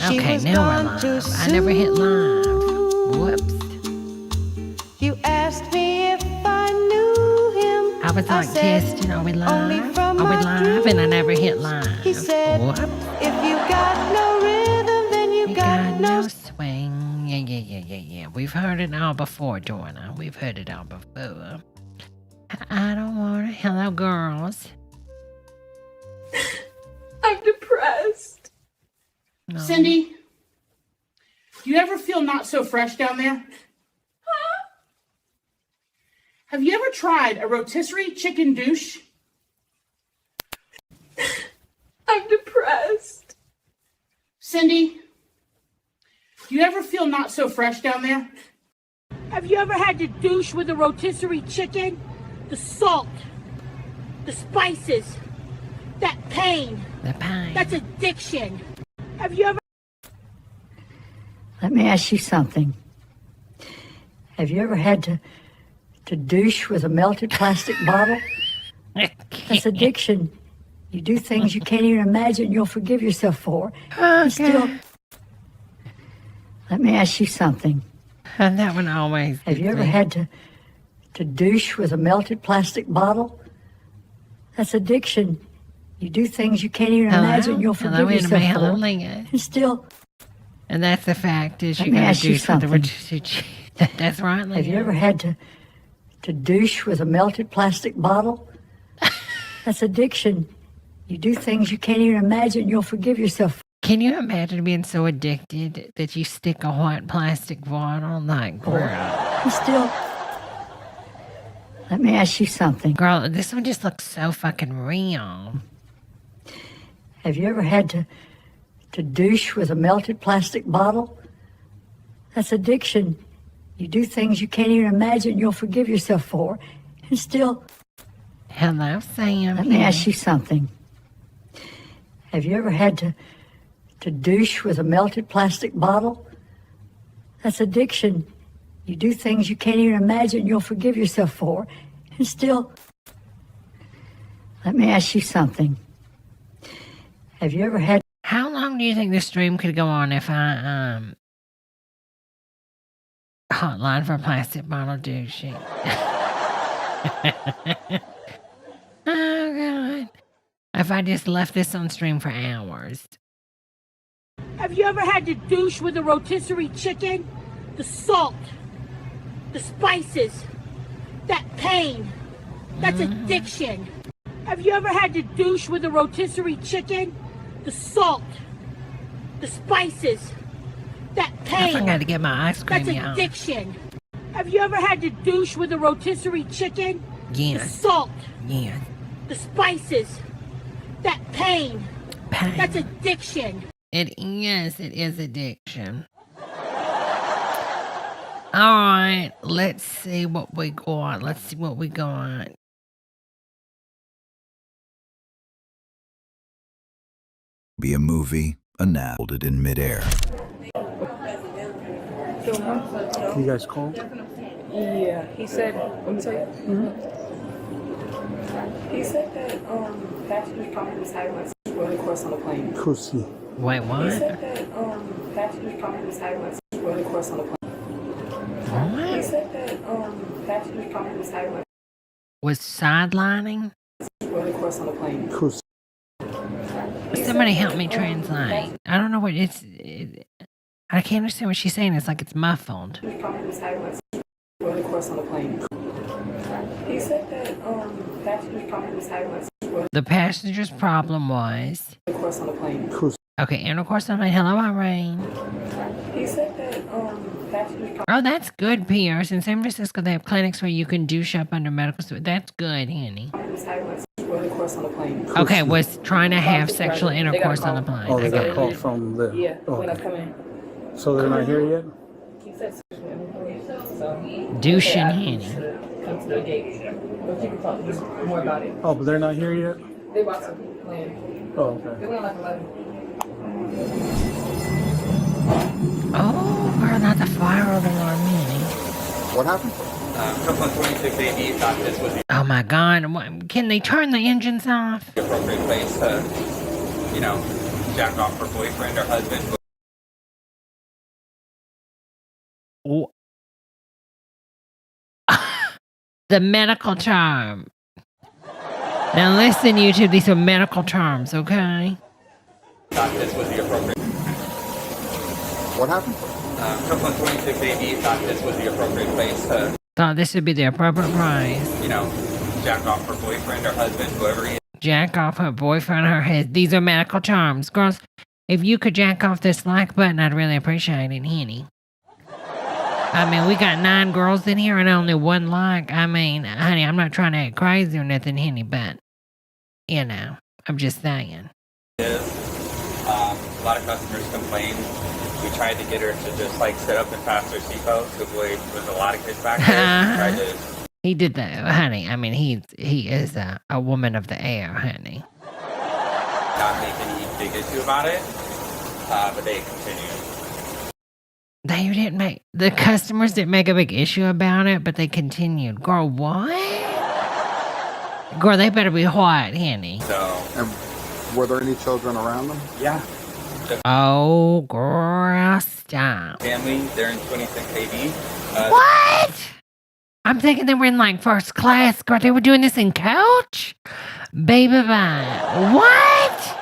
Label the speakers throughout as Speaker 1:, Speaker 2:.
Speaker 1: Okay, now we're live. I never hit live. Whoops.
Speaker 2: You asked me if I knew him.
Speaker 1: I was like testing, are we live? Are we live? And I never hit live.
Speaker 2: He said,
Speaker 1: Whoops.
Speaker 2: if you got no rhythm, then you got no
Speaker 1: swing. Yeah. We've heard it all before, Joanna. We've heard it all before. I don't want to. Hello, girls.
Speaker 3: I'm depressed.
Speaker 1: No.
Speaker 4: Cindy, do you ever feel not so fresh down there?
Speaker 3: Huh?
Speaker 4: Have you ever tried a rotisserie chicken douche?
Speaker 3: I'm depressed.
Speaker 4: Cindy, do you ever feel not so fresh down there? Have you ever had to douche with a rotisserie chicken? The salt, the spices, that pain,
Speaker 1: The pain.
Speaker 4: that's addiction. Have you ever...
Speaker 5: Let me ask you something. Have you ever had to douche with a melted plastic bottle? That's addiction. You do things you can't even imagine you'll forgive yourself for.
Speaker 1: Okay.
Speaker 5: Still, let me ask you something.
Speaker 1: And that one always.
Speaker 5: Have you ever had to douche with a melted plastic bottle? That's addiction. You do things you can't even imagine you'll forgive yourself
Speaker 1: Hello,
Speaker 5: for.
Speaker 1: Leah.
Speaker 5: And still,
Speaker 1: And that's the fact is
Speaker 5: Let
Speaker 1: you
Speaker 5: me
Speaker 1: gotta
Speaker 5: ask you
Speaker 1: douche with the
Speaker 5: something.
Speaker 1: rotisserie. That's right, Leah.
Speaker 5: have you ever had to douche with a melted plastic bottle? That's addiction. You do things you can't even imagine you'll forgive yourself for.
Speaker 1: Can you imagine being so addicted that you stick a white plastic bottle like, girl?
Speaker 5: And still, let me ask you something.
Speaker 1: Girl, this one just looks so fucking real.
Speaker 5: Have you ever had to douche with a melted plastic bottle? That's addiction. You do things you can't even imagine you'll forgive yourself for. And still,
Speaker 1: Hello, Sam.
Speaker 5: let me ask you something. Have you ever had to douche with a melted plastic bottle? That's addiction. You do things you can't even imagine you'll forgive yourself for. And still, let me ask you something. Have you ever had
Speaker 1: How long do you think this stream could go on if I hotline for plastic bottle douching? Oh god. If I just left this on stream for hours.
Speaker 4: Have you ever had to douche with a rotisserie chicken? The salt, the spices, that pain, that's addiction. Have you ever had to douche with a rotisserie chicken? The salt, the spices, that
Speaker 1: I
Speaker 4: pain,
Speaker 1: forgot to get my ice cream,
Speaker 4: that's
Speaker 1: y'all.
Speaker 4: addiction. Have you ever had to douche with a rotisserie chicken? The
Speaker 1: Yes.
Speaker 4: salt,
Speaker 1: Yes.
Speaker 4: the spices, that pain,
Speaker 1: Pain.
Speaker 4: that's addiction.
Speaker 1: It is addiction. Alright, let's see what we got.
Speaker 6: Be a movie, unfolded in midair.
Speaker 7: You guys call?
Speaker 3: Yeah, he said, let me tell you. He said that passengers probably was having like sexual intercourse on the plane.
Speaker 7: Kusi.
Speaker 1: Wait,
Speaker 3: He
Speaker 1: what?
Speaker 3: said that passengers probably was having like sexual intercourse on the plane. He
Speaker 1: What?
Speaker 3: said that passengers probably was having like
Speaker 1: Was sidelining?
Speaker 3: sexual intercourse on the plane.
Speaker 7: Kusi.
Speaker 1: Somebody help me translate. I don't know what I can't understand what she's saying. It's like it's muffled.
Speaker 3: Passengers probably was having like sexual intercourse on the plane. He said that passengers probably was having like sexual
Speaker 1: The passenger's problem was
Speaker 3: intercourse on the plane.
Speaker 7: Kusi.
Speaker 1: okay. Intercourse on my hello, Irene.
Speaker 3: He said that passengers
Speaker 1: Oh, that's good, Pierce. In San Francisco, they have clinics where you can douche up under medical support. That's good, honey.
Speaker 3: probably was having like sexual intercourse on the plane.
Speaker 1: Okay, was trying to have sexual intercourse on the plane.
Speaker 7: Oh, they
Speaker 1: Okay.
Speaker 7: got a call from the.
Speaker 3: Yeah,
Speaker 7: Oh,
Speaker 3: when I
Speaker 7: okay.
Speaker 3: come in.
Speaker 7: So they're not here yet?
Speaker 3: He said sexual intercourse. So
Speaker 1: Douching,
Speaker 3: I
Speaker 1: honey.
Speaker 3: should come to the gate. But you can talk just more about it.
Speaker 7: Oh, but they're not here yet?
Speaker 3: They about to land.
Speaker 7: Oh,
Speaker 3: They
Speaker 7: okay.
Speaker 3: went like 11.
Speaker 1: Oh, girl, not the fire alarm, honey.
Speaker 8: What happened?
Speaker 9: Brooklyn 26AD thought this was the
Speaker 1: Oh my God! Can they turn the engines off?
Speaker 9: appropriate place to, jack off her boyfriend or husband.
Speaker 1: Oh, the medical term. Now listen, YouTube, these are medical terms, okay?
Speaker 9: Thought this was the appropriate.
Speaker 8: What happened?
Speaker 9: Couple 26 AD thought this was the appropriate place to,
Speaker 1: Thought this would be the appropriate price.
Speaker 9: you know, jack off her boyfriend or husband, whoever he is.
Speaker 1: Jack off her boyfriend, her head. These are medical terms. Girls, if you could jack off this like button, I'd really appreciate it, honey. I mean, we got 9 girls in here and only 1 like. I mean, honey, I'm not trying to act crazy or nothing, honey, but, you know, I'm just saying.
Speaker 9: A lot of customers complained. We tried to get her to just like sit up and pass her seatbelt to avoid with a lot of kids back there. Tried to
Speaker 1: He did that, honey. I mean, he is a woman of the air, honey.
Speaker 9: not make any big issue about it, but they continued.
Speaker 1: The customers didn't make a big issue about it, but they continued. Girl, what? Girl, they better be white, honey.
Speaker 9: So,
Speaker 8: And were there any children around them?
Speaker 9: yeah.
Speaker 1: Oh, girl, stop.
Speaker 9: Family, they're in 26 AD.
Speaker 1: What? I'm thinking they were in like first class. Girl, they were doing this in coach? Baby bye. What?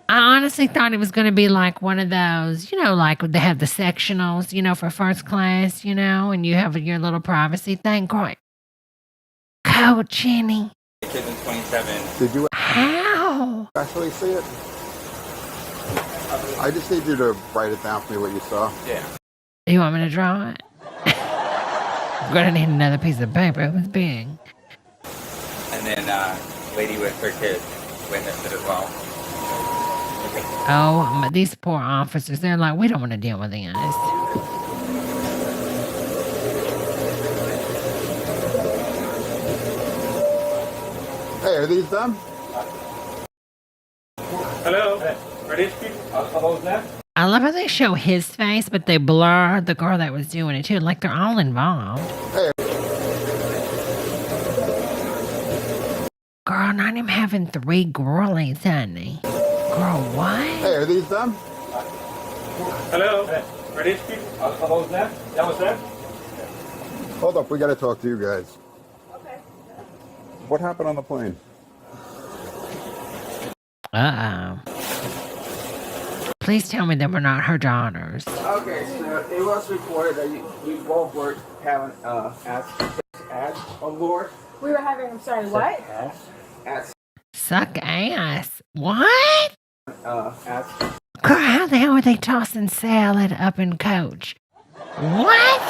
Speaker 1: I honestly thought it was going to be like one of those, you know, like they have the sectionals, you know, for first class, you know, and you have your little privacy thing. Girl, coach, Jenny.
Speaker 9: Kids in 27.
Speaker 8: Did you
Speaker 1: How?
Speaker 8: actually see it? I just need you to write it down for me what you saw.
Speaker 9: Yeah.
Speaker 1: You want me to draw it? I'm going to need another piece of paper. It was big.
Speaker 9: And then lady with her kid witnessed it as well.
Speaker 1: Oh, these poor officers, they're like, we don't want to deal with this.
Speaker 8: Hey, are these them?
Speaker 9: Hello. Ready to speak? Hello, that?
Speaker 1: I love how they show his face, but they blur the girl that was doing it too. Like they're all involved.
Speaker 8: Hey.
Speaker 1: Girl, not him having 3 girlies, honey. Girl, what?
Speaker 8: Hey, are these them?
Speaker 9: Hello. Ready to speak? Hello, that? That was that?
Speaker 8: Hold up, we gotta talk to you guys. Okay. What happened on the plane?
Speaker 1: Uh-oh. Please tell me they were not her daughters.
Speaker 10: Okay, so it was reported that you both were having ads on board.
Speaker 3: We were having, I'm sorry, what?
Speaker 10: Ads.
Speaker 1: Suck ass. What?
Speaker 10: Ads.
Speaker 1: Girl, how the hell were they tossing salad up in coach? What?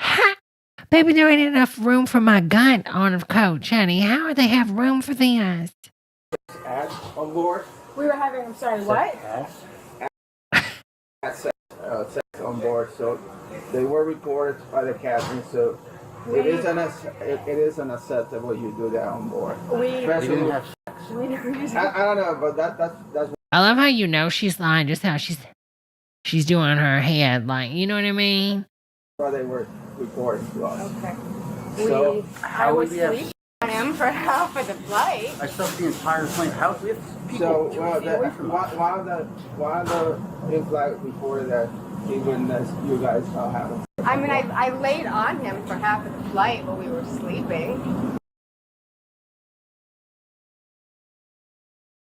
Speaker 1: Ha! Baby, there ain't enough room for my gun on coach, honey. How do they have room for this?
Speaker 10: Ads on board.
Speaker 3: We were having, I'm sorry, what?
Speaker 10: Sex on board. So they were reported by the captain. So it is unacceptable you do that on board. Especially, I don't know, but that's
Speaker 1: I love how you know she's lying, just how she's doing her head, like, you know what I mean?
Speaker 10: why they were reporting to us.
Speaker 3: Okay.
Speaker 10: So
Speaker 3: I was sleeping on him for half of the flight.
Speaker 7: I slept the entire plane. How we have people
Speaker 10: So
Speaker 7: 2 feet away from us.
Speaker 10: why the in-flight reported that he witnessed you guys having.
Speaker 3: I mean, I laid on him for half of the flight while we were sleeping.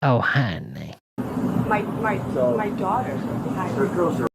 Speaker 1: Oh, honey.
Speaker 3: My daughters were behind me.
Speaker 7: Girls are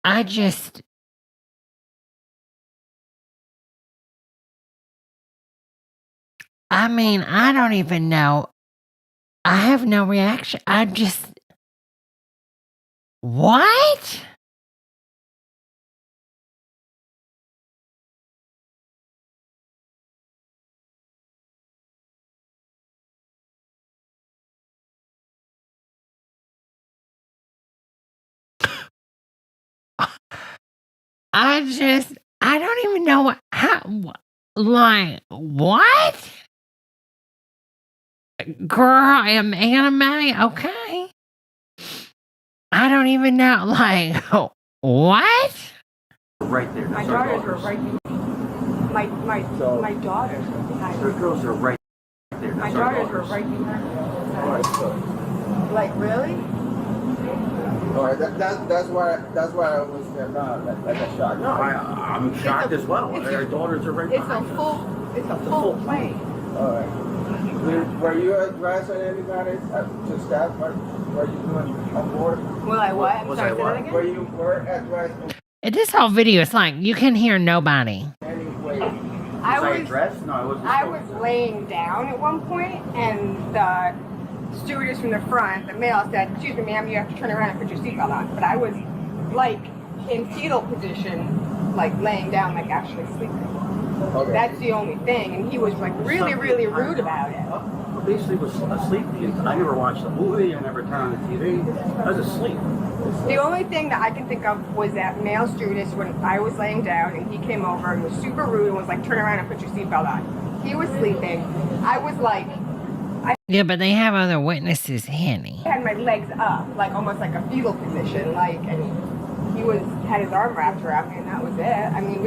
Speaker 1: I just. I mean, I don't even know. I have no reaction. I just. What? I don't even know like, what? Girl, am anime? Okay. I don't even know, like, what?
Speaker 7: Right there.
Speaker 3: My daughters were right behind me. My daughters were behind
Speaker 7: The
Speaker 3: me.
Speaker 7: girls are right there.
Speaker 3: My daughters were right behind me.
Speaker 10: All right, so,
Speaker 3: Like, really?
Speaker 10: all right, that's why I was like a shock.
Speaker 7: No, I'm shocked as well. Their daughters are right
Speaker 3: It's a
Speaker 7: behind.
Speaker 3: full plane.
Speaker 10: All right. Were you addressing anybody to staff? Were you doing on board?
Speaker 3: Will I what? I'm
Speaker 7: Was
Speaker 3: sorry,
Speaker 7: I
Speaker 3: say that
Speaker 7: what?
Speaker 3: again?
Speaker 10: Were you addressing
Speaker 1: This whole video is like, you can hear nobody.
Speaker 10: any way?
Speaker 3: I
Speaker 7: Was I
Speaker 3: was
Speaker 7: dressed? No, I wasn't.
Speaker 3: I was laying down at one point, and the stewardess from the front, the male, said, "Excuse me, ma'am, you have to turn around and put your seatbelt on." But I was like in fetal position, like laying down, like actually sleeping.
Speaker 10: Okay.
Speaker 3: That's the only thing, and he was like really rude about it.
Speaker 7: I basically was asleep. I never watched the movie. I never turned on the TV. I was asleep.
Speaker 3: The only thing that I can think of was that male stewardess when I was laying down, and he came over and was super rude and was like, "Turn around and put your seatbelt on." He was sleeping. I was like,
Speaker 1: Yeah, but they have other witnesses, Henny.
Speaker 3: I had my legs up, like almost like a fetal position, like, and he had his arm wrapped around me, and that was it. I mean,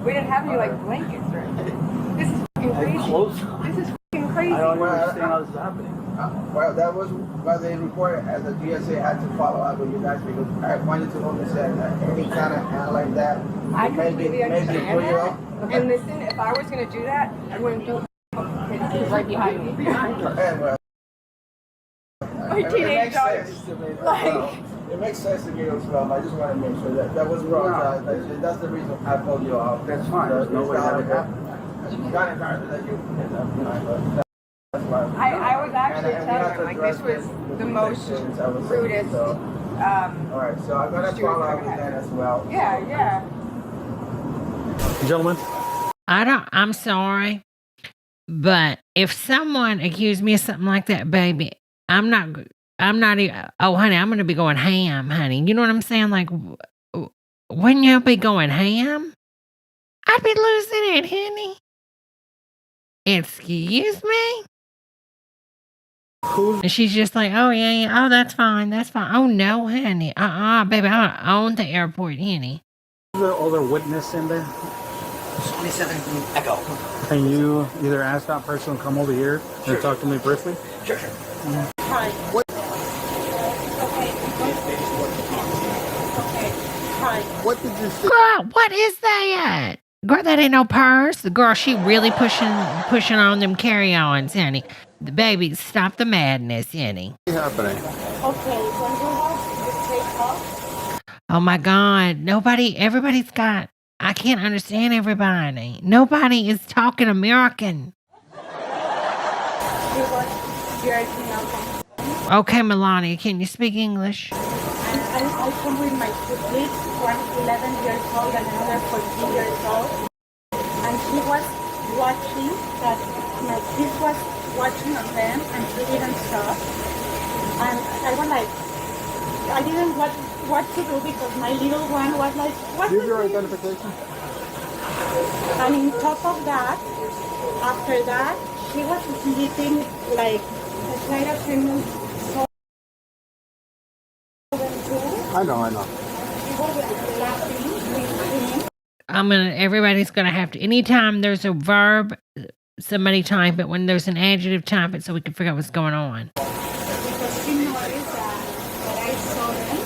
Speaker 3: we didn't have any like blankets or anything. This is fucking crazy.
Speaker 7: Close.
Speaker 3: This is fucking crazy.
Speaker 7: I don't understand how this is happening.
Speaker 10: Well, that was why they reported as the GSA had to follow up with you guys because I wanted to understand that any kind of hand like that,
Speaker 3: I
Speaker 10: maybe
Speaker 3: completely understand
Speaker 10: pull you
Speaker 3: that.
Speaker 10: up.
Speaker 3: And listen, if I was gonna do that, I wouldn't do it. It's right behind me.
Speaker 10: And, well,
Speaker 3: My
Speaker 10: it
Speaker 3: teenage
Speaker 10: makes
Speaker 3: daughters.
Speaker 10: sense to me.
Speaker 3: Like,
Speaker 10: It makes sense to me as well. I just want to make sure that was wrong. That's the reason I pulled you off.
Speaker 7: That's fine. There's no way that would happen.
Speaker 10: Got it, that you that's why.
Speaker 3: I was actually
Speaker 10: And we
Speaker 3: telling
Speaker 10: have to
Speaker 3: him, like, this
Speaker 10: address
Speaker 3: was the most
Speaker 10: questions I was saying,
Speaker 3: rudest.
Speaker 10: so. All right, so I'm gonna follow up with that as well.
Speaker 3: Yeah.
Speaker 11: Gentlemen,
Speaker 1: I'm sorry, but if someone accused me of something like that, baby, I'm not even, oh, honey, I'm going to be going ham, honey. You know what I'm saying? Like, wouldn't you be going ham? I'd be losing it, honey. Excuse me? And she's just like, oh, yeah, oh, that's fine. Oh, no, honey. Baby, I own the airport, honey.
Speaker 11: is there other witness in there?
Speaker 12: 27 Echo.
Speaker 11: Can you either ask that person to come over here and talk to me briefly?
Speaker 12: Sure.
Speaker 4: Hi.
Speaker 8: What?
Speaker 4: Okay. Hi.
Speaker 8: What did you say?
Speaker 1: Girl, what is that? Girl, that ain't no purse. Girl, she really pushing on them carry-ons, honey. Baby, stop the madness, honey.
Speaker 8: What's happening?
Speaker 4: Okay, when we have the takeoff,
Speaker 1: Oh my God, everybody's got, I can't understand everybody. Nobody is talking American.
Speaker 4: you're Malcolm.
Speaker 1: Okay, Melania, can you speak English?
Speaker 4: I come with my two kids, one 11 years old and another 14 years old. And she was watching that my kids was watching on them and she didn't stop. And I was like, I didn't know what to do because my little one was like, what
Speaker 8: Use
Speaker 4: is
Speaker 8: your
Speaker 4: this?
Speaker 8: identification.
Speaker 4: And on top of that, after that, she was sleeping like a flight attendant.
Speaker 8: I know.
Speaker 4: She was like laughing.
Speaker 1: Everybody's gonna have to, anytime there's a verb, somebody type it. When there's an adjective, type it so we can figure out what's going on.
Speaker 4: Because she noticed that I saw them.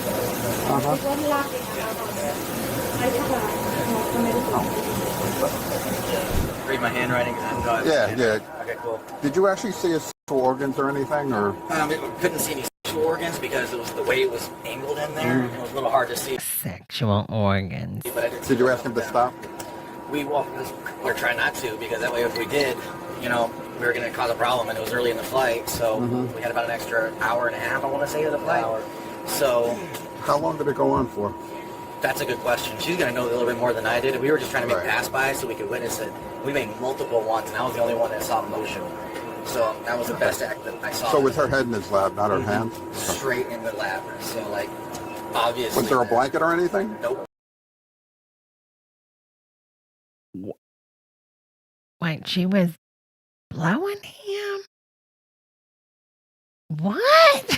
Speaker 4: She was laughing about it.
Speaker 12: Read my handwriting.
Speaker 8: Yeah.
Speaker 12: Okay, cool.
Speaker 8: Did you actually see his organs or anything, or?
Speaker 12: We couldn't see any sexual organs because it was the way it was angled in there. It was a little hard to see.
Speaker 1: Sexual organs.
Speaker 12: But I did
Speaker 8: Did you ask him to stop?
Speaker 12: We're trying not to because that way if we did, we were going to cause a problem, and it was early in the flight, so we had about an extra hour and a half, I want to say, of the flight. So
Speaker 8: How long did it go on for?
Speaker 12: that's a good question. She's going to know a little bit more than I did. We were just trying to make pass-by so we could witness it. We made multiple ones, and I was the only one that saw motion. So that was the best act that I saw.
Speaker 8: So was her head in his lap, not her hand?
Speaker 12: Straight in the lap. So, obviously.
Speaker 8: Was there a blanket or anything?
Speaker 12: Nope.
Speaker 1: Wait, she was blowing him? What?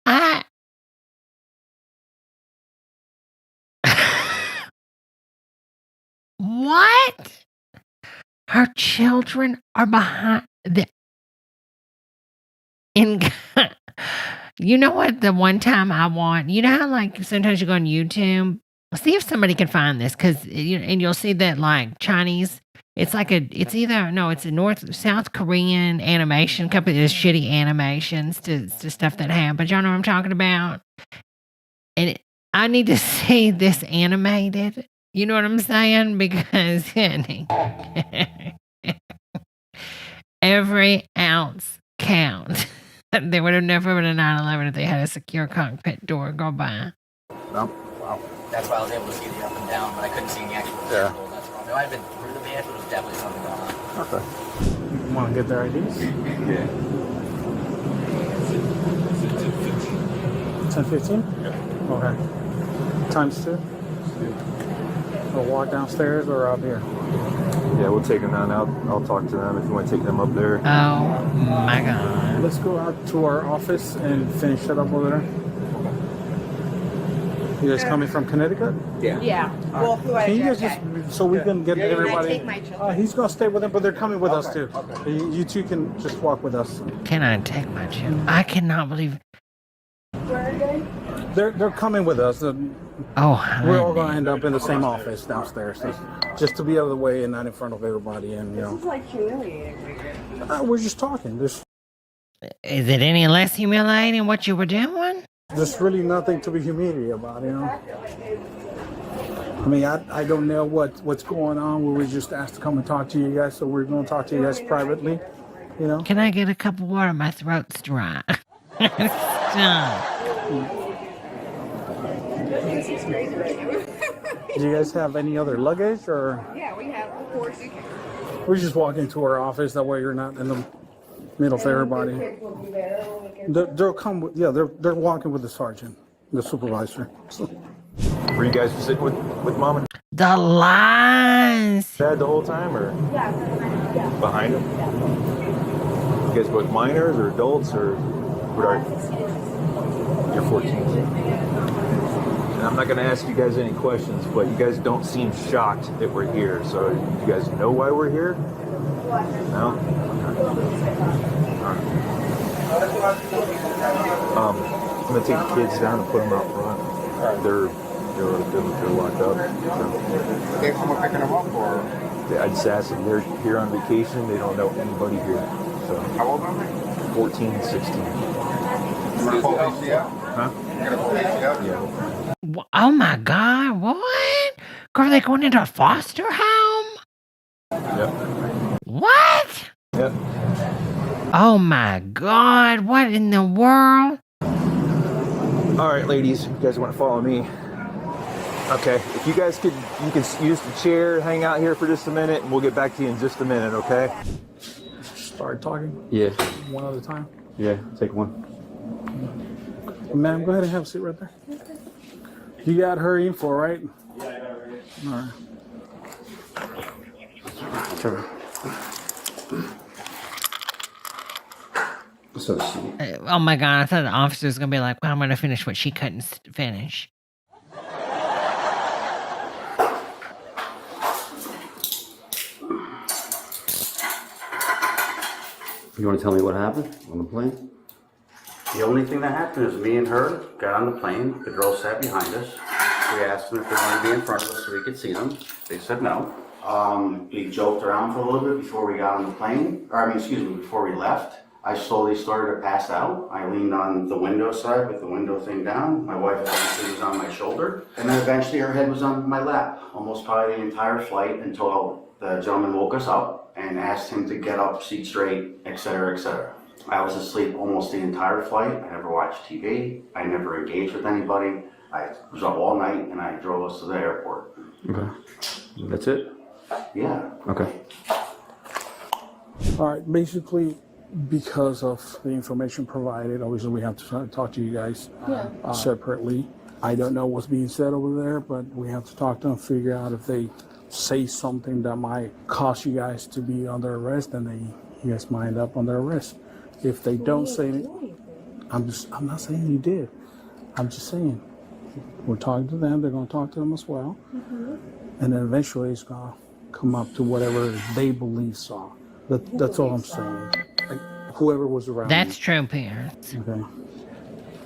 Speaker 1: I. What? Her children are behind the. In. You know what? The one time I want, you know how like sometimes you go on YouTube, see if somebody can find this because and you'll see that like Chinese. It's like it's either no, it's a South Korean animation company. There's shitty animations to stuff that happens. But y'all know what I'm talking about. And I need to see this animated. You know what I'm saying? Because every ounce counts. They would have never been a 9/11 if they had a secure cockpit door go by.
Speaker 10: No. Wow.
Speaker 12: That's why I was able to see the up and down, but I couldn't see any actual vehicles. That's wrong. It might have been through the van, but it was definitely something going on.
Speaker 10: Okay.
Speaker 11: You want to get their IDs?
Speaker 9: Yeah.
Speaker 11: 10:15? Yeah. Okay. Times 2? We'll walk downstairs or up here?
Speaker 13: Yeah, we'll take them down. I'll talk to them if you want to take them up there.
Speaker 1: Oh my God.
Speaker 11: Let's go out to our office and finish it up over there. You guys coming from Connecticut?
Speaker 3: Yeah. Well, who I
Speaker 11: Can you guys
Speaker 3: okay.
Speaker 11: just, so we can get everybody?
Speaker 3: Can I take my children?
Speaker 11: He's going to stay with them, but they're coming with us too. You two can just walk with us.
Speaker 1: Can I take my children? I cannot believe.
Speaker 3: Where are they?
Speaker 11: They're coming with us.
Speaker 1: Oh,
Speaker 11: We're all going to end up in the same office downstairs, so just to be out of the way and not in front of everybody. And
Speaker 3: This is like humiliating.
Speaker 11: we're just talking.
Speaker 1: is it any less humiliating what you were doing?
Speaker 11: There's really nothing to be humiliated about, you know. I mean, I don't know what's going on. We were just asked to come and talk to you guys, so we're going to talk to you guys privately, you know.
Speaker 1: Can I get a cup of water? My throat's dry. Stop.
Speaker 11: Do you guys have any other luggage, or?
Speaker 3: Yeah, we have 4 suitcases.
Speaker 11: We're just walking to our office. That way, you're not in the middle of everybody. They'll come. They're walking with the sergeant, the supervisor.
Speaker 13: Were you guys sitting with mom and
Speaker 1: The lies.
Speaker 13: dad the whole time, or behind them? You guys both minors or adults, or what are you? You're 14. And I'm not going to ask you guys any questions, but you guys don't seem shocked that we're here. So you guys know why we're here? No? I'm going to take the kids down and put them out front. They're locked up.
Speaker 8: Okay, someone picking them up, or?
Speaker 13: I just asked them. They're here on vacation. They don't know anybody here. So
Speaker 8: How old are they?
Speaker 13: 14 and 16.
Speaker 8: You want to call PCF?
Speaker 13: Huh?
Speaker 8: You gonna call PCF?
Speaker 13: Yeah.
Speaker 1: Oh my God. What? Girl, they going into a foster home?
Speaker 13: Yep.
Speaker 1: What?
Speaker 13: Yep.
Speaker 1: Oh my God. What in the world?
Speaker 13: All right, ladies, you guys want to follow me? Okay, if you guys could, you can use the chair, hang out here for just a minute, and we'll get back to you in just a minute, okay?
Speaker 11: Start talking.
Speaker 13: Yeah.
Speaker 11: One at a time.
Speaker 13: Yeah, take one.
Speaker 11: Ma'am, go ahead and have a seat right there. You got her info, right?
Speaker 7: Yeah, I got it right.
Speaker 11: All right.
Speaker 13: Sure. So sweet.
Speaker 1: Oh my God. I thought the officer was going to be like, well, I'm going to finish what she couldn't finish.
Speaker 14: You want to tell me what happened on the plane? The only thing that happened is me and her got on the plane. The girls sat behind us. We asked them if they wanted to be in front of us so we could see them. They said no. We joked around for a little bit before we got on the plane. Before we left. I slowly started to pass out. I leaned on the window side with the window thing down. My wife eventually was on my shoulder. And then eventually her head was on my lap. Almost probably the entire flight until the gentleman woke us up and asked him to get up, seat straight, etc., etc. I was asleep almost the entire flight. I never watched TV. I never engaged with anybody. I was up all night and I drove us to the airport.
Speaker 13: Okay. That's it?
Speaker 14: Yeah.
Speaker 13: Okay.
Speaker 11: All right. Basically, because of the information provided, obviously we have to talk to you guys separately. I don't know what's being said over there, but we have to talk to them, figure out if they say something that might cause you guys to be under arrest, then you guys might end up under arrest. If they don't say anything, I'm not saying you did. I'm just saying we're talking to them. They're going to talk to them as well, and then eventually it's going to come up to whatever they believe saw. That's all I'm saying. Like, whoever was around.
Speaker 1: That's true, Pierce.
Speaker 11: Okay.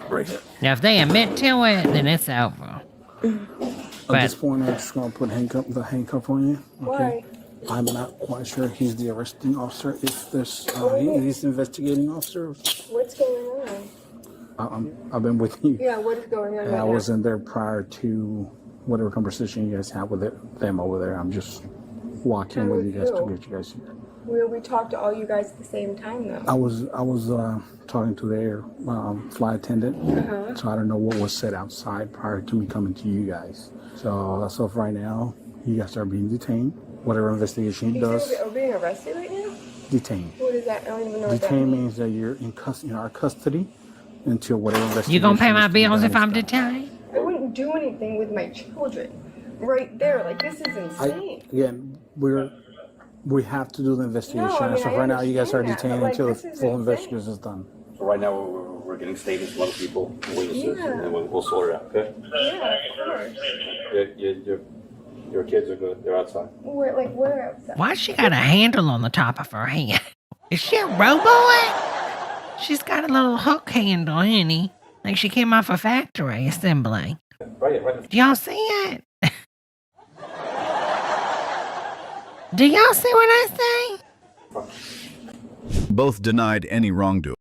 Speaker 11: Right here.
Speaker 1: Now, if they admit to it, then it's over.
Speaker 11: At this point, I'm just going to put the handcuff on you. Okay.
Speaker 3: Why?
Speaker 11: I'm not quite sure he's the arresting officer. If there's he's the investigating officer.
Speaker 3: What's going on?
Speaker 11: I've been with you.
Speaker 3: Yeah, what is going on?
Speaker 11: And I wasn't there prior to whatever conversation you guys had with them over there. I'm just walking with you guys to get you guys here.
Speaker 3: We talked to all you guys at the same time, though.
Speaker 11: I was talking to their flight attendant, so I don't know what was said outside prior to me coming to you guys. So as of right now, you guys are being detained. Whatever investigation he does.
Speaker 3: Are we being arrested right now?
Speaker 11: Detained.
Speaker 3: What is that? I don't even know what that
Speaker 11: Detained
Speaker 3: means.
Speaker 11: means that you're in our custody until whatever investigation.
Speaker 1: You gonna pay my
Speaker 11: is to be
Speaker 1: bills
Speaker 11: done
Speaker 1: if
Speaker 11: is
Speaker 1: I'm
Speaker 11: done.
Speaker 1: detained?
Speaker 3: I wouldn't do anything with my children. Right there, like this is insane.
Speaker 11: Again, we have to do the investigation.
Speaker 3: No, I mean,
Speaker 11: So
Speaker 3: I
Speaker 11: right now, you guys are
Speaker 3: understand that,
Speaker 11: detained
Speaker 3: but, like,
Speaker 11: until the
Speaker 3: this is
Speaker 11: full
Speaker 3: insane.
Speaker 11: investigation is done.
Speaker 7: So right now we're getting statements from other people, witnesses,
Speaker 3: Yeah.
Speaker 7: and then we'll sort it out. Okay.
Speaker 3: Yeah, of course.
Speaker 7: Your kids are good. They're outside.
Speaker 3: We're outside.
Speaker 1: Why she got a handle on the top of her hand? Is she a robot? She's got a little hook handle, honey. Like she came off a factory assembly.
Speaker 7: Right.
Speaker 1: Do y'all see it? Do y'all see what I say?
Speaker 6: Both denied any wrongdoing,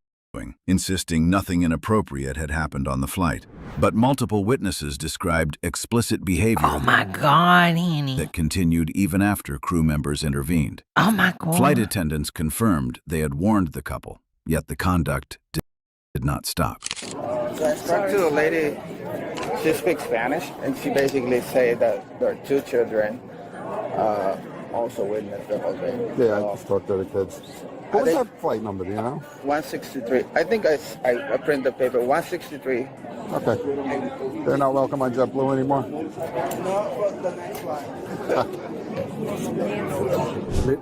Speaker 6: insisting nothing inappropriate had happened on the flight. But multiple witnesses described explicit behavior
Speaker 1: Oh my God, honey.
Speaker 6: that continued even after crew members intervened.
Speaker 1: Oh my God.
Speaker 6: Flight attendants confirmed they had warned the couple, yet the conduct did not stop.
Speaker 10: I spoke to a lady, she speaks Spanish, and she basically said that there are two children also witnessed the whole thing.
Speaker 8: Yeah, I just talked to the kids. What was that flight number, do you know?
Speaker 10: 163. I think I printed the paper. 163.
Speaker 8: Okay. They're not welcome on JetBlue anymore?
Speaker 10: No, the next one.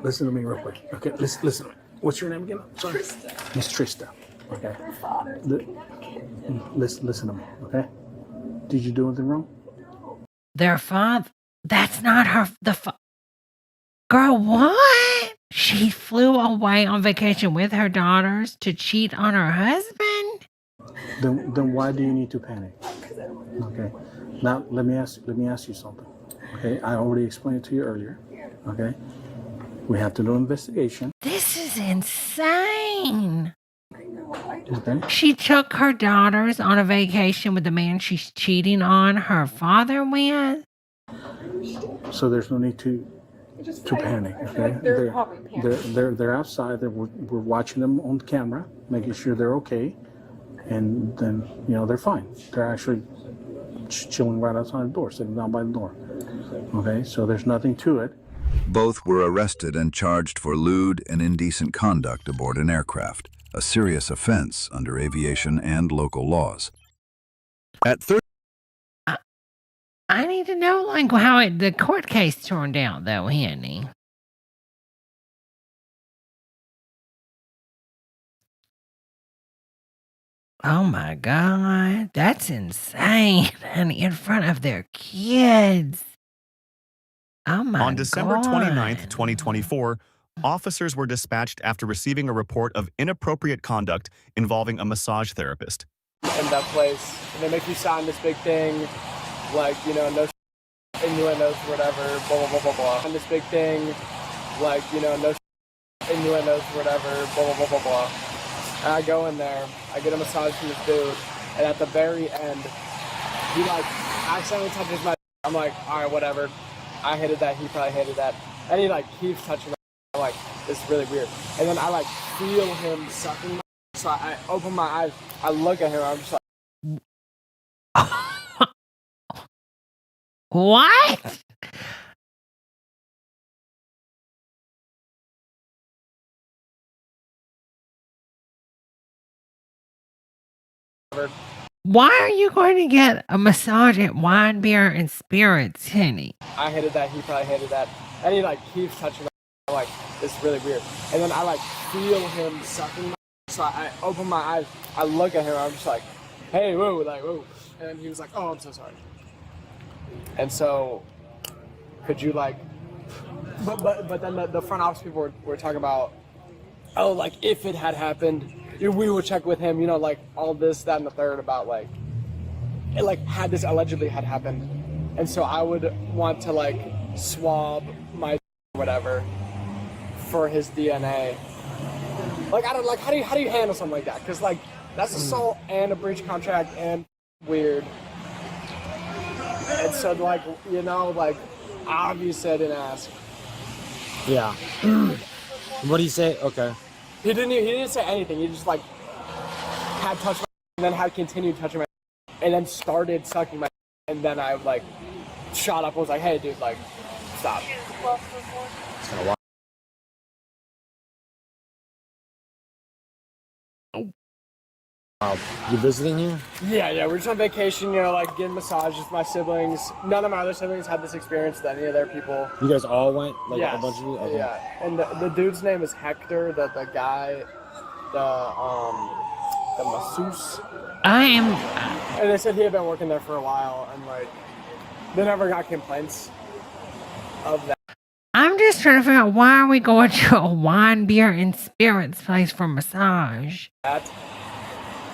Speaker 11: Listen to me real quick. Okay, listen to me. What's your name again? Sorry. Miss Trista. Okay. Listen to me, okay? Did you do anything wrong?
Speaker 1: Their father. That's not her. Girl, what? She flew away on vacation with her daughters to cheat on her husband?
Speaker 11: Then why do you need to panic? Okay. Now let me ask you something. Okay, I already explained it to you earlier. Okay. We have to do an investigation.
Speaker 1: This is insane.
Speaker 11: Okay.
Speaker 1: She took her daughters on a vacation with the man she's cheating on her father with.
Speaker 11: So there's no need to panic. Okay. They're outside. We're watching them on camera, making sure they're okay, and then they're fine. They're actually chilling right outside the door, sitting down by the door. Okay. So there's nothing to it.
Speaker 6: Both were arrested and charged for lewd and indecent conduct aboard an aircraft, a serious offense under aviation and local laws. At 30.
Speaker 1: I need to know, like, how the court case turned out, though, honey. Oh my God, that's insane, honey, in front of their kids. Oh my God.
Speaker 15: On December 29th, 2024, officers were dispatched after receiving a report of inappropriate conduct involving a massage therapist.
Speaker 16: In that place, and they make you sign this big thing, like, no innuendos, whatever, blah, blah, blah, blah, blah. And this big thing, like, no innuendos, whatever, blah, blah, blah, blah, blah. And I go in there, I get a massage from this dude, and at the very end, he, accidentally touches my I'm like, all right, whatever. I hated that, he probably hated that. And he, keeps touching my I'm like, this is really weird. And then I, feel him sucking my so I open my eyes, I look at him, I'm just like,
Speaker 1: What? Why are you going to get a massage at Wine, Beer, and Spirits, honey?
Speaker 16: I hated that. He probably hated that. And he like keeps touching my like, it's really weird. And then I like feel him sucking my, so I open my eyes, I look at him, I'm just like, hey, whoa, like, whoa. And then he was like, oh, I'm so sorry. And so, could you like, but then the front office people were talking about, oh, like if it had happened, we would check with him, you know, like all this, that, and the third about like, it like had this allegedly had happened. And so I would want to like swab my whatever for his DNA. Like I don't like how do you handle something like that? Because like that's assault and a breach contract and weird. And so like, you know, like obviously I didn't ask.
Speaker 17: Yeah. What did he say? Okay.
Speaker 16: He didn't say anything. He just like had touched my and then had continued touching my and then started sucking my and then I like shot up and was like, hey dude, like stop.
Speaker 17: It's gonna walk. You visiting here?
Speaker 16: Yeah, we're just on vacation, you know, like getting massages with my siblings. None of my other siblings had this experience with any of their people.
Speaker 17: You guys all went? Like
Speaker 16: yes.
Speaker 17: a bunch of you? Okay.
Speaker 16: Yeah. And the dude's name is Hector, the guy, the masseuse. And they said he had been working there for a while and like they never got complaints of that.
Speaker 1: I'm just trying to figure out why are we going to a Wine, Beer, and Spirits place for massage?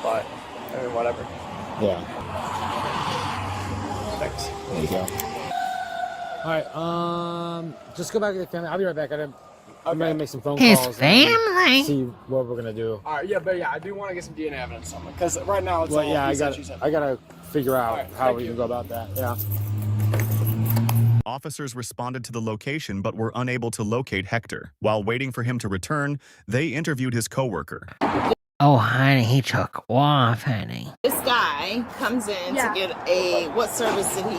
Speaker 16: But, I mean, whatever.
Speaker 17: Yeah.
Speaker 16: Thanks.
Speaker 17: There you go. Alright, just go back to the family. I'll be right back. I'm gonna make some phone
Speaker 1: His
Speaker 17: calls.
Speaker 1: family?
Speaker 17: See what we're gonna do.
Speaker 16: Alright, yeah, but yeah, I do want to get some DNA evidence on it. Because right now it's
Speaker 17: Well,
Speaker 16: all
Speaker 17: yeah,
Speaker 16: he said, she said.
Speaker 17: I gotta figure out
Speaker 16: Alright,
Speaker 17: how
Speaker 16: thank
Speaker 17: we
Speaker 16: you.
Speaker 17: can go about that. Yeah.
Speaker 15: Officers responded to the location but were unable to locate Hector. While waiting for him to return, they interviewed his coworker.
Speaker 1: Oh, honey, he took off, honey.
Speaker 18: This guy comes in to get what service did he?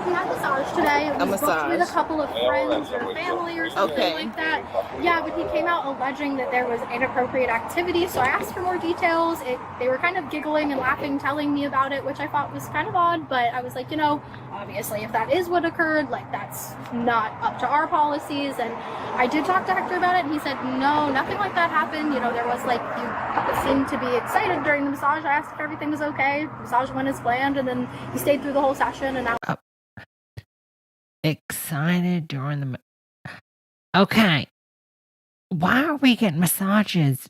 Speaker 19: He had a massage today. It
Speaker 18: A
Speaker 19: was booked with a
Speaker 18: massage.
Speaker 19: couple of friends or family or something
Speaker 18: Okay.
Speaker 19: like that. Yeah, but he came out alleging that there was inappropriate activity, so I asked for more details. They were kind of giggling and laughing, telling me about it, which I thought was kind of odd, but I was like, you know, obviously if that is what occurred, like that's not up to our policies. And I did talk to Hector about it, and he said, no, nothing like that happened. You know, there was like, you seemed to be excited during the massage. I asked if everything was okay. The massage went as planned, and then he stayed through the whole session, and now
Speaker 1: Excited during the... Okay. Why are we getting massages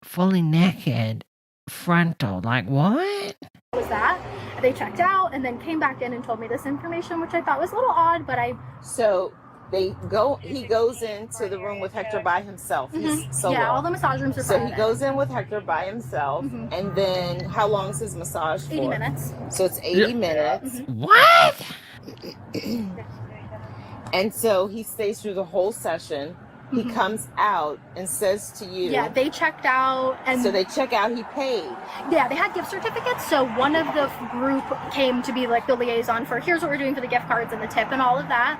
Speaker 1: fully naked, frontal? Like, what?
Speaker 19: was that. They checked out and then came back in and told me this information, which I thought was a little odd, but
Speaker 18: So he goes into the room with Hector by himself. He's solo.
Speaker 19: Yeah, all the massage rooms are
Speaker 18: So he
Speaker 19: private.
Speaker 18: goes in with Hector by himself, and then how long is his massage for?
Speaker 19: 80 minutes.
Speaker 18: So it's 80 minutes.
Speaker 1: What?
Speaker 18: And so he stays through the whole session. He comes out and says to you.
Speaker 19: Yeah, they checked out and
Speaker 18: so they check out, he paid.
Speaker 19: Yeah, they had gift certificates, so one of the group came to be like the liaison for here's what we're doing for the gift cards and the tip and all of that,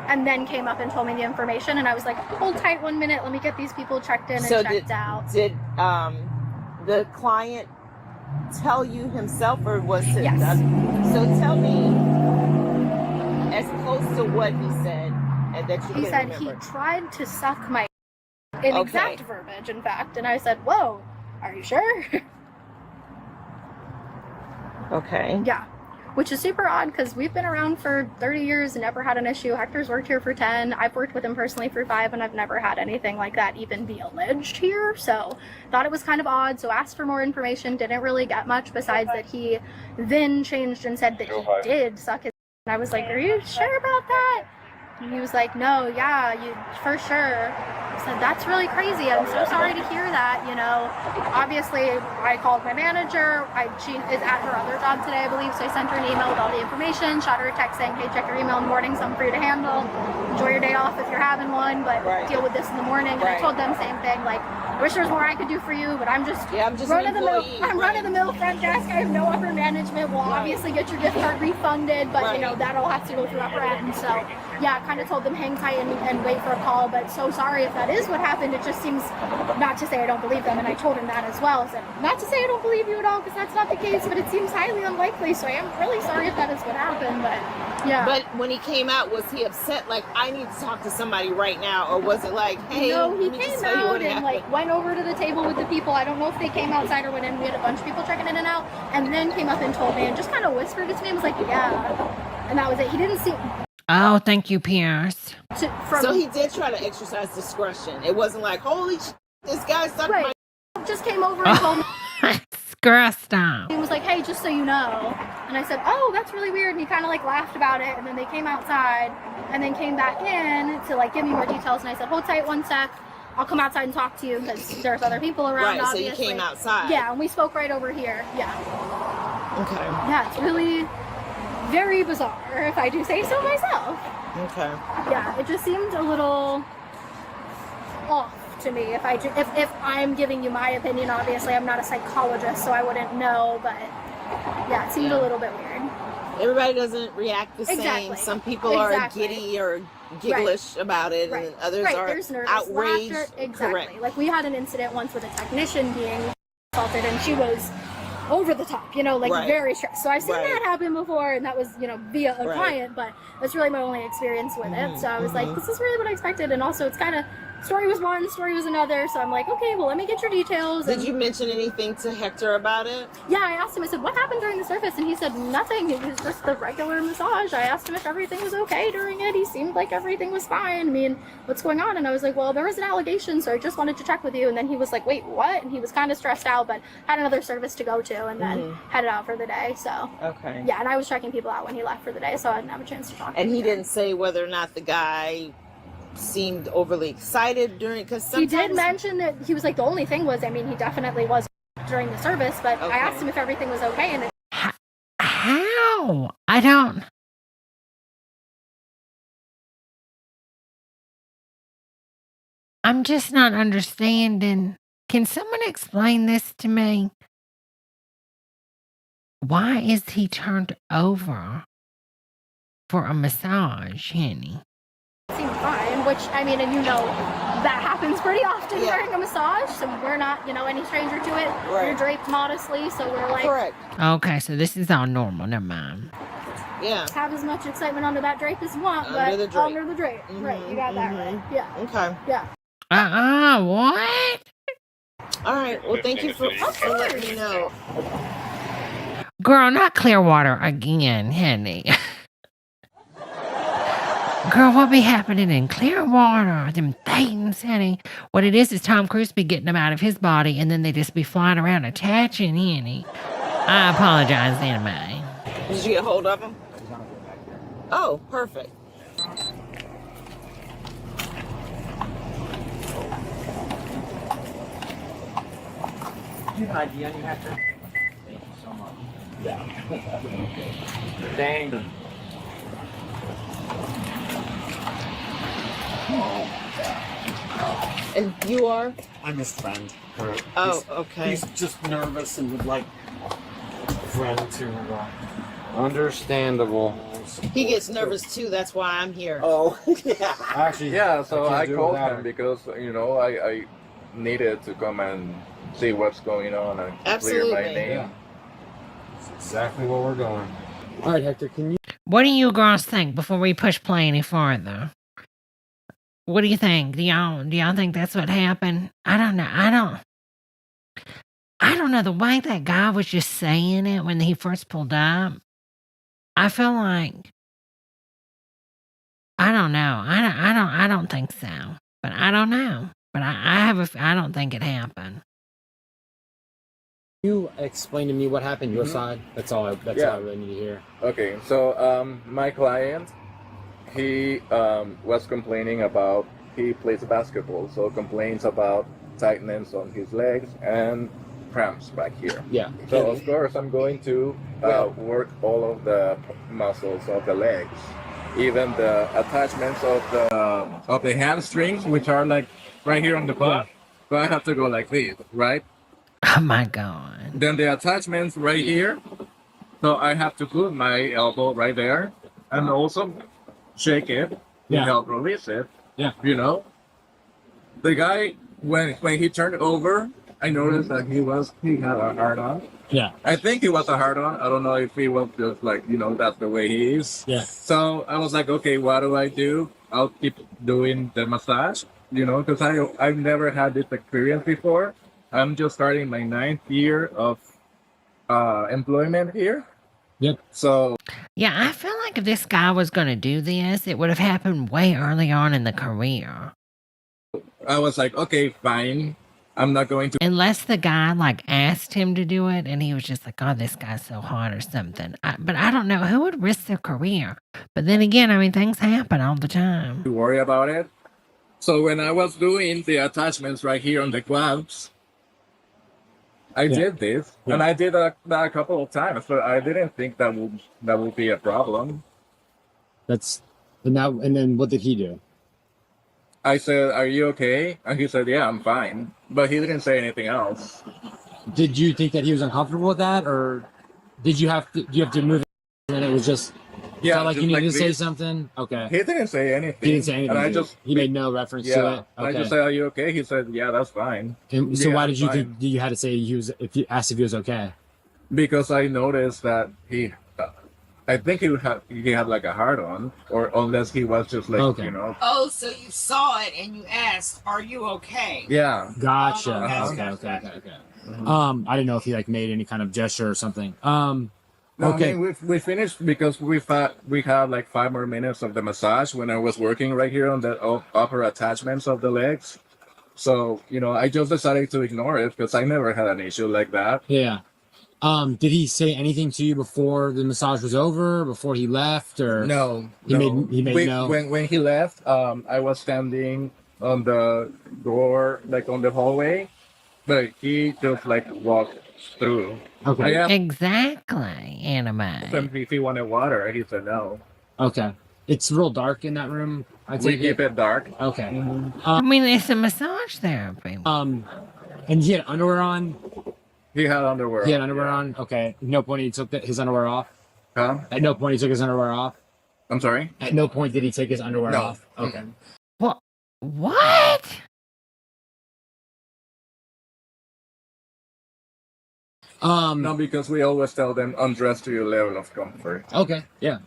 Speaker 19: and then came up and told me the information, and I was like, hold tight 1 minute, let me get these people checked in and checked out.
Speaker 18: Did the client tell you himself, or was it?
Speaker 19: Yes.
Speaker 18: So tell me as close to what he said, and that you
Speaker 19: He
Speaker 18: can
Speaker 19: said
Speaker 18: remember.
Speaker 19: he tried to suck my in exact verbiage, in fact, and I said, whoa, are you sure?
Speaker 18: Okay.
Speaker 19: Yeah, which is super odd because we've been around for 30 years and never had an issue. Hector's worked here for 10. I've worked with him personally for 5, and I've never had anything like that even be alleged here. So thought it was kind of odd. So asked for more information. Didn't really get much besides that he then changed and said that he did suck his. And I was like, are you sure about that? And he was like, no, yeah, you for sure. I said, that's really crazy. I'm so sorry to hear that. You know, obviously I called my manager. She is at her other job today, I believe. So I sent her an email with all the information, shot her a text saying, hey, check your email in the morning, something for you to handle. enjoy your day off if you're having one, but deal with this in the morning. And I told them same thing, like, I wish there was more I could do for you, but I'm just run of the mill. I'm run of the mill front desk. I have no upper management. We'll obviously get your gift card refunded, but you know that'll have to go through upper end. So yeah, I kind of told them hang tight and wait for a call. But so sorry if that is what happened. It just seems, not to say I don't believe them, and I told him that as well. So not to say I don't believe you at all, because that's not the case. But it seems highly unlikely. So I am really sorry if that is what happened. But yeah.
Speaker 18: But when he came out, was he upset? Like, I need to talk to somebody right now, or was it like, hey?
Speaker 19: No, he came out and like went over to the table with the people. I don't know if they came outside or went in. We had a bunch of people checking in and out, and then came up and told me and just kind of whispered it to me and was like, yeah, and that was it. He didn't see.
Speaker 1: Oh, thank you, Pierce.
Speaker 18: So he did try to exercise discretion. It wasn't like, holy shit, this guy sucked my.
Speaker 19: Just came over and told me.
Speaker 1: Girl, stop.
Speaker 19: He was like, hey, just so you know. And I said, oh, that's really weird. And he kind of like laughed about it. And then they came outside and then came back in to like give me more details. And I said, hold tight 1 sec. I'll come outside and talk to you because there's other people around, obviously.
Speaker 18: So you came outside.
Speaker 19: Yeah, and we spoke right over here. Yeah.
Speaker 18: Okay.
Speaker 19: Yeah, it's really very bizarre, if I do say so myself.
Speaker 18: Okay.
Speaker 19: Yeah, it just seemed a little off to me. If I'm giving you my opinion, obviously I'm not a psychologist, so I wouldn't know, but yeah, it seemed a little bit weird.
Speaker 18: Everybody doesn't react the same. Some people are giddy or gigglish about it, and others are
Speaker 19: There's nervous
Speaker 18: outraged.
Speaker 19: laughter. Exactly.
Speaker 18: Correct.
Speaker 19: Like we had an incident once with a technician being assaulted, and she was over the top, you know, like very stressed. So I've seen that happen before, and that was, you know, via a client, but that's really my only experience with it. So I was like, this is really what I expected, and also it's kind of, story was one, story was another, so I'm like, okay, well, let me get your details.
Speaker 18: Did you mention anything to Hector about it?
Speaker 19: Yeah, I asked him, I said, what happened during the service? And he said, nothing, it was just the regular massage. I asked him if everything was okay during it. He seemed like everything was fine. I mean, what's going on? And I was like, well, there was an allegation, so I just wanted to check with you. And then he was like, wait, what? And he was kind of stressed out, but had another service to go to, and then headed out for the day, so.
Speaker 18: Okay.
Speaker 19: Yeah, and I was checking people out when he left for the day, so I didn't have a chance to talk to him.
Speaker 18: And he didn't say whether or not the guy seemed overly excited during, because
Speaker 19: he did mention that he was like, the only thing was, I mean, he definitely was during the service, but I asked him if everything was okay, and
Speaker 1: how? I don't. I'm just not understanding. Can someone explain this to me? Why is he turned over for a massage, honey?
Speaker 19: seemed fine, which, I mean, and you know, that happens pretty often during a massage, so we're not, you know, any stranger to it. You're draped modestly, so we're like...
Speaker 1: Okay, so this is all normal, never mind.
Speaker 18: Yeah.
Speaker 19: Have as much excitement under that drape as you want, but under the drape. Right, you got that right. Yeah.
Speaker 18: Okay.
Speaker 19: Yeah.
Speaker 1: What?
Speaker 18: All right, well, thank you for letting me know.
Speaker 1: Girl, not Clearwater again, honey. Girl, what be happening in Clearwater? Them things, honey. What it is Tom Cruise be getting them out of his body, and then they just be flying around attaching, honey. I apologize, anyway.
Speaker 18: Did you get hold of him? Oh, perfect.
Speaker 7: Do you have an idea on you, Hector? Thank you so much. Yeah. Dang.
Speaker 18: And you are?
Speaker 17: I'm his friend.
Speaker 18: Oh, okay.
Speaker 17: He's just nervous and would like a friend to...
Speaker 13: Understandable.
Speaker 18: He gets nervous too, that's why I'm here.
Speaker 17: Oh, yeah.
Speaker 13: Actually, yeah, so I called him because, you know, I needed to come and see what's going on and clear my name.
Speaker 17: Yeah. That's exactly where we're going. All right, Hector, can you...
Speaker 1: What do you girls think before we push play any farther? What do you think? Do y'all think that's what happened? I don't know. I don't know. The way that guy was just saying it when he first pulled up, I feel like, I don't know. I don't think so. But I don't know. But I don't think it happened.
Speaker 17: You explain to me what happened your side. That's all I really need to hear.
Speaker 13: Okay, so my client, he was complaining about, he plays basketball, so complains about tightness on his legs and cramps back here.
Speaker 17: Yeah.
Speaker 13: So of course I'm going to work all of the muscles of the legs.
Speaker 10: even the attachments of the hamstrings, which are like right here on the butt. So I have to go like this, right?
Speaker 1: Oh my God.
Speaker 10: Then the attachments right here. So I have to put my elbow right there and also shake it to help release it.
Speaker 11: Yeah.
Speaker 10: You know, the guy when he turned over, I noticed that he had a hard on.
Speaker 11: Yeah.
Speaker 10: I think he was a hard on. I don't know if he was just like, you know, that's the way he is.
Speaker 11: Yeah.
Speaker 10: So I was like, okay, what do I do? I'll keep doing the massage, you know, because I've never had this experience before. I'm just starting my 9th year of employment here.
Speaker 11: Yep.
Speaker 10: So
Speaker 1: Yeah, I feel like if this guy was going to do this, it would have happened way early on in the career.
Speaker 10: I was like, okay, fine. I'm not going to.
Speaker 1: Unless the guy like asked him to do it and he was just like, oh, this guy's so hot or something. But I don't know who would risk their career. But then again, I mean, things happen all the time.
Speaker 10: To worry about it. So when I was doing the attachments right here on the quads, I did this, and I did that a couple of times, but I didn't think that would be a problem.
Speaker 17: And then what did he do?
Speaker 10: I said, "Are you okay?" And he said, "Yeah, I'm fine." But he didn't say anything else.
Speaker 17: Did you think that he was uncomfortable with that, or did you have to move it and it was just felt like you needed to say something? Okay.
Speaker 10: He didn't say anything.
Speaker 17: He didn't say anything.
Speaker 10: And
Speaker 17: he made no reference to it. Okay.
Speaker 10: I just said, "Are you okay?" He said, "Yeah, that's fine."
Speaker 17: And so
Speaker 10: Yeah,
Speaker 17: why did you
Speaker 10: fine.
Speaker 17: think you had to say if you asked if he was okay?
Speaker 10: Because I noticed that I think he had like a hard on, or unless he was just like, you know.
Speaker 18: Oh, so you saw it and you asked, "Are you okay?"
Speaker 10: Yeah.
Speaker 17: Gotcha.
Speaker 18: Oh,
Speaker 17: Okay.
Speaker 10: Mm-hmm.
Speaker 17: I didn't know if he like made any kind of gesture or something.
Speaker 10: No,
Speaker 17: okay.
Speaker 10: I mean, we finished because we had like 5 more minutes of the massage when I was working right here on the upper attachments of the legs. So, you know, I just decided to ignore it because I never had an issue like that.
Speaker 17: Yeah. Did he say anything to you before the massage was over, before he left, or
Speaker 10: No.
Speaker 17: He made no.
Speaker 10: When he left, I was standing on the door, like on the hallway, but he just like walked through.
Speaker 17: Okay.
Speaker 1: Exactly, Anime.
Speaker 10: If he wanted water, he said no.
Speaker 17: Okay. It's real dark in that room.
Speaker 10: We keep it dark.
Speaker 17: Okay.
Speaker 1: I mean, it's a massage therapy.
Speaker 17: And he had underwear on.
Speaker 10: He had underwear.
Speaker 17: He had underwear on. Okay. At no point he took his underwear off.
Speaker 10: Huh?
Speaker 17: At no point he took his underwear off.
Speaker 10: I'm sorry.
Speaker 17: At no point did he take his underwear
Speaker 10: No.
Speaker 17: off. Okay.
Speaker 1: What?
Speaker 10: No, because we always tell them undress to your level of comfort.
Speaker 17: Okay. Yeah.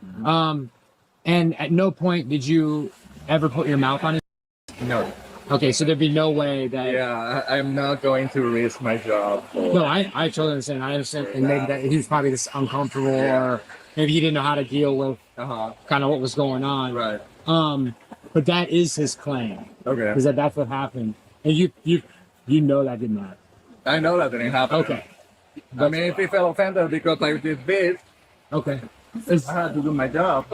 Speaker 17: And at no point did you ever put your mouth on his.
Speaker 10: No.
Speaker 17: Okay, so there'd be no way that.
Speaker 10: Yeah, I'm not going to risk my job.
Speaker 17: No, I totally understand. I understand, and maybe that he was probably just uncomfortable, or maybe he didn't know how to deal with kind of what was going on.
Speaker 10: Right.
Speaker 17: But that is his claim.
Speaker 10: Okay.
Speaker 17: Because that's what happened, and you know that didn't happen.
Speaker 10: I know that didn't happen.
Speaker 17: Okay.
Speaker 10: I mean, if he felt offended because I did this,
Speaker 17: okay,
Speaker 10: I had to do my job.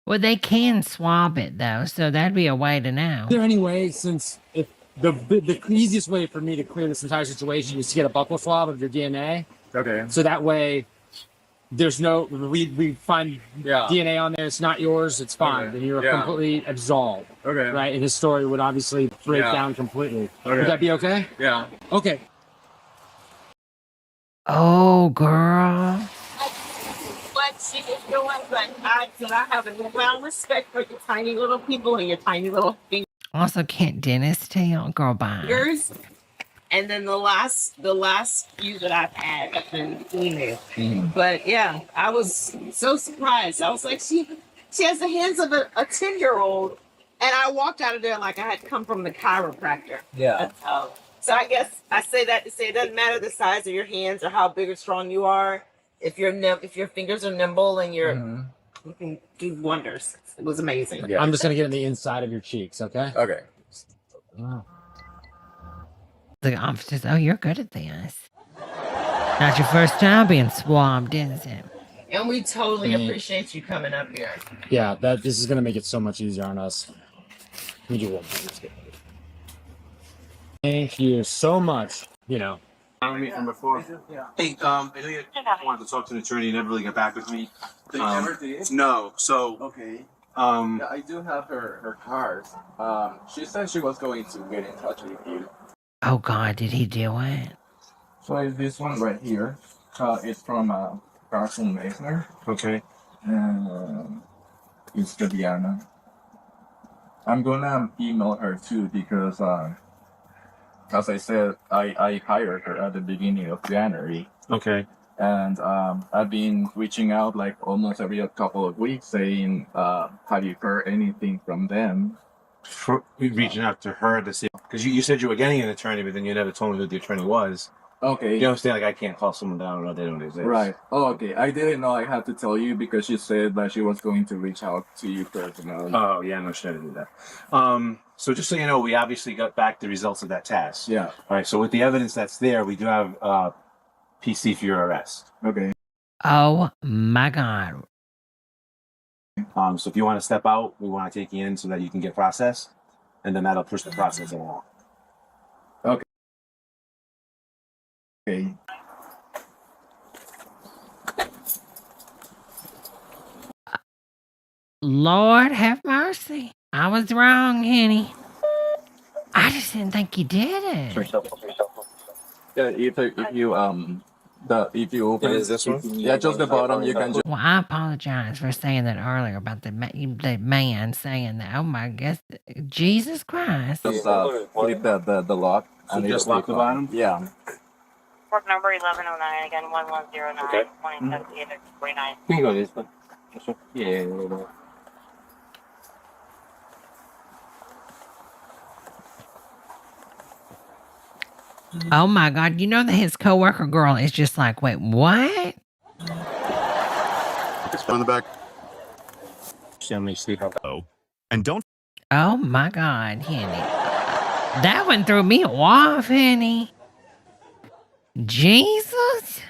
Speaker 1: Well, they can swab it though, so that'd be a way to know.
Speaker 17: Is there any way, since if the easiest way for me to clear this entire situation is to get a buccal swab of your DNA?
Speaker 10: Okay.
Speaker 17: So that way, there's no we find DNA on there. It's not yours. It's fine.
Speaker 10: Okay.
Speaker 17: Then you're
Speaker 10: Yeah.
Speaker 17: completely absolved.
Speaker 10: Okay.
Speaker 17: Right, and his story would obviously break down completely.
Speaker 10: Okay.
Speaker 17: Would that be okay?
Speaker 10: Yeah.
Speaker 17: Okay.
Speaker 1: Oh, girl.
Speaker 18: What she is doing, but I have a newfound respect for your tiny little people and your tiny little
Speaker 1: Also, can't dentists tell? Girl, bye.
Speaker 18: fingers. And then the last few that I've had have been female. But yeah, I was so surprised. I was like, she has the hands of a 10-year-old, and I walked out of there like I had come from the chiropractor.
Speaker 10: Yeah.
Speaker 18: That's how. So I guess I say that to say it doesn't matter the size of your hands or how big or strong you are. If your fingers are nimble and you can do wonders. It was amazing.
Speaker 17: I'm just gonna get on the inside of your cheeks. Okay.
Speaker 10: Okay.
Speaker 17: Wow.
Speaker 1: The officers, oh, you're good at this. Not your first time being swabbed, is it?
Speaker 18: And we totally appreciate you coming up here.
Speaker 17: Yeah, this is gonna make it so much easier on us. Let me do one more. Thank you so much. You know.
Speaker 13: I meet from before. Hey, I wanted to talk to an attorney. He never really got back with me.
Speaker 10: They never did?
Speaker 13: No. So
Speaker 10: Okay.
Speaker 16: Yeah, I do have her card. She said she was going to get in touch with you.
Speaker 1: Oh God, did he do it?
Speaker 16: So it's this one right here. It's from Carson Mason.
Speaker 13: Okay.
Speaker 16: It's Diana. I'm gonna email her too because, as I said, I hired her at the beginning of January.
Speaker 13: Okay.
Speaker 16: And I've been reaching out like almost every couple of weeks saying, have you heard anything from them?
Speaker 13: Reaching out to her to see, because you said you were getting an attorney, but then you never told me who the attorney was.
Speaker 16: Okay.
Speaker 13: You understand? Like, I can't call someone down and know they don't exist.
Speaker 16: Right. Oh, okay. I didn't know I had to tell you because she said that she was going to reach out to you personally.
Speaker 13: Oh, yeah, no, she never did that. So just so you know, we obviously got back the results of that task.
Speaker 16: Yeah.
Speaker 13: All right, so with the evidence that's there, we do have PC for your arrest.
Speaker 16: Okay.
Speaker 1: Oh my God.
Speaker 13: So if you want to step out, we want to take you in so that you can get processed, and then that'll push the process along.
Speaker 16: Okay. Okay.
Speaker 1: Lord have mercy. I was wrong, Henny. I just didn't think you did it.
Speaker 16: Yeah, if you open
Speaker 13: this one?
Speaker 16: yeah, just the bottom, you can just
Speaker 1: Well, I apologize for saying that earlier about the man saying that. Oh my gosh, Jesus Christ.
Speaker 16: flip the lock.
Speaker 13: So
Speaker 16: and
Speaker 13: just
Speaker 16: it'll
Speaker 13: lock the
Speaker 16: click
Speaker 13: bottom?
Speaker 16: on. Yeah.
Speaker 20: Port number 1109, again 1109,
Speaker 13: Okay.
Speaker 20: 2078
Speaker 13: You can go this one. This one? Yeah.
Speaker 1: Oh my God, you know that his coworker girl is just like, wait, what?
Speaker 8: It's on the back.
Speaker 15: Oh. And don't
Speaker 1: Oh my God, Henny. That one threw me off, Henny. Jesus.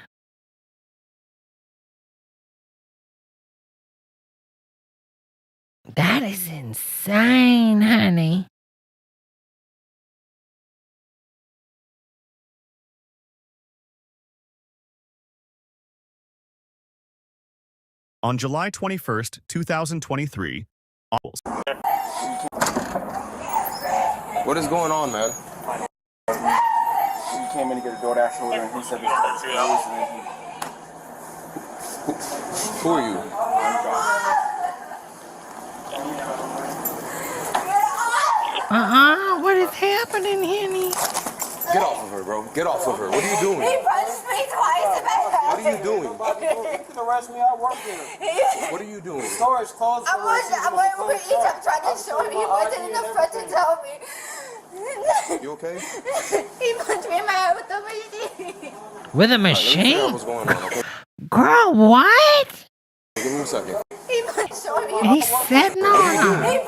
Speaker 1: That is insane, honey.
Speaker 15: On July 21st, 2023,
Speaker 21: What is going on, man?
Speaker 16: He came in to get a DoorDash order and he said
Speaker 21: Who are you?
Speaker 1: What is happening, Henny?
Speaker 21: Get off of her, bro. Get off of her. What are you doing?
Speaker 2: He punched me twice in my head.
Speaker 21: What are you doing?
Speaker 16: You can arrest me, I work here.
Speaker 21: What are you doing?
Speaker 16: Store is closed.
Speaker 2: I'm waiting for Egypt trying to show me. He wasn't in the front to tell me.
Speaker 21: You okay?
Speaker 2: He punched me in my head with the machine.
Speaker 1: With a
Speaker 21: Let me figure
Speaker 1: machine?
Speaker 21: out what's going on, okay?
Speaker 1: Girl, what?
Speaker 21: Give me a second.
Speaker 2: He punched me.
Speaker 1: And he's sitting on her.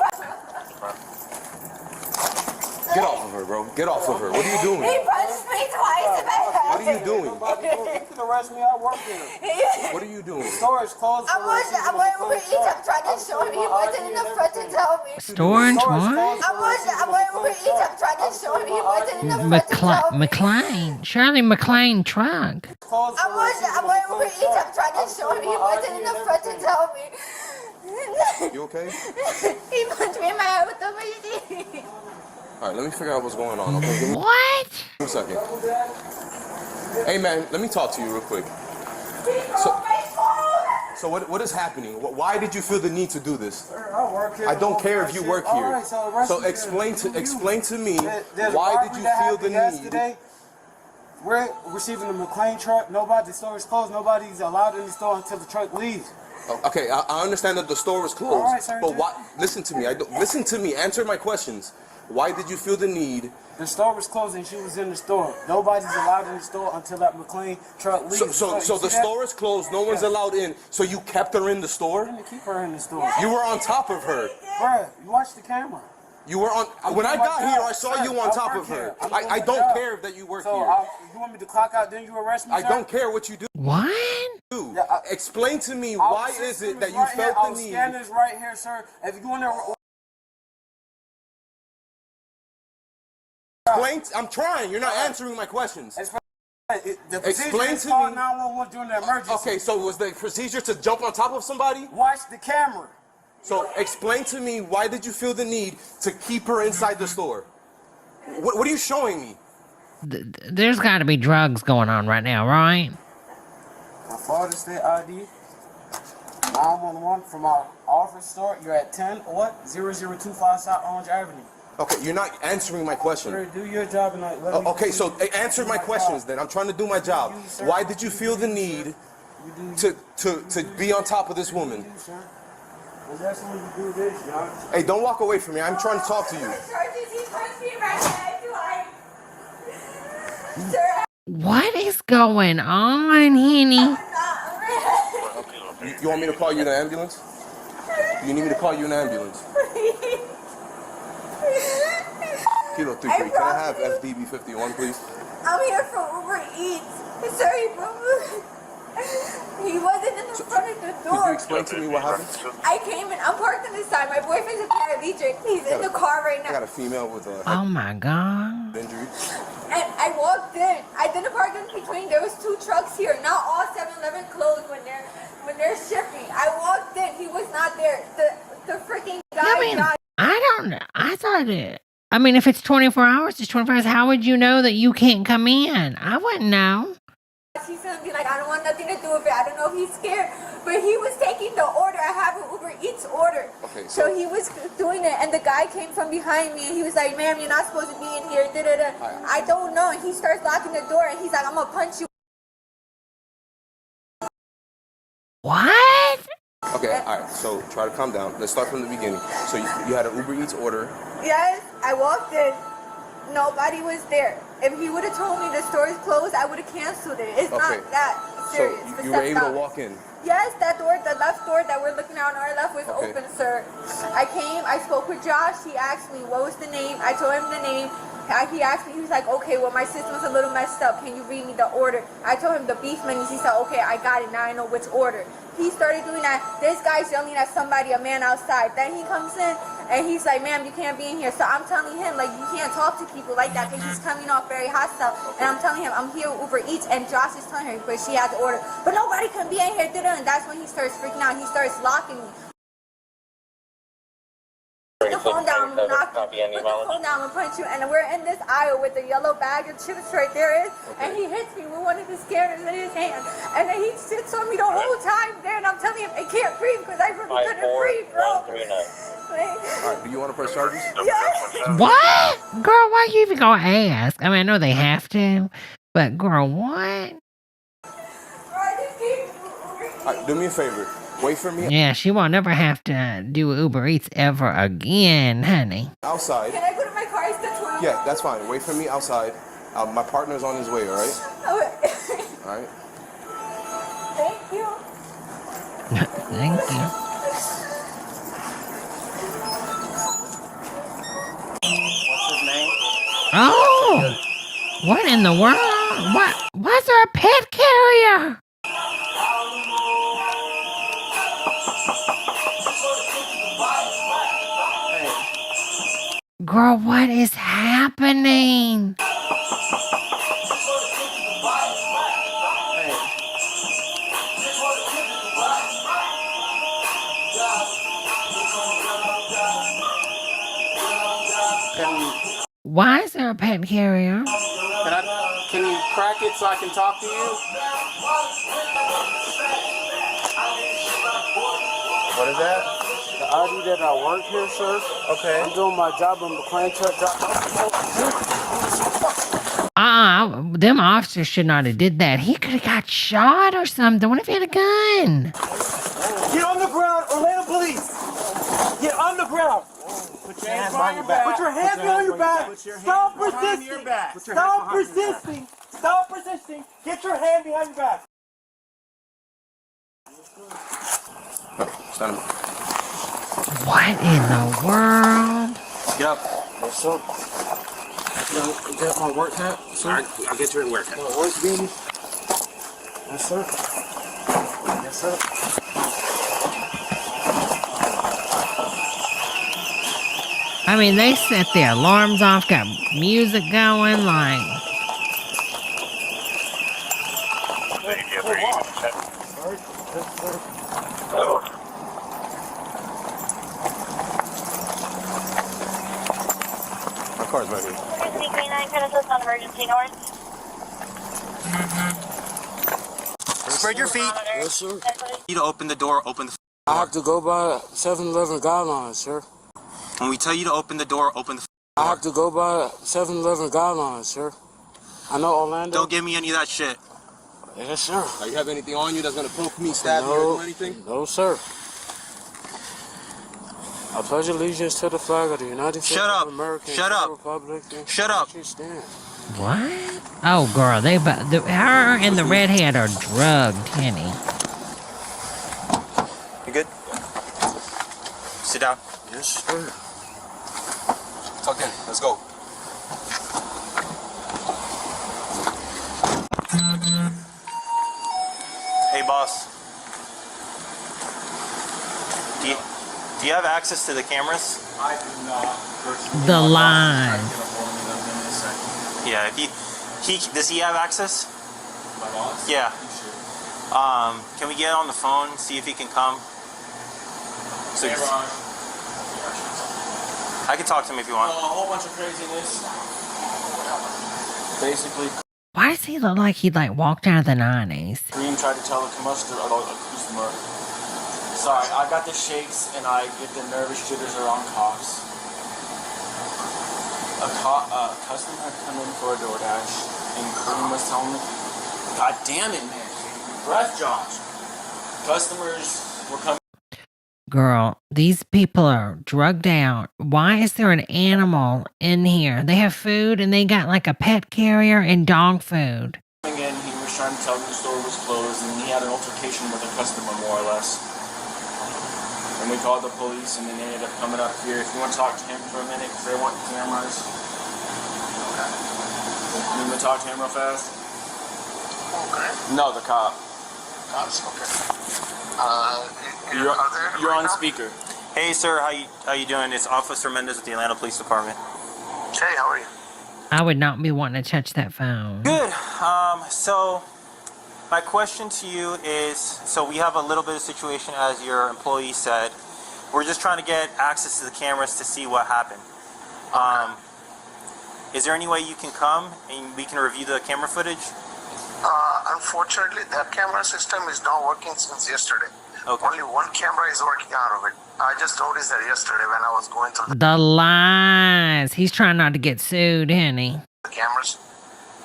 Speaker 21: Get off of her, bro. Get off of her. What are you doing?
Speaker 2: He punched me twice in my head.
Speaker 21: What are you doing?
Speaker 16: You can arrest me, I work here.
Speaker 21: What are you doing?
Speaker 16: Store is closed.
Speaker 2: I'm waiting for Egypt trying to show me. He wasn't in the front to tell me.
Speaker 1: Storage what?
Speaker 2: I'm waiting for Egypt trying to show me. He wasn't in the front to tell me.
Speaker 1: McLean. Shirley McLean truck.
Speaker 2: I'm waiting for Egypt trying to show me. He wasn't in the front to tell me.
Speaker 21: You okay?
Speaker 2: He punched me in my head with the machine.
Speaker 21: All right, let me figure out what's going on, okay? Give me
Speaker 1: What?
Speaker 21: a second. Hey, man, let me talk to you real quick. So what is happening? Why did you feel the need to do this?
Speaker 16: I work here.
Speaker 21: I don't care if you work here.
Speaker 16: Alright,
Speaker 21: So explain to me why did you feel the need?
Speaker 16: We're receiving the McLean truck. The store is closed. Nobody's allowed in the store until the truck leaves.
Speaker 21: Okay, I understand that the store is closed,
Speaker 16: Alright, sir,
Speaker 21: but why? Listen to me. Listen to me. Answer my questions. Why did you feel the need?
Speaker 16: The store was closed and she was in the store. Nobody's allowed in the store until that McLean truck leaves.
Speaker 21: So the store is closed. No one's allowed in. So you kept her in the store?
Speaker 16: I didn't keep her in the store.
Speaker 21: You were on top of her.
Speaker 16: Bruh, you watch the camera.
Speaker 21: You were on. When I got here, I saw you on top of her. I don't care that you work here.
Speaker 16: You want me to clock out, then you arrest me?
Speaker 21: I don't care what you do.
Speaker 1: What?
Speaker 21: Explain to me why is it that you felt the need?
Speaker 16: Our scanner's right here, sir. If you go in there.
Speaker 21: Explain. I'm trying. You're not answering my questions. Explain to me.
Speaker 16: 911 during the emergency.
Speaker 21: Okay, so was the procedure to jump on top of somebody?
Speaker 16: Watch the camera.
Speaker 21: So explain to me, why did you feel the need to keep her inside the store? What are you showing me?
Speaker 1: There's got to be drugs going on right now, right?
Speaker 10: My father's state ID. 911 from our office store. You're at 10 what? 0025 South Orange Avenue.
Speaker 21: Okay, you're not answering my question.
Speaker 10: Sir, do your job and let me
Speaker 21: Okay, so answer my questions then. I'm trying to do my job. Why did you feel the need to be on top of this woman?
Speaker 10: That's when you do this, y'all.
Speaker 21: Hey, don't walk away from me. I'm trying to talk to you.
Speaker 1: What is going on, Henny?
Speaker 21: You want me to call you an ambulance? You need me to call you an ambulance? Kilo 33. Can I have FDB 51, please?
Speaker 5: I'm here for Uber Eats. Sorry, bro. He wasn't in the front of the door.
Speaker 21: Could you explain to me what happened?
Speaker 5: I came in. I'm parked on this side. My boyfriend's a paraplegic. He's in the car right now.
Speaker 21: I got a female with a
Speaker 1: Oh my God.
Speaker 21: injury.
Speaker 5: And I walked in. I didn't park in between. There was 2 trucks here. Not all 7-Eleven closed when they're shifting. I walked in. He was not there. The freaking guy died.
Speaker 1: I don't know. I thought it. I mean, if it's 24 hours, it's 24 hours. How would you know that you can't come in? I wouldn't know.
Speaker 5: He's gonna be like, I don't want nothing to do with it. I don't know if he's scared. But he was taking the order. I have an Uber Eats order.
Speaker 21: Okay,
Speaker 5: so he was doing it, and the guy came from behind me, and he was like, ma'am, you're not supposed to be in here. Da-da-da. I don't know. And he starts locking the door, and he's like, I'm gonna punch you.
Speaker 1: What?
Speaker 21: Okay, all right. So try to calm down. Let's start from the beginning. So you had an Uber Eats order.
Speaker 5: Yes, I walked in. Nobody was there. If he would have told me the store is closed, I would have canceled it. It's not that serious.
Speaker 21: So you were able to walk in.
Speaker 5: Yes, that door, the left door that we're looking at on our left was open, sir. I came, I spoke with Josh. He asked me, what was the name? I told him the name. He asked me, he was like, okay, well, my system's a little messed up. Can you read me the order? I told him the beef menus. He said, okay, I got it. Now I know which order. He started doing that. This guy's yelling at somebody, a man outside. Then he comes in, and he's like, ma'am, you can't be in here. So I'm telling him, like, you can't talk to people like that, because he's coming off very hostile. And I'm telling him, I'm here with Uber Eats, and Josh is telling her, but she has the order. But nobody can be in here. And that's when he starts freaking out. He starts locking me. Put the phone down, I'm knocking. Put the phone down and punch you. And we're in this aisle with the yellow bag of chips right there. And he hits me with one of the scanners in his hand. And then he sits on me the whole time there. And I'm telling him, I can't breathe because I really couldn't breathe, bro.
Speaker 21: All right. Do you want to press charges?
Speaker 5: Yes.
Speaker 1: What? Girl, why you even gonna ask? I mean, I know they have to, but girl, what?
Speaker 21: All right, do me a favor. Wait for me.
Speaker 1: Yeah, she won't never have to do Uber Eats ever again, honey.
Speaker 21: Outside.
Speaker 5: Can I go to my car? It's the 12.
Speaker 21: Yeah, that's fine. Wait for me outside. My partner's on his way, all right?
Speaker 5: Okay.
Speaker 21: All right.
Speaker 5: Thank you.
Speaker 1: Thank you.
Speaker 10: What's his name?
Speaker 1: Oh! What in the world? What? Why's there a pet carrier? Girl, what is happening? Why is there a pet carrier?
Speaker 10: Can you crack it so I can talk to you? What is that? The ID that I work here, sir. Okay. I'm doing my job. I'm a McLean truck driver.
Speaker 1: Them officers should not have did that. He could have got shot or something. What if he had a gun?
Speaker 21: Get on the ground, Orlando police! Get on the ground!
Speaker 10: Put your hands behind your back.
Speaker 21: Put your hands behind your back! Stop resisting! Stop resisting! Stop resisting! Get your hand behind your back! Stand up.
Speaker 1: What in the world?
Speaker 21: Get up.
Speaker 10: Yes, sir. You got my work hat, sir?
Speaker 21: I'll get your work hat.
Speaker 10: My work beanie? Yes, sir. Yes, sir.
Speaker 1: I mean, they set their alarms off, got music going, like...
Speaker 21: car's right here.
Speaker 20: 339, can assist on emergency north.
Speaker 4: Spread your feet.
Speaker 20: Yes, sir.
Speaker 4: You to open the door, open the
Speaker 22: I have to go by 7-Eleven guidelines, sir.
Speaker 4: When we tell you to open the door, open the
Speaker 22: I have to go by 7-Eleven guidelines, sir. I know Orlando.
Speaker 4: Don't give me any of that shit.
Speaker 22: Yes, sir.
Speaker 21: Do you have anything on you that's gonna poke me, stab me, or do anything?
Speaker 22: No, sir. I pledge allegiance to the flag of the United States of America.
Speaker 4: Shut up.
Speaker 22: Republic.
Speaker 4: Shut up.
Speaker 1: What? Oh, girl, her and the redhead are drugged, Henny.
Speaker 4: You good? Sit down.
Speaker 22: Yes, sir.
Speaker 21: Tuck in. Let's go.
Speaker 4: Hey, boss. Do you have access to the cameras?
Speaker 13: I do not.
Speaker 1: The line.
Speaker 4: Yeah. Does he have access?
Speaker 13: My boss?
Speaker 4: Yeah. Can we get on the phone, see if he can come? So
Speaker 13: Hey, Ron.
Speaker 4: I can talk to him if you want.
Speaker 13: A whole bunch of craziness. Basically,
Speaker 1: Why does he look like he walked out of the 90s?
Speaker 13: Green tried to tell the customer, sorry, I got the shakes and I get the nervous jitters around cops. A customer had come in for a DoorDash and Green was telling me, God damn it, man. Breath, Josh. Customers were coming.
Speaker 1: Girl, these people are drugged out. Why is there an animal in here? They have food and they got a pet carrier and dog food.
Speaker 13: In, he was trying to tell me the store was closed and he had an altercation with a customer, more or less. And we called the police and then they ended up coming up here. If you want to talk to him for a minute, because they want cameras. Okay. You want to talk to him real fast?
Speaker 4: Okay.
Speaker 13: No, the cop.
Speaker 4: Cops, okay.
Speaker 13: You're on speaker.
Speaker 4: Hey, sir, how you doing? It's Officer Mendez with the Atlanta Police Department. Hey, how are you?
Speaker 1: I would not be wanting to touch that phone.
Speaker 4: Good. So my question to you is, so we have a little bit of situation, as your employee said. We're just trying to get access to the cameras to see what happened. Is there any way you can come and we can review the camera footage? Unfortunately, that camera system is not working since yesterday. Okay. Only one camera is working out of it. I just noticed that yesterday when I was going through
Speaker 1: The lies. He's trying not to get sued, honey.
Speaker 4: the cameras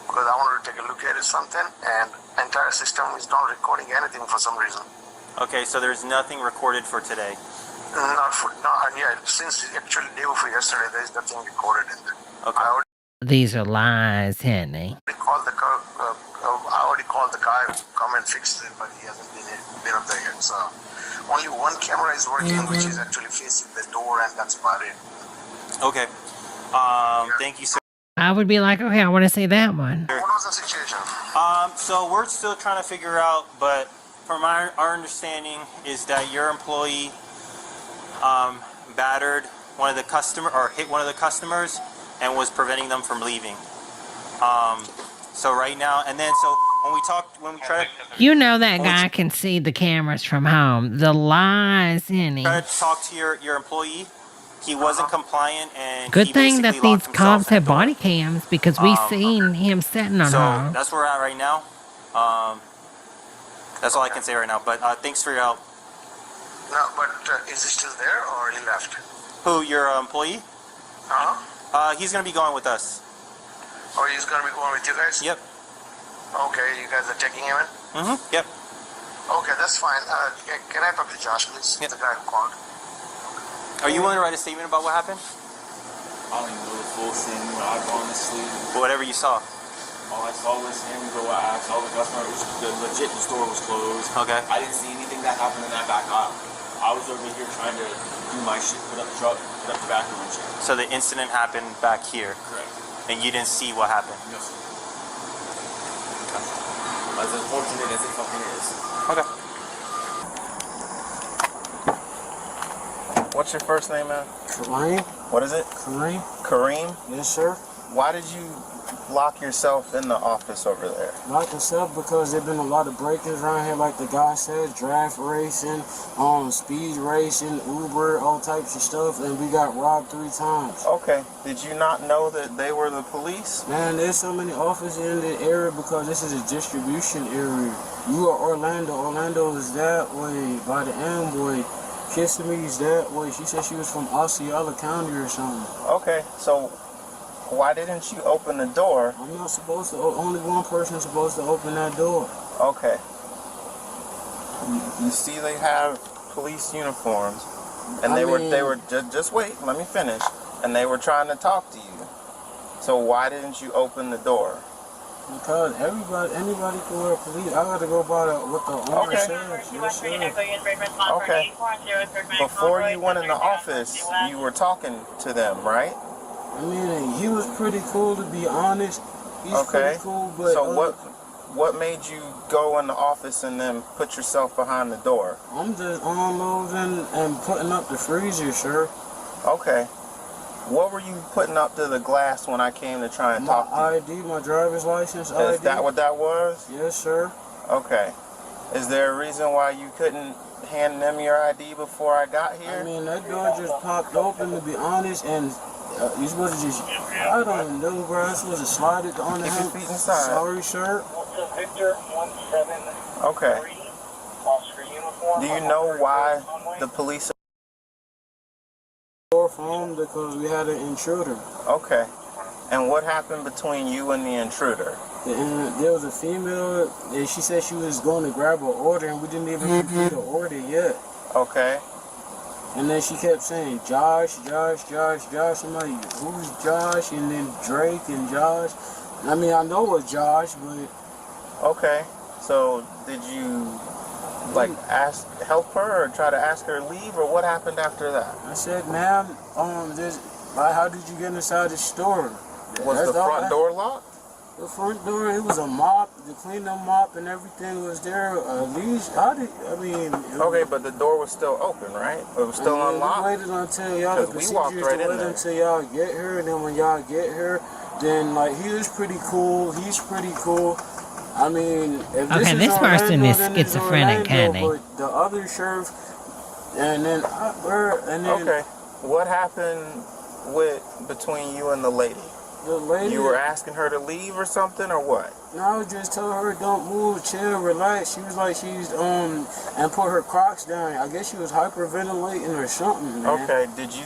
Speaker 4: because I wanted to take a look at it something, and entire system is not recording anything for some reason. Okay, so there's nothing recorded for today. Since actually day before yesterday, there's nothing recorded in there. Okay.
Speaker 1: These are lies, honey.
Speaker 4: I already called the guy who come and fixed it, but he hasn't been up there yet. So only one camera is working, which is actually facing the door, and that's about it. Okay. Thank you, sir.
Speaker 1: I would be like, okay, I want to see that one.
Speaker 4: What was the situation?
Speaker 9: So we're still trying to figure out, but from our understanding is that your employee battered one of the hit one of the customers and was preventing them from leaving. So right now, and then so when we try to
Speaker 1: You know that guy can see the cameras from home. The lies, honey.
Speaker 9: try to talk to your employee, he wasn't compliant, and
Speaker 1: Good
Speaker 9: he
Speaker 1: thing that
Speaker 9: basically
Speaker 1: these
Speaker 9: locked himself
Speaker 1: cops have body cams because we seen him sitting on
Speaker 9: So
Speaker 1: her.
Speaker 9: that's where we're at right now. That's all I can say right now. But thanks for your help.
Speaker 4: No, but is he still there or he left?
Speaker 9: Who, your employee? He's gonna be going with us.
Speaker 4: Or he's gonna be going with you guys?
Speaker 9: Yep.
Speaker 4: Okay, you guys are taking him in?
Speaker 9: Yep.
Speaker 4: Okay, that's fine. Can I talk to Josh, please? The guy who called.
Speaker 9: Are you willing to write a statement about what happened?
Speaker 13: I don't even know the full thing, but I honestly,
Speaker 9: Whatever you saw.
Speaker 13: all I saw was him go ask all the customers. The store was closed.
Speaker 9: Okay.
Speaker 13: I didn't see anything that happened in that back aisle. I was over here trying to do my shit, put up the truck, put up the back room and shit.
Speaker 9: So the incident happened back here.
Speaker 13: Correct.
Speaker 9: And you didn't see what happened.
Speaker 13: No, sir. As unfortunate as it fucking is.
Speaker 9: Okay.
Speaker 4: What's your first name, man?
Speaker 22: Kareem.
Speaker 4: What is it?
Speaker 22: Kareem.
Speaker 4: Kareem?
Speaker 22: Yes, sir.
Speaker 10: Why did you lock yourself in the office over there?
Speaker 22: Lock yourself because there's been a lot of break-ins around here, like the guy said, draft racing, speed racing, Uber, all types of stuff, and we got robbed 3 times.
Speaker 10: Okay. Did you not know that they were the police?
Speaker 22: Man, there's so many officers in the area because this is a distribution area. You are Orlando. Orlando is that way by the Amway. Kissamee's that way. She said she was from Osceola County or something.
Speaker 10: Okay, so why didn't you open the door?
Speaker 22: I'm not supposed to. Only one person is supposed to open that door.
Speaker 10: Okay. You see, they have police uniforms, and they were just wait. Let me finish. And they were trying to talk to you. So why didn't you open the door?
Speaker 22: Because anybody can wear police. I got to go by what the owner says. Yes, sir.
Speaker 10: Okay. Before you went in the office, you were talking to them, right?
Speaker 22: I mean, he was pretty cool, to be honest. He's pretty cool, but...
Speaker 10: So what made you go in the office and then put yourself behind the door?
Speaker 22: I'm just unloading and putting up the freezer, sir.
Speaker 10: Okay. What were you putting up to the glass when I came to try and talk to you?
Speaker 22: My ID, my driver's license ID.
Speaker 10: Is that what that was?
Speaker 22: Yes, sir.
Speaker 10: Okay. Is there a reason why you couldn't hand them your ID before I got here?
Speaker 22: I mean, that door just popped open, to be honest, and you're supposed to just, I don't even know, bro. I'm supposed to slide it on the
Speaker 10: Keep your feet inside.
Speaker 22: Sorry, sir.
Speaker 10: Okay. Do you know why the police...
Speaker 22: Phone because we had an intruder.
Speaker 10: Okay. And what happened between you and the intruder?
Speaker 22: And there was a female, and she said she was going to grab her order, and we didn't even complete the order yet.
Speaker 10: Okay.
Speaker 22: And then she kept saying, Josh, Josh, Josh, Josh. I'm like, who's Josh? And then Drake and Josh. I mean, I know it's Josh, but...
Speaker 10: Okay. So, did you, like, help her or try to ask her to leave, or what happened after that?
Speaker 22: I said, ma'am, how did you get inside the store?
Speaker 10: Was the front door locked?
Speaker 22: The front door, it was a mop, the cleanup mop and everything was there. At least,
Speaker 10: okay, but the door was still open, right? It was still unlocked?
Speaker 22: We waited until y'all, the procedures to wait until y'all get here, and then when y'all get here, then, like, he was pretty cool, he's pretty cool. I mean, if this
Speaker 1: person is schizophrenic, honey.
Speaker 22: But the other sheriff, and then,
Speaker 10: okay, what happened between you and the lady?
Speaker 22: The lady,
Speaker 10: you were asking her to leave or something, or what?
Speaker 22: No, I just told her don't move, chill, relax. She was like and put her Crocs down. I guess she was hyperventilating or something, man.
Speaker 10: Okay, did you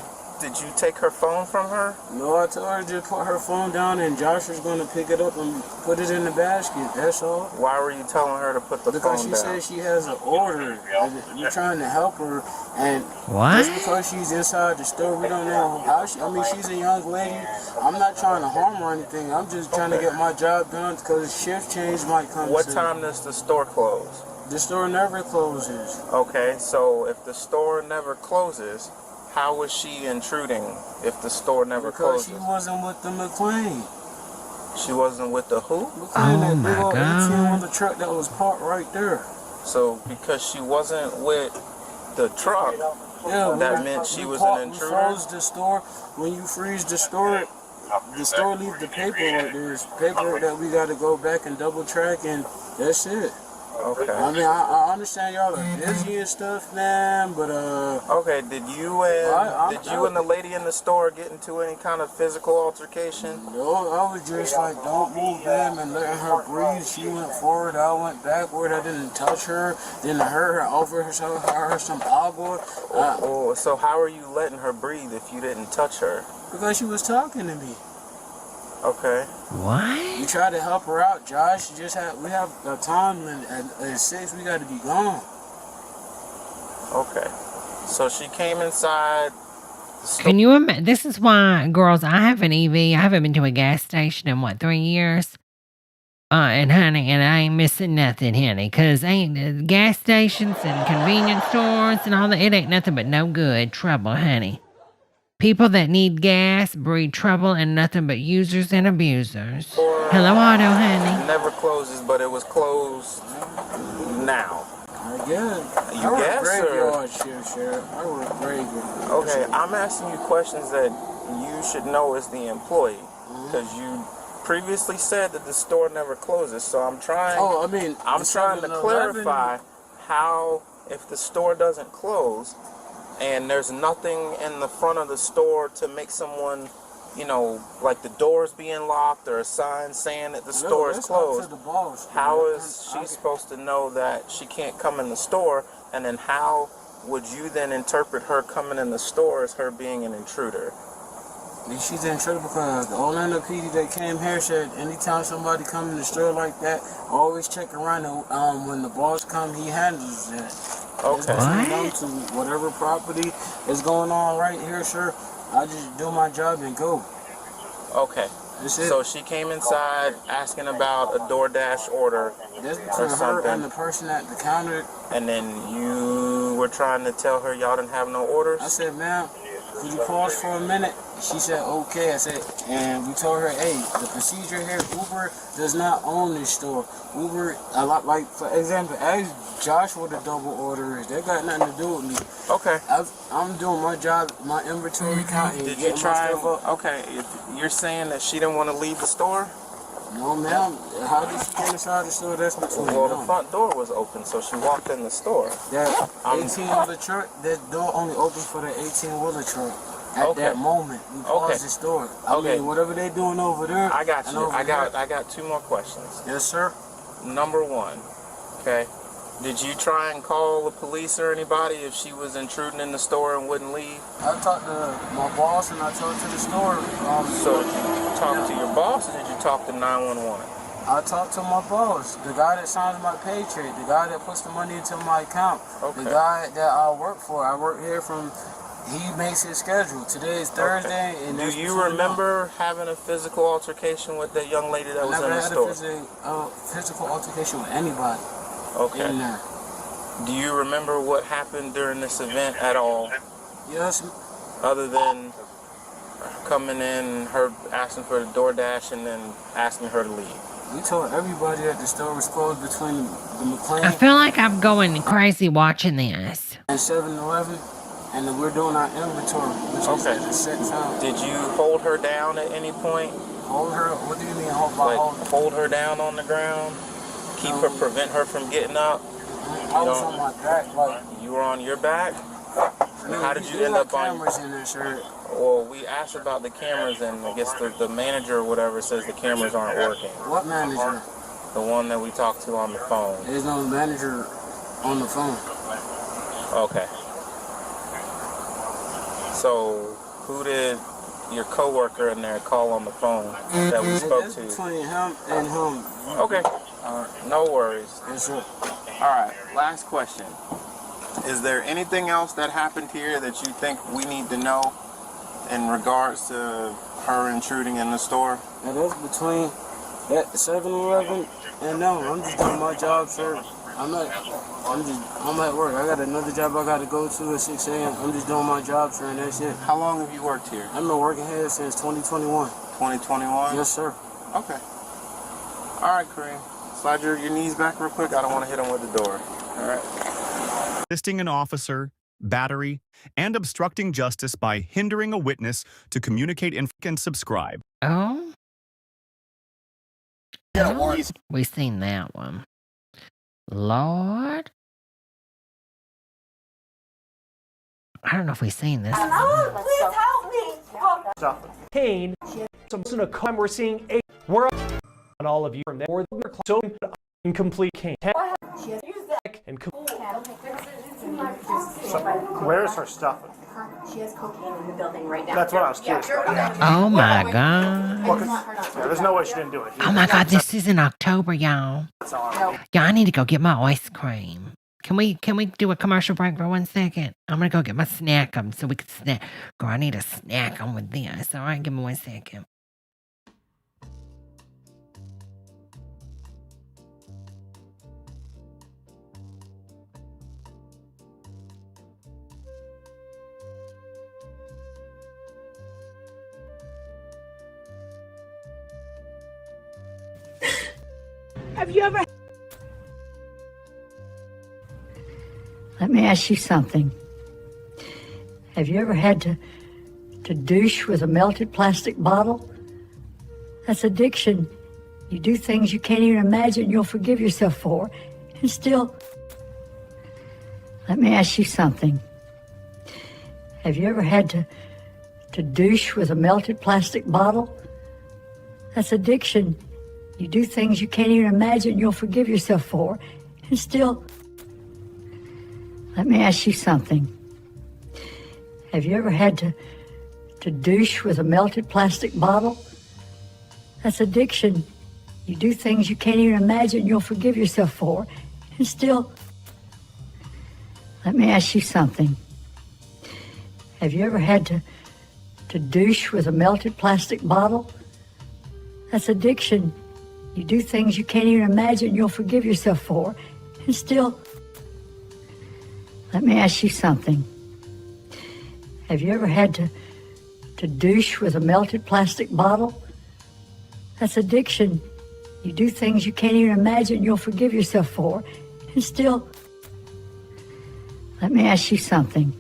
Speaker 10: take her phone from her?
Speaker 22: No, I told her to just put her phone down and Josh was going to pick it up and put it in the basket, that's all.
Speaker 10: Why were you telling her to put the phone down?
Speaker 22: Because she said she has an order. You're trying to help her, and
Speaker 1: what?
Speaker 22: Just because she's inside the store, we don't know how she's a young lady. I'm not trying to harm her or anything. I'm just trying to get my job done because shift change might come.
Speaker 10: What time does the store close?
Speaker 22: The store never closes.
Speaker 10: Okay, so if the store never closes, how was she intruding if the store never closes?
Speaker 22: Because she wasn't with the McLean.
Speaker 10: She wasn't with the who?
Speaker 22: McLean, that big old 18 on the truck that was parked right there.
Speaker 10: So because she wasn't with the truck, that meant she was an intruder?
Speaker 22: We froze the store. When you freeze the store leaves the paperwork. There's paperwork that we got to go back and double track, and that's it.
Speaker 10: Okay.
Speaker 22: I mean, I understand y'all are busy and stuff, man, but
Speaker 10: okay, did you and the lady in the store get into any kind of physical altercation?
Speaker 22: No, I was just like, don't move, ma'am, and letting her breathe. She went forward, I went backward. I didn't touch her. Then I offered her some agua.
Speaker 10: So how are you letting her breathe if you didn't touch her?
Speaker 22: Because she was talking to me.
Speaker 10: Okay.
Speaker 1: What?
Speaker 22: We tried to help her out, Josh. We have a time limit. At 6, we got to be gone.
Speaker 10: Okay. So she came inside.
Speaker 1: Can you imagine? This is why, girls, I have an EV. I haven't been to a gas station in 3 years? And honey, and I ain't missing nothing, honey, because ain't gas stations and convenience stores and all that, it ain't nothing but no good trouble, honey. People that need gas breed trouble and nothing but users and abusers. Hello, Auto, honey.
Speaker 10: It never closes, but it was closed now.
Speaker 22: I guess.
Speaker 10: You guess,
Speaker 22: graveyard shift, Sheriff. I work graveyard.
Speaker 10: Okay, I'm asking you questions that you should know as the employee.
Speaker 12: Because you previously said that the store never closes. So I'm trying.
Speaker 22: Oh, I mean,
Speaker 12: I'm trying to clarify how, if the store doesn't close, and there's nothing in the front of the store to make someone, you know, like the doors being locked or a sign saying that the store is closed. How is she supposed to know that she can't come in the store? And then how would you then interpret her coming in the store as her being an intruder?
Speaker 22: She's an intruder because the Orlando PD that came here said anytime somebody come in the store like that, always check around. When the boss come, he handles that.
Speaker 12: Okay.
Speaker 22: Down to whatever property is going on right here, sir. I just do my job and go.
Speaker 12: Okay. So she came inside asking about a DoorDash order or something.
Speaker 22: Her and the person at the counter.
Speaker 12: And then you were trying to tell her y'all didn't have no orders?
Speaker 22: I said, ma'am, could you pause for a minute? She said, okay. I said, and we told her, hey, the procedure here, Uber does not own this store. Uber, a lot, like, for example, ask Josh what a double order is. That got nothing to do with me.
Speaker 12: Okay.
Speaker 22: I'm doing my job, my inventory count.
Speaker 12: Did you try? Okay, you're saying that she didn't want to leave the store?
Speaker 22: No, ma'am. How did she get inside the store? That's between
Speaker 12: Well, the front door was open, so she walked in the store.
Speaker 22: That 18-wheeler truck, that door only opened for the 18-wheeler truck. At that moment, we paused the store. I mean, whatever they're doing over there.
Speaker 12: I got you. I got two more questions.
Speaker 22: Yes, sir.
Speaker 12: Number one, okay. Did you try and call the police or anybody if she was intruding in the store and wouldn't leave?
Speaker 22: I talked to my boss and I talked to the store.
Speaker 12: So did you talk to your boss or did you talk to 911?
Speaker 22: I talked to my boss, the guy that signs my paycheck, the guy that puts the money into my account, the guy that I work for. I work here from. He makes his schedule. Today is Thursday. And
Speaker 12: do you remember having a physical altercation with that young lady that was in the store?
Speaker 22: I never had a physical altercation with anybody.
Speaker 12: Okay.
Speaker 22: In there.
Speaker 12: Do you remember what happened during this event at all?
Speaker 22: Yes.
Speaker 12: Other than coming in, her asking for the DoorDash, and then asking her to leave.
Speaker 22: We told everybody that the store was closed between the McLean.
Speaker 1: I feel like I'm going crazy watching this.
Speaker 22: And 7-Eleven. And then we're doing our inventory, which is at the set time.
Speaker 12: Did you hold her down at any point?
Speaker 22: Hold her? What do you mean hold by
Speaker 12: hold her down on the ground? Keep her, prevent her from getting up?
Speaker 22: I was on my back, like.
Speaker 12: You were on your back? How did you end up on
Speaker 22: cameras in there, sir?
Speaker 12: Well, we asked about the cameras, and I guess the manager or whatever says the cameras aren't working.
Speaker 22: What manager?
Speaker 12: The one that we talked to on the phone.
Speaker 22: There's no manager on the phone.
Speaker 12: Okay. So, who did your coworker in there call on the phone that we spoke to?
Speaker 22: Between him and him.
Speaker 12: Okay. No worries.
Speaker 22: Yes, sir.
Speaker 12: All right. Last question. Is there anything else that happened here that you think we need to know in regards to her intruding in the store?
Speaker 22: And that's between that 7-Eleven and no. I'm just doing my job, sir. I'm at work. I got another job I got to go to at 6 a.m. I'm just doing my job, sir, and that's it.
Speaker 12: How long have you worked here?
Speaker 22: I've been working here since 2021.
Speaker 12: 2021?
Speaker 22: Yes, sir.
Speaker 12: Okay. All right, Kareem. Slide your knees back real quick. I don't want to hit him with the door. All right.
Speaker 15: Assisting an officer, battery, and obstructing justice by hindering a witness to communicate and subscribe.
Speaker 1: Oh? We've seen that one. Lord. I don't know if we've seen this.
Speaker 5: Please help me.
Speaker 14: Stop. Pain. Some a crime we're seeing. We're on all of you from there. So incomplete cane. And
Speaker 23: where's her stuff?
Speaker 24: She has cocaine in the building right now.
Speaker 23: That's what I was curious about.
Speaker 1: Oh my God.
Speaker 23: Yeah, there's no way she didn't do it.
Speaker 1: Oh my God, this is in October, y'all. Y'all, I need to go get my ice cream. Can we do a commercial break for 1 second? I'm gonna go get my snack so we can snack. Girl, I need a snack with this. All right, give me 1 second.
Speaker 25: Have you ever...
Speaker 26: Let me ask you something. Have you ever had to douche with a melted plastic bottle? That's addiction. You do things you can't even imagine you'll forgive yourself for, and still. Let me ask you something. Have you ever had to douche with a melted plastic bottle? That's addiction. You do things you can't even imagine you'll forgive yourself for, and still. Let me ask you something. Have you ever had to douche with a melted plastic bottle? That's addiction. You do things you can't even imagine you'll forgive yourself for, and still. Let me ask you something. Have you ever had to douche with a melted plastic bottle? That's addiction. You do things you can't even imagine you'll forgive yourself for, and still. Let me ask you something. Have you ever had to douche with a melted plastic bottle? That's addiction. You do things you can't even imagine you'll forgive yourself for, and still. Let me ask you something.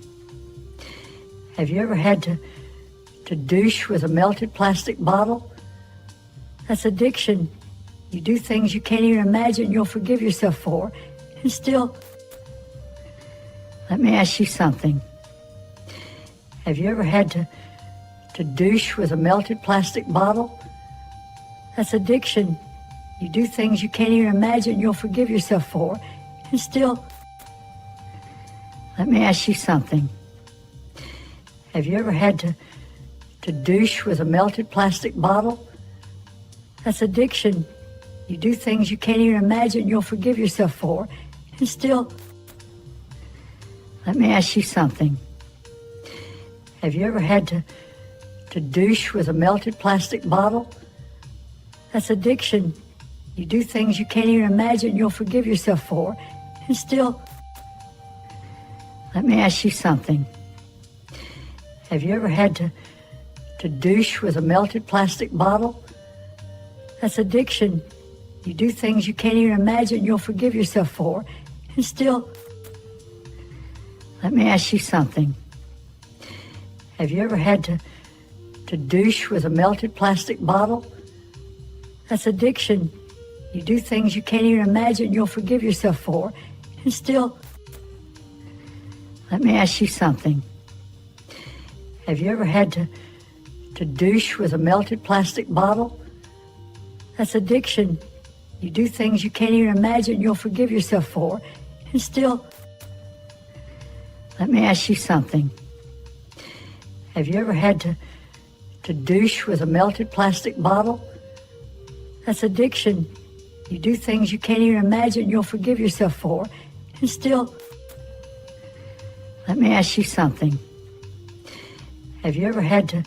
Speaker 26: Have you ever had to douche with a melted plastic bottle? That's addiction. You do things you can't even imagine you'll forgive yourself for, and still. Let me ask you something. Have you ever had to douche with a melted plastic bottle? That's addiction. You do things you can't even imagine you'll forgive yourself for, and still. Let me ask you something. Have you ever had to douche with a melted plastic bottle? That's addiction. You do things you can't even imagine you'll forgive yourself for, and still. Let me ask you something. Have you ever had to douche with a melted plastic bottle? That's addiction. You do things you can't even imagine you'll forgive yourself for, and still. Let me ask you something. Have you ever had to douche with a melted plastic bottle? That's addiction. You do things you can't even imagine you'll forgive yourself for, and still. Let me ask you something. Have you ever had to douche with a melted plastic bottle? That's addiction. You do things you can't even imagine you'll forgive yourself for, and still. Let me ask you something. Have you ever had to douche with a melted plastic bottle? That's addiction. You do things you can't even imagine you'll forgive yourself for, and still. Let me ask you something. Have you ever had to douche with a melted plastic bottle? That's addiction. You do things you can't even imagine you'll forgive yourself for, and still. Let me ask you something. Have you ever had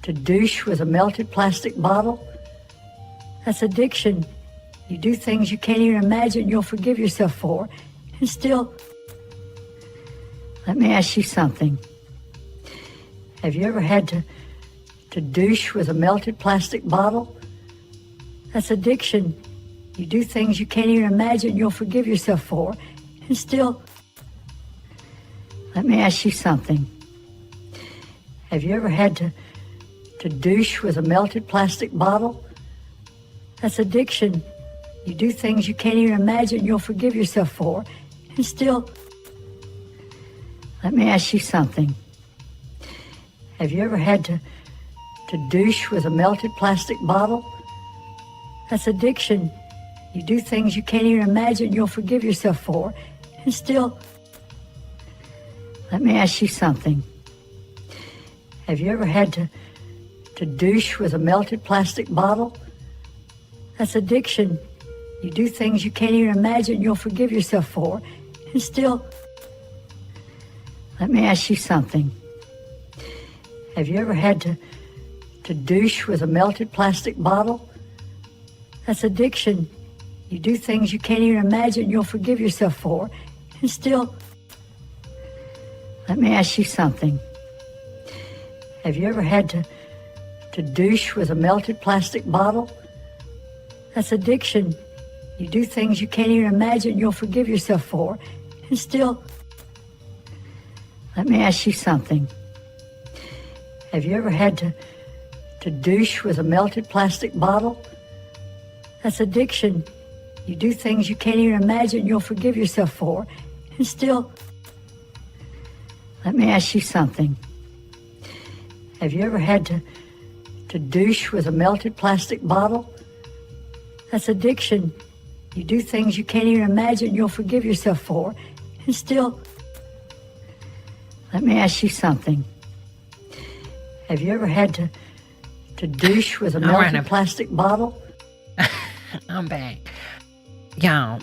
Speaker 26: to douche with a melted plastic bottle? That's addiction. You do things you can't even imagine you'll forgive yourself for, and still. Let me ask you something. Have you ever had to douche with a melted plastic bottle? That's addiction. You do things you can't even imagine you'll forgive yourself for, and still. Let me ask you something. Have you ever had to douche with a melted plastic bottle? That's addiction. You do things you can't even imagine you'll forgive yourself for, and still. Let me ask you something. Have you ever had to douche with a melted plastic bottle? That's addiction. You do things you can't even imagine you'll forgive yourself for, and still. Let me ask you something. Have you ever had to douche with a melted plastic bottle? That's addiction. You do things you can't even imagine you'll forgive yourself for, and still. Let me ask you something. Have you ever had to douche with a melted plastic bottle? That's addiction. You do things you can't even imagine you'll forgive yourself for, and still. Let me ask you something. Have you ever had to douche with a melted plastic bottle? That's addiction. You do things you can't even imagine you'll forgive yourself for, and still. Let me ask you something. Have you ever had to douche with a melted plastic bottle? That's addiction. You do things you can't even imagine you'll forgive yourself for, and still... Let me ask you something. Have you ever had to douche with a melted plastic bottle? That's addiction. You do things you can't even imagine you'll forgive yourself for, and still... Let me ask you something. Have you ever had to douche with a melted plastic bottle?
Speaker 1: I'm back. Y'all,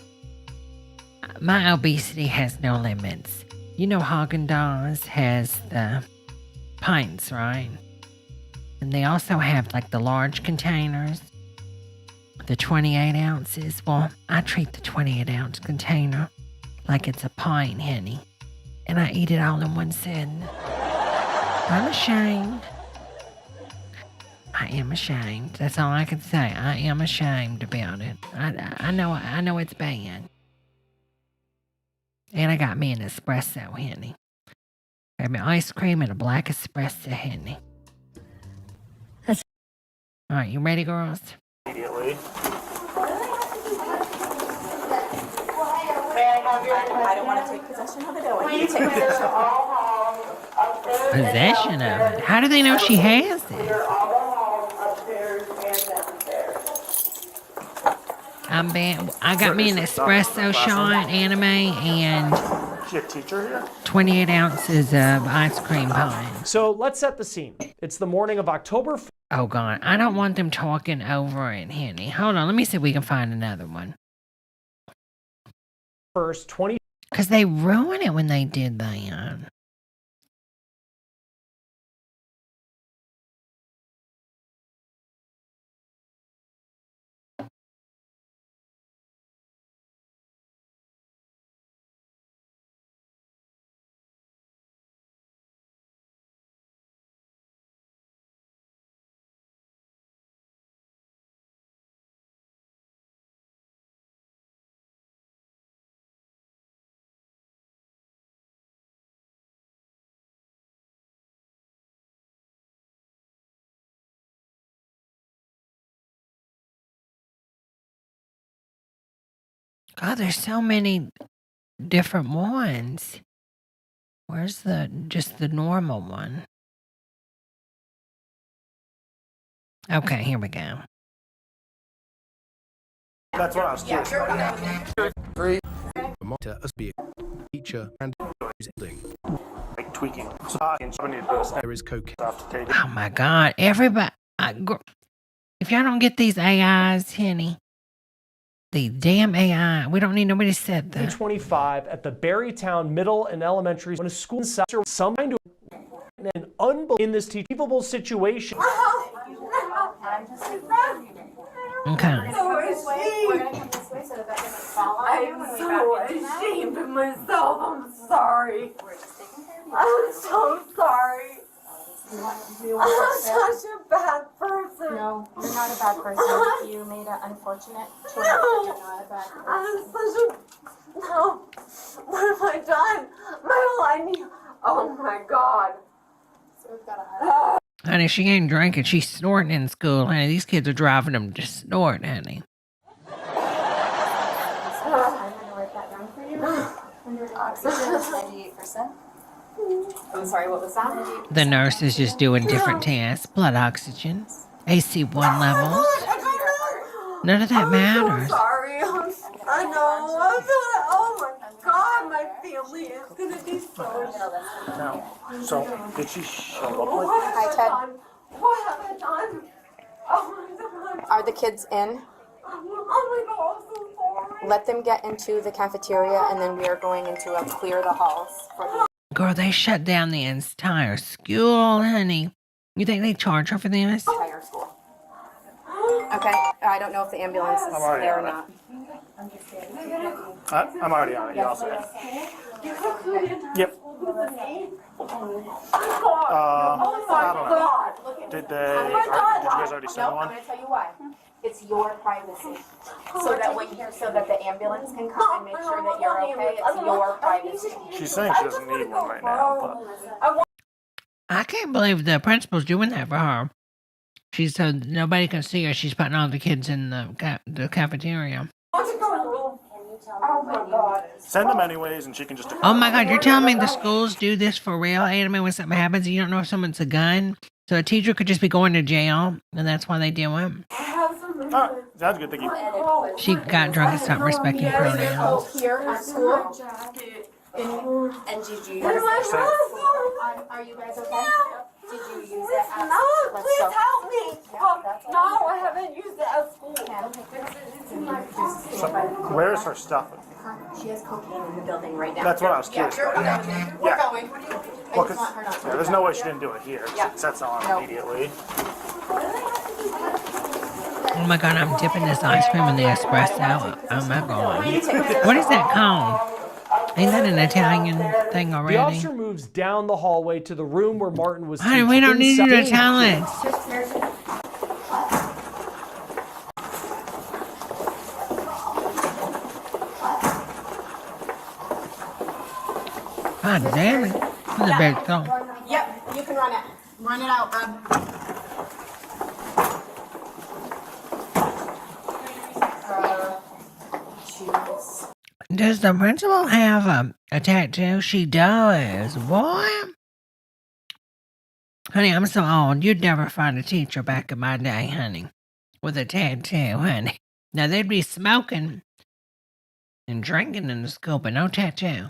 Speaker 1: my obesity has no limits. You know Haagen-Dazs has the pints, right? And they also have like the large containers, the 28 ounces. Well, I treat the 28 ounce container like it's a pint, honey. And I eat it all in one sitting. I'm ashamed. I am ashamed. That's all I can say. I am ashamed about it. I know it's bad. And I got me an espresso, honey. I got me ice cream and a black espresso, honey. Alright, you ready, girls?
Speaker 23: Immediately.
Speaker 24: I don't want to take possession of it. I want you to take possession of it.
Speaker 1: Possession of it? How do they know she has it? I'm bad. I got me an espresso shot, anime, and
Speaker 23: Is she a teacher here?
Speaker 1: 28 ounces of ice cream pie.
Speaker 14: So let's set the scene. It's the morning of October 4th.
Speaker 1: Oh, God. I don't want them talking over it, honey. Hold on. Let me see if we can find another one.
Speaker 14: First, 20.
Speaker 1: Because they ruined it when they did that. God, there's so many different ones. Where's just the normal one? Okay, here we go.
Speaker 23: That's what I was curious about.
Speaker 3: Three. Monitor as be a teacher and
Speaker 23: Like tweaking.
Speaker 3: There is cocaine.
Speaker 1: Oh my God, everybody. If y'all don't get these AIs, honey, the damn AI, we don't need nobody to set that.
Speaker 14: 25 at the Berrytown Middle and Elementary when a school in some kind of an in this teachable situation.
Speaker 1: Okay.
Speaker 5: I'm so ashamed of myself. I'm sorry. I'm so sorry. I'm such a bad person.
Speaker 24: No, you're not a bad person. You made an unfortunate choice. But you're not a bad person.
Speaker 5: I'm such a... No. What have I done? Oh my God.
Speaker 24: So we've got a
Speaker 1: Honey, she ain't drinking. She's snorting in school, honey. These kids are driving them to snort, honey.
Speaker 24: I'm going to write that down for you. Oxygen is 98%. I'm sorry, what was that?
Speaker 1: The nurse is just doing different tests. Blood oxygen, AC1 levels. None of that matters.
Speaker 5: So sorry. I know. Oh my God, my family is going to be so...
Speaker 23: Now, so did she show up like
Speaker 24: Hi, Ted.
Speaker 5: What have I done? Oh my God.
Speaker 24: Are the kids in?
Speaker 5: Oh my God, I'm so sorry.
Speaker 24: Let them get into the cafeteria, and then we are going into a clear the halls for the...
Speaker 1: Girl, they shut down the entire school, honey. You think they charge her for this?
Speaker 24: entire school. Okay, I don't know if the ambulance is
Speaker 23: already
Speaker 24: there or
Speaker 23: on it.
Speaker 24: not.
Speaker 23: I'm already on it. You also got Yep. I don't know. Did you guys already send
Speaker 24: No,
Speaker 23: one?
Speaker 24: I'm gonna tell you why. It's your privacy. So that the ambulance can come and make sure that you're okay. It's your privacy.
Speaker 23: She's saying she doesn't need one right now, but
Speaker 1: I can't believe the principal's doing that for her. She's so nobody can see her. She's putting all the kids in the cafeteria.
Speaker 24: Oh my God.
Speaker 23: Send them anyways, and she can just.
Speaker 1: Oh my God, you're telling me the schools do this for real, Anime? When something happens, you don't know if someone's a gun, so a teacher could just be going to jail, and that's why they do it.
Speaker 23: Alright, sounds good. Thank you.
Speaker 1: She got drunk and stopped respecting pronouns.
Speaker 24: Here at school. And did you use it? Are you guys okay? Did you use it at
Speaker 5: No,
Speaker 24: Let's
Speaker 5: please
Speaker 24: go.
Speaker 5: help me. No, I haven't used it at school.
Speaker 23: So, where's her stuff?
Speaker 24: She has cocaine in the building right now.
Speaker 23: That's what I was curious about.
Speaker 24: We're going.
Speaker 23: Well, 'cause there's no way she didn't do it here.
Speaker 24: Yeah.
Speaker 23: It sets on immediately.
Speaker 1: Oh my God, I'm dipping this ice cream in the espresso. Oh my God. What is that called? Ain't that an Italian thing
Speaker 14: The
Speaker 1: already?
Speaker 14: officer moves down the hallway to the room where Martin was
Speaker 1: Honey, we don't need you to tell us. God damn it. This is a big song.
Speaker 24: Yep, you can run it. Run it out, bud.
Speaker 1: Does the principal have a tattoo? She does. What? Honey, I'm so old. You'd never find a teacher back in my day, honey, with a tattoo, honey. Now, they'd be smoking and drinking in the school, but no tattoo.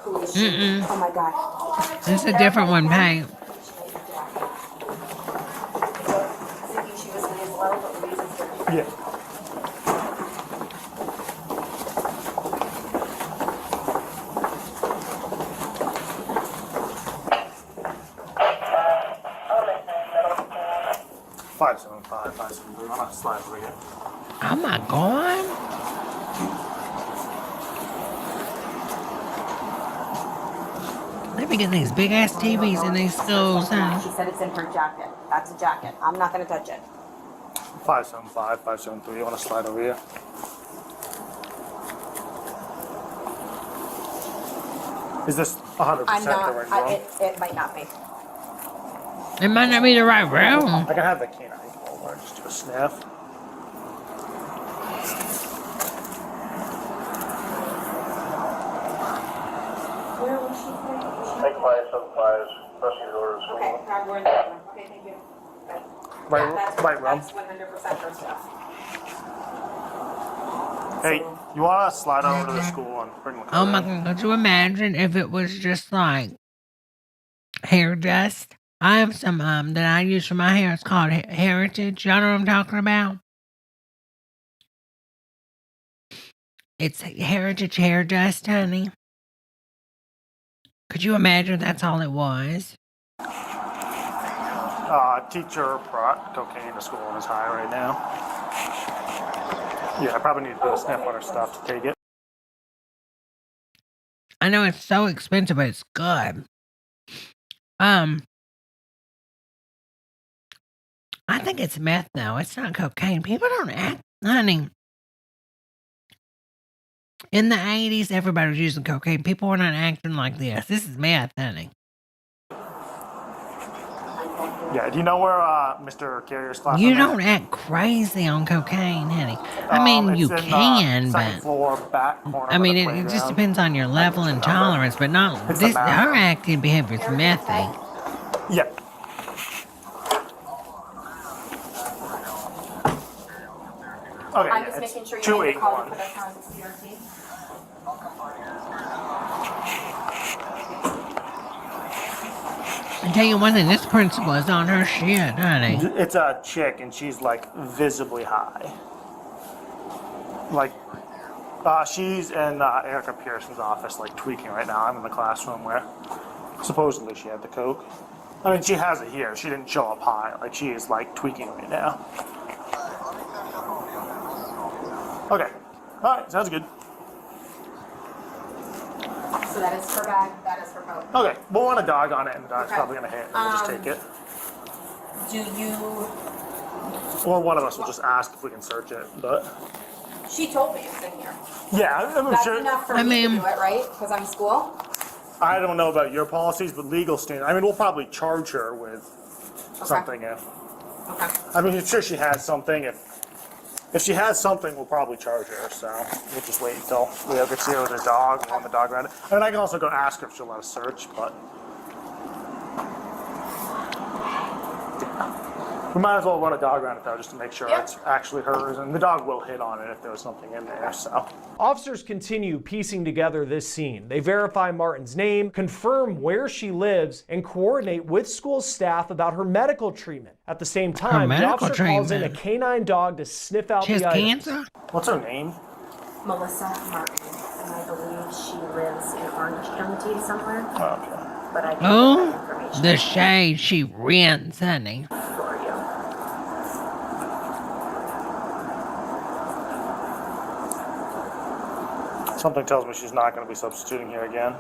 Speaker 24: Who is she? Oh my God.
Speaker 1: This is a different one, Peg.
Speaker 23: Yeah. Five 573. I'm not slide over here.
Speaker 1: Oh my God. They be getting these big ass TVs in these schools, huh?
Speaker 24: She said it's in her jacket. That's a jacket. I'm not going to touch it.
Speaker 23: 575, 573. You want to slide over here? Is this 100%
Speaker 24: I'm
Speaker 23: the
Speaker 24: not.
Speaker 23: right room?
Speaker 24: It might not be.
Speaker 1: It might not be the right room.
Speaker 23: I can have the canine over and just do a sniff.
Speaker 24: Where was she?
Speaker 4: Take 575, pressing your order.
Speaker 24: Okay, grab where the Okay, thank you.
Speaker 23: Right room.
Speaker 24: That's 100% her stuff.
Speaker 23: Hey, you want to slide over to the school and bring the
Speaker 1: Oh my God, could you imagine if it was just like hair dust? I have some that I use for my hair. It's called Heritage. Y'all know what I'm talking about? It's Heritage hair dust, honey. Could you imagine that's all it was?
Speaker 23: Teacher brought cocaine to school and is high right now. Yeah, I probably need to do a sniff on her stuff to take it.
Speaker 1: I know it's so expensive, but it's good. I think it's meth, though. It's not cocaine. People don't act, honey. In the 80s, everybody was using cocaine. People were not acting like this. This is meth, honey.
Speaker 23: Yeah, do you know where Mr. Carrier's class
Speaker 1: You
Speaker 23: is?
Speaker 1: don't act crazy on cocaine, honey. I mean, you
Speaker 23: it's in,
Speaker 1: can,
Speaker 23: second
Speaker 1: but
Speaker 23: floor, back corner
Speaker 1: I mean,
Speaker 23: of the
Speaker 1: it just
Speaker 23: playground.
Speaker 1: depends on your level and tolerance, but not
Speaker 23: It's
Speaker 1: this.
Speaker 23: the math.
Speaker 1: Her acting behavior is methy.
Speaker 23: Yeah. Okay,
Speaker 24: I'm
Speaker 23: yeah,
Speaker 24: just
Speaker 23: it's
Speaker 24: making sure you need to call
Speaker 23: 281.
Speaker 24: to put us on the CRT.
Speaker 1: I tell you one thing, this principal is on her shit, honey.
Speaker 23: It's a chick, and she's like visibly high. Like, she's in Erica Pearson's office, like tweaking right now. I'm in the classroom where supposedly she had the coke. I mean, she has it here. She didn't show up high. Like, she is like tweaking right now. Okay. All right. Sounds good.
Speaker 24: So that is her bag. That is her coat.
Speaker 23: Okay. We'll want a dog on it, and the dog's
Speaker 24: Okay.
Speaker 23: probably gonna hit. And we'll just take it.
Speaker 24: Do you?
Speaker 23: Or one of us will just ask if we can search it. But
Speaker 24: She told me it's in here.
Speaker 23: yeah, I'm
Speaker 24: That's
Speaker 23: sure.
Speaker 24: enough for me to do it, right? Because I'm school.
Speaker 23: I don't know about your policies, but legal standard, I mean, we'll probably charge her with something if, I mean, I'm sure she has something. If she has something, we'll probably charge her, so we'll just wait until we ever see her with her dog, and run the dog around it. I mean, I can also go ask her if she'll let us search, but we might as well run a dog around it though, just to make sure it's actually hers, and the dog will hit on it if there was something in there, so.
Speaker 14: Officers continue piecing together this scene. They verify Martin's name, confirm where she lives, and coordinate with school staff about her medical treatment. At the same time, the officer calls in a canine dog to sniff out the items.
Speaker 23: Cancer? What's her name?
Speaker 24: Melissa Martin, and I believe she lives in Orange County somewhere.
Speaker 23: Okay.
Speaker 24: But I
Speaker 1: Oh, the shade she rents, honey.
Speaker 23: Something tells me she's not going to be substituting here again.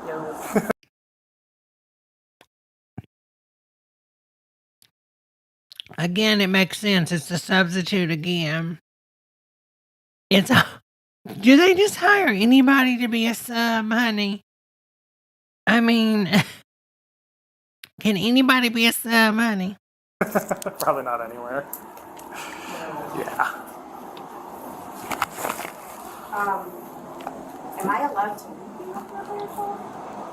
Speaker 24: No.
Speaker 1: Again, it makes sense. It's a substitute again. It's a. Do they just hire anybody to be a sub, honey? I mean, can anybody be a sub, honey?
Speaker 23: Probably not anywhere. Yeah.
Speaker 24: Am I allowed to be on the phone?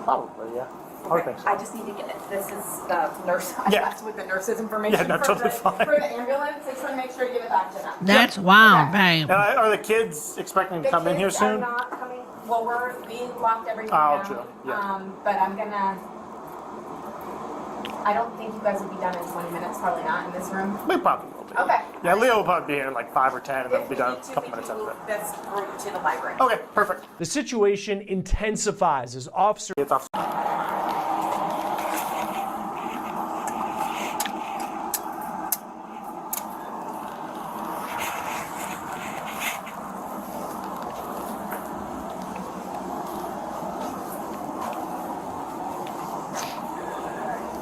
Speaker 23: Probably, yeah.
Speaker 24: Okay. I just need to get it. This is the nurse. I asked with the nurse's information
Speaker 23: Yeah, no, totally fine.
Speaker 24: for the ambulance. I just want to make sure to give it back to them.
Speaker 1: That's wild, babe.
Speaker 23: And are the kids expecting to come in here
Speaker 24: Kids
Speaker 23: soon?
Speaker 24: are not coming. Well, we locked everything
Speaker 23: Oh,
Speaker 24: down.
Speaker 23: true. Yeah.
Speaker 24: But I'm gonna. I don't think you guys will be done in 20 minutes. Probably not in this room.
Speaker 23: We probably will be.
Speaker 24: Okay.
Speaker 23: Yeah, Leo will probably be here in like 5 or 10, and then we'll be done a couple minutes after that.
Speaker 24: This room to the library.
Speaker 23: Okay, perfect.
Speaker 14: The situation intensifies as officers.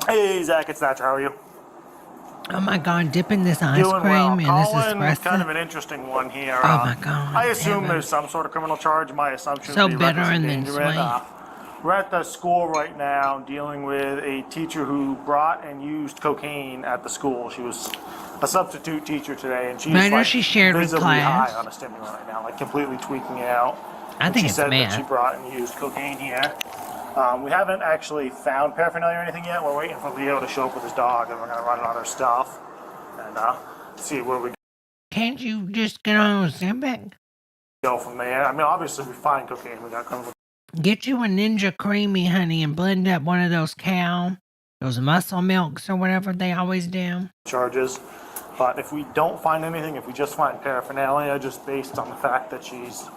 Speaker 23: Hey, Zach, it's Thatcher. How are you?
Speaker 1: Oh my God, dipping this ice
Speaker 23: Doing
Speaker 1: cream
Speaker 23: well.
Speaker 1: in this
Speaker 23: Colin,
Speaker 1: espresso.
Speaker 23: kind of an interesting one here.
Speaker 1: Oh my God,
Speaker 23: I assume
Speaker 1: heaven.
Speaker 23: there's some sort of criminal charge. My assumption
Speaker 1: So
Speaker 23: would be
Speaker 1: bitter
Speaker 23: reckless
Speaker 1: and then
Speaker 23: endangerment.
Speaker 1: sweet.
Speaker 23: We're at the school right now dealing with a teacher who brought and used cocaine at the school. She was a substitute teacher today, and she's
Speaker 1: I know
Speaker 23: like
Speaker 1: she shared with
Speaker 23: visibly
Speaker 1: class.
Speaker 23: high on a stimulant right now, like completely tweaking out.
Speaker 1: I
Speaker 23: And
Speaker 1: think
Speaker 23: she
Speaker 1: it's
Speaker 23: said
Speaker 1: meth.
Speaker 23: that she brought and used cocaine here. We haven't actually found paraphernalia or anything yet. We're waiting for Leo to show up with his dog, and we're gonna run on her stuff and see where we
Speaker 1: Can't you just get on with Simback?
Speaker 23: go from there. I mean, obviously, we find cocaine. We got criminal
Speaker 1: Get you a Ninja Creamy, honey, and blend up one of those those muscle milks or whatever they always do.
Speaker 23: charges. But if we don't find anything, if we just find paraphernalia, just based on the fact that she's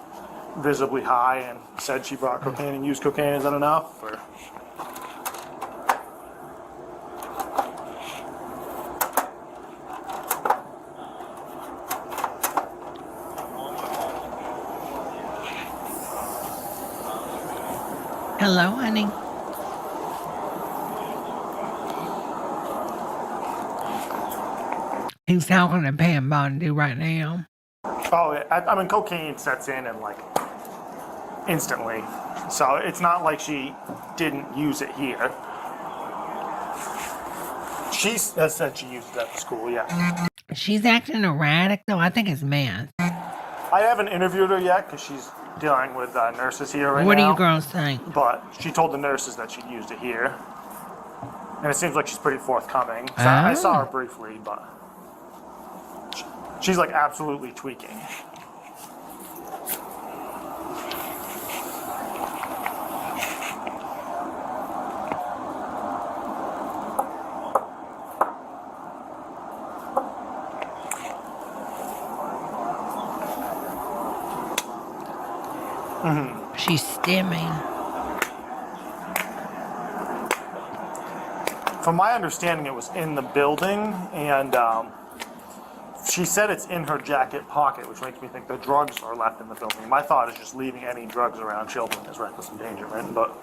Speaker 23: visibly high and said she brought cocaine and used cocaine, is that enough? Or?
Speaker 1: Hello, honey. He's talking to Pam Bondi right now.
Speaker 23: Oh, yeah. I mean, cocaine sets in and like instantly. So it's not like she didn't use it here. She has said she used it at the school, yeah.
Speaker 1: She's acting erratic, though. I think it's meth.
Speaker 23: I haven't interviewed her yet because she's dealing with nurses here right
Speaker 1: What
Speaker 23: now.
Speaker 1: do you girls think?
Speaker 23: But she told the nurses that she'd used it here. And it seems like she's pretty forthcoming. So I saw her briefly, but she's like absolutely tweaking.
Speaker 1: She's stimming.
Speaker 23: From my understanding, it was in the building, and she said it's in her jacket pocket, which makes me think the drugs are left in the building. My thought is just leaving any drugs around children is reckless endangerment, but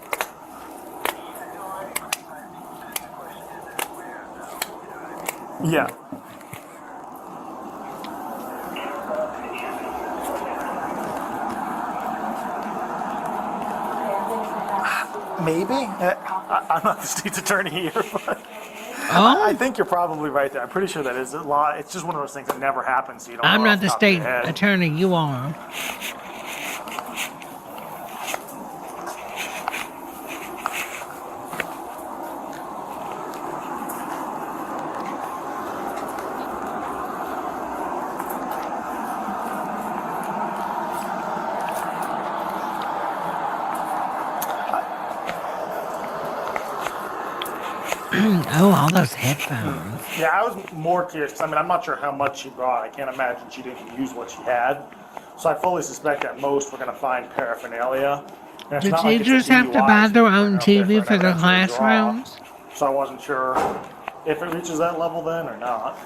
Speaker 23: yeah. Maybe. I'm not the state's attorney here, but
Speaker 1: Oh.
Speaker 23: I think you're probably right there. I'm pretty sure that is a law. It's just one of those things that never happens. So you don't
Speaker 1: I'm
Speaker 23: know
Speaker 1: not
Speaker 23: off
Speaker 1: the
Speaker 23: top of your
Speaker 1: state
Speaker 23: head.
Speaker 1: attorney. You are. Oh, all those headphones.
Speaker 23: Yeah, I was more curious. 'Cause, I mean, I'm not sure how much she brought. I can't imagine she didn't use what she had. So I fully suspect at most we're going to find paraphernalia. And it's
Speaker 1: Do
Speaker 23: not like it's a
Speaker 1: teachers have to
Speaker 23: DUI,
Speaker 1: buy
Speaker 23: so
Speaker 1: their
Speaker 23: you can
Speaker 1: own
Speaker 23: bring it up there
Speaker 1: TV
Speaker 23: an
Speaker 1: for their
Speaker 23: evidentiary draw.
Speaker 1: classrooms?
Speaker 23: So I wasn't sure if it reaches that level then or not.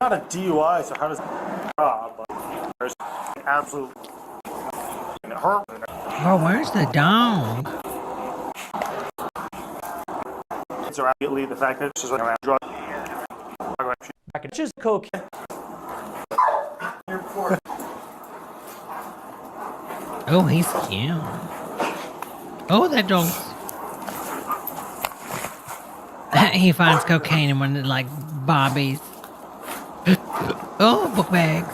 Speaker 23: Not a DUI, so how does it draw? But there's absolute hurt.
Speaker 1: Oh, where's the dog?
Speaker 23: So immediately the fact that she's around drugs.
Speaker 14: Packages of cocaine.
Speaker 1: Oh, he's cute. Oh, that dog. He finds cocaine in one of the, like, bobbies. Oh, book bags.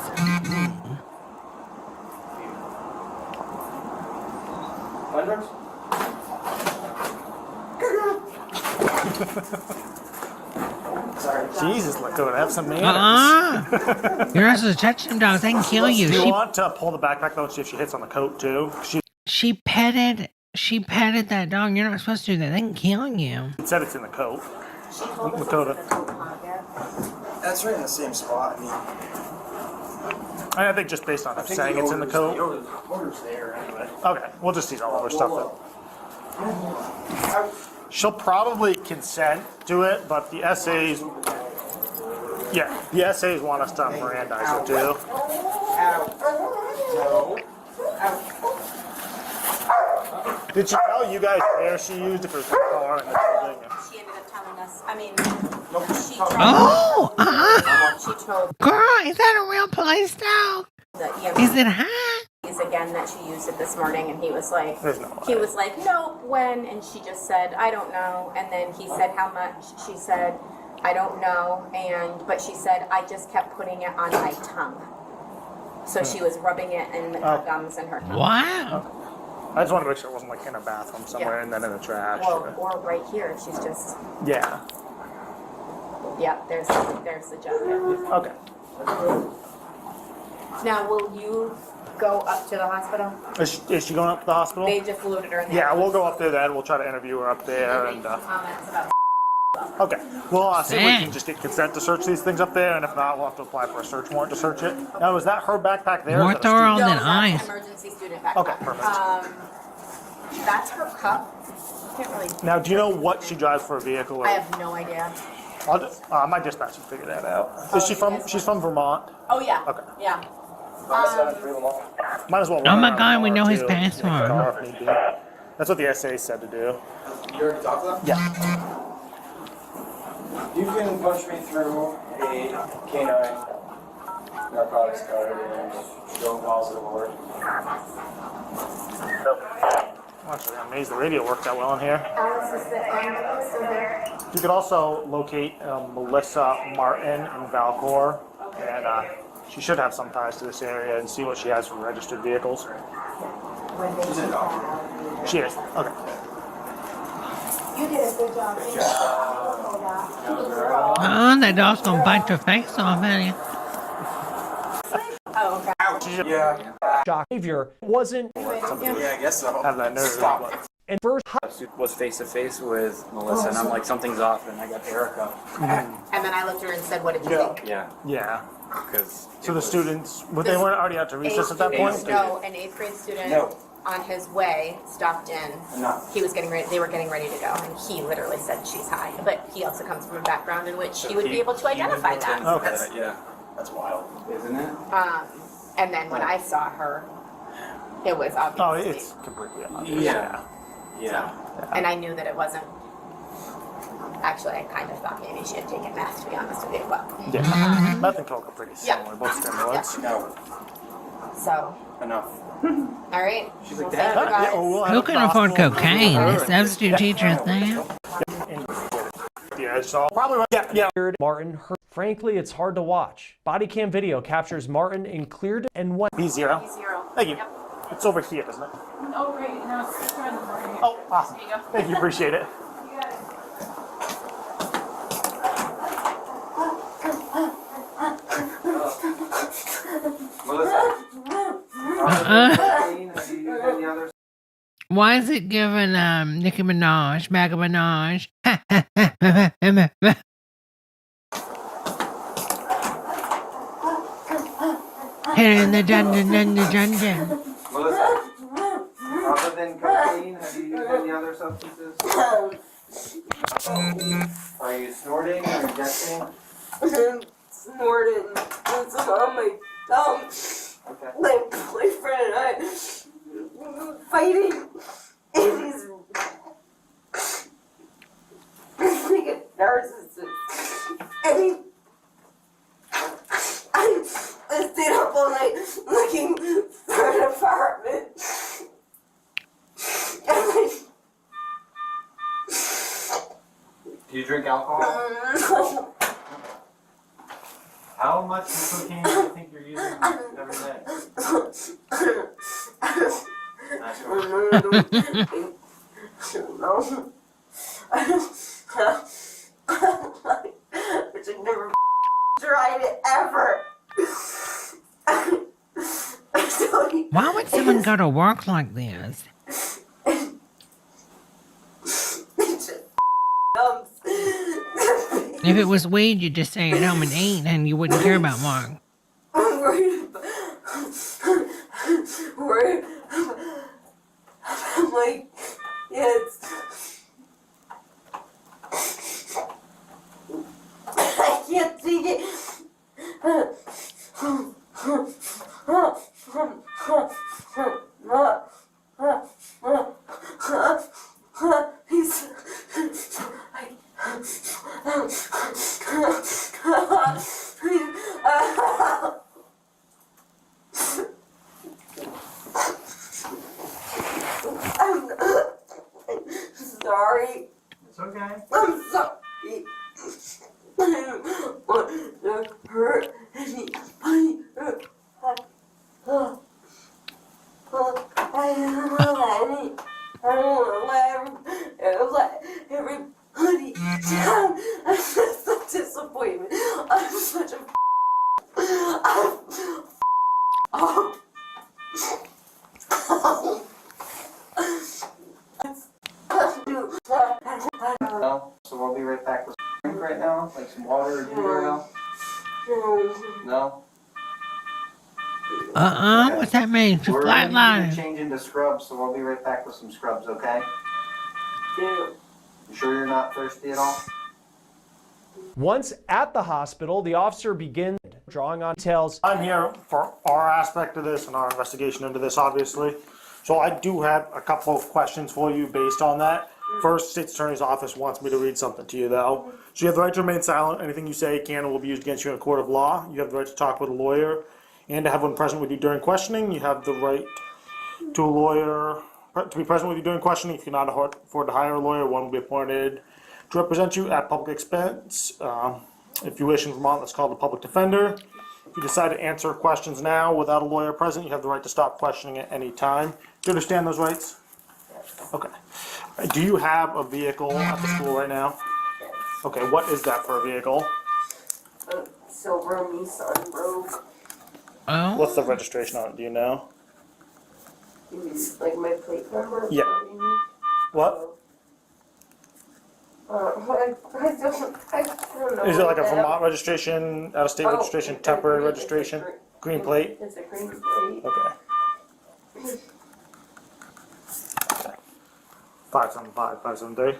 Speaker 23: Jesus, let go. Have some manners.
Speaker 1: You're not supposed to touch them dogs. They can kill you.
Speaker 23: Do you want to pull the backpack though and see if she hits on the coat too?
Speaker 1: She petted that dog. You're not supposed to do that. They can kill you.
Speaker 23: It said it's in the coat. Dakota.
Speaker 10: That's right in the same spot.
Speaker 23: I think just based on her saying it's in the coat.
Speaker 10: The order's there anyway.
Speaker 23: Okay, we'll just use all of her stuff. She'll probably consent to it, but the essays, yeah, the essays want us to Mirandize her too. Did she tell you guys where she used it for the car and the building?
Speaker 24: She ended up telling us. I mean, she
Speaker 1: Oh,
Speaker 24: She told
Speaker 1: girl, is that a real place now?
Speaker 24: the
Speaker 1: Is it hot?
Speaker 24: again that she used it this morning, and he was like,
Speaker 23: There's no
Speaker 24: no, when? And she just said, I don't know. And then he said, how much? She said, I don't know. But she said, I just kept putting it on my tongue. So she was rubbing it in her gums and her tongue.
Speaker 1: Wow.
Speaker 23: I just want to make sure it wasn't like in a bathroom somewhere and then in the trash.
Speaker 24: Or right here. She's just,
Speaker 23: Yeah.
Speaker 24: there's the jug there.
Speaker 23: Okay.
Speaker 24: Now, will you go up to the hospital?
Speaker 23: Is she going up to the hospital?
Speaker 24: They just loaded her in there.
Speaker 23: Yeah, we'll go up there then. We'll try to interview her up there. And
Speaker 24: Comments about
Speaker 23: okay, we'll see if we can just get consent to search these things up there, and if not, we'll have to apply for a search warrant to search it. Now, is that her backpack there?
Speaker 1: More
Speaker 23: Is that a
Speaker 1: thorough
Speaker 23: student-
Speaker 1: than ice.
Speaker 24: emergency student backpack.
Speaker 23: Okay, perfect.
Speaker 24: That's her cup. Can't really.
Speaker 23: Now, do you know what she drives for a vehicle? Or
Speaker 24: I have no idea.
Speaker 23: my dispatcher can figure that out. Is she from? She's from Vermont.
Speaker 24: Oh yeah.
Speaker 23: Okay.
Speaker 24: Yeah.
Speaker 23: Might as well.
Speaker 1: Oh
Speaker 23: run
Speaker 1: my
Speaker 23: around
Speaker 1: God,
Speaker 23: the
Speaker 1: we
Speaker 23: car,
Speaker 1: know his
Speaker 23: too.
Speaker 1: password.
Speaker 23: Car if need be. That's what the essay said to do.
Speaker 10: You already talked to them?
Speaker 23: Yeah.
Speaker 10: You can push me through a canine narcotics card and show calls to the board.
Speaker 23: Actually, I'm amazed the radio worked out well in here.
Speaker 24: Alice is the ambulance still there?
Speaker 23: You could also locate Melissa Martin in Valcor, and she should have some ties to this area, and see what she has for registered vehicles. She is. Okay.
Speaker 24: You did a good job.
Speaker 1: Oh, that dog's gonna bite your face off, honey.
Speaker 24: Oh, okay.
Speaker 10: Yeah.
Speaker 14: Shock behavior wasn't.
Speaker 10: Yeah, I guess so.
Speaker 23: Have that nerve.
Speaker 10: Stop.
Speaker 14: And first
Speaker 6: was face to face with Melissa, and I'm like, something's off, and I got Erica.
Speaker 24: And then I looked at her and said, what did you think?
Speaker 6: Yeah.
Speaker 23: Yeah.
Speaker 6: Because
Speaker 23: So the students, they weren't already out to recess at that point?
Speaker 24: No, an 8th grade student on his way stopped in.
Speaker 6: No.
Speaker 24: He was getting ready. They were getting ready to go, and he literally said she's high. But he also comes from a background in which he would be able to identify that.
Speaker 23: Okay.
Speaker 6: Yeah. That's wild, isn't it?
Speaker 24: And then when I saw her, it was obvious.
Speaker 23: Oh, it's completely obvious.
Speaker 6: Yeah.
Speaker 24: And I knew that it wasn't. Actually, I kind of thought maybe she had taken meth, to be honest with you. But
Speaker 23: Meth and coke are pretty similar, both stimulants.
Speaker 6: No.
Speaker 24: So.
Speaker 6: Enough.
Speaker 24: All right.
Speaker 22: She's like,
Speaker 24: We'll send you guys.
Speaker 1: Who can afford cocaine? A substitute teacher at that?
Speaker 23: Yeah, it's all probably yeah.
Speaker 14: Martin, frankly, it's hard to watch. Body cam video captures Martin in clear and one.
Speaker 23: B0.
Speaker 24: B0.
Speaker 23: Thank you.
Speaker 24: Yep.
Speaker 23: It's over here, isn't it?
Speaker 24: Oh, great. No, it's right here.
Speaker 23: Oh, awesome.
Speaker 24: There you go.
Speaker 23: Thank you. Appreciate it.
Speaker 24: You got it.
Speaker 1: Why is it giving Nicki Minaj, Maga Minaj? Hit in the dungeon.
Speaker 10: Melissa, other than cocaine, have you used any other substances? Are you snorting or injecting?
Speaker 2: Snorted. It's on my thumb.
Speaker 10: Okay.
Speaker 2: My boyfriend and I fighting. And he's like a narcissist. And he, I stayed up all night looking for an apartment.
Speaker 10: Do you drink alcohol? How much cocaine do you think you're using every day?
Speaker 2: No. But I never tried it ever.
Speaker 1: Why would someone go to work like this? If it was weed, you'd just stay at home and eat, and you wouldn't care about work.
Speaker 2: I'm worried about my kids. I can't take it. I'm sorry.
Speaker 10: It's okay.
Speaker 2: I'm sorry. I don't want to hurt anybody. I don't want to let everybody down. I'm such a disappointment. I'm such a
Speaker 10: No, so we'll be right back with some drink right now, like some water or ginger ale. No?
Speaker 1: What's that mean? It's a flat line.
Speaker 10: We're changing to scrubs, so we'll be right back with some scrubs, okay?
Speaker 2: Yeah.
Speaker 10: You sure you're not thirsty at all?
Speaker 14: Once at the hospital, the officer begins drawing on details.
Speaker 23: I'm here for our aspect of this and our investigation into this, obviously. So I do have a couple of questions for you based on that. First, State's Attorney's Office wants me to read something to you, though. So you have the right to remain silent. Anything you say can and will be used against you in a court of law. You have the right to talk with a lawyer and to have one present with you during questioning. You have the right to a lawyer to be present with you during questioning. If you cannot afford to hire a lawyer, one will be appointed to represent you at public expense. If you wish in Vermont, that's called a public defender. If you decide to answer questions now without a lawyer present, you have the right to stop questioning at any time. Do you understand those rights? Okay. Do you have a vehicle at the school right now? Okay, what is that for a vehicle?
Speaker 2: A silver Nissan Rogue.
Speaker 1: Oh.
Speaker 23: What's the registration on it? Do you know?
Speaker 2: You mean like my plate number?
Speaker 23: Yeah. What?
Speaker 2: I don't know.
Speaker 23: Is it like a Vermont registration, out of state registration, temporary registration? Green plate?
Speaker 2: It's a green plate.
Speaker 23: Okay. 575, 573.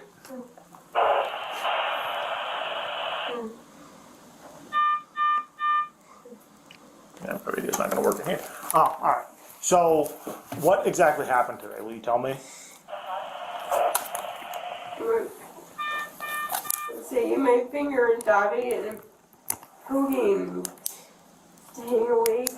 Speaker 23: Yeah, the radio's not going to work in here. Oh, all right. So, what exactly happened today? Will you tell me?
Speaker 2: Taking my finger and diving and poking to hang awake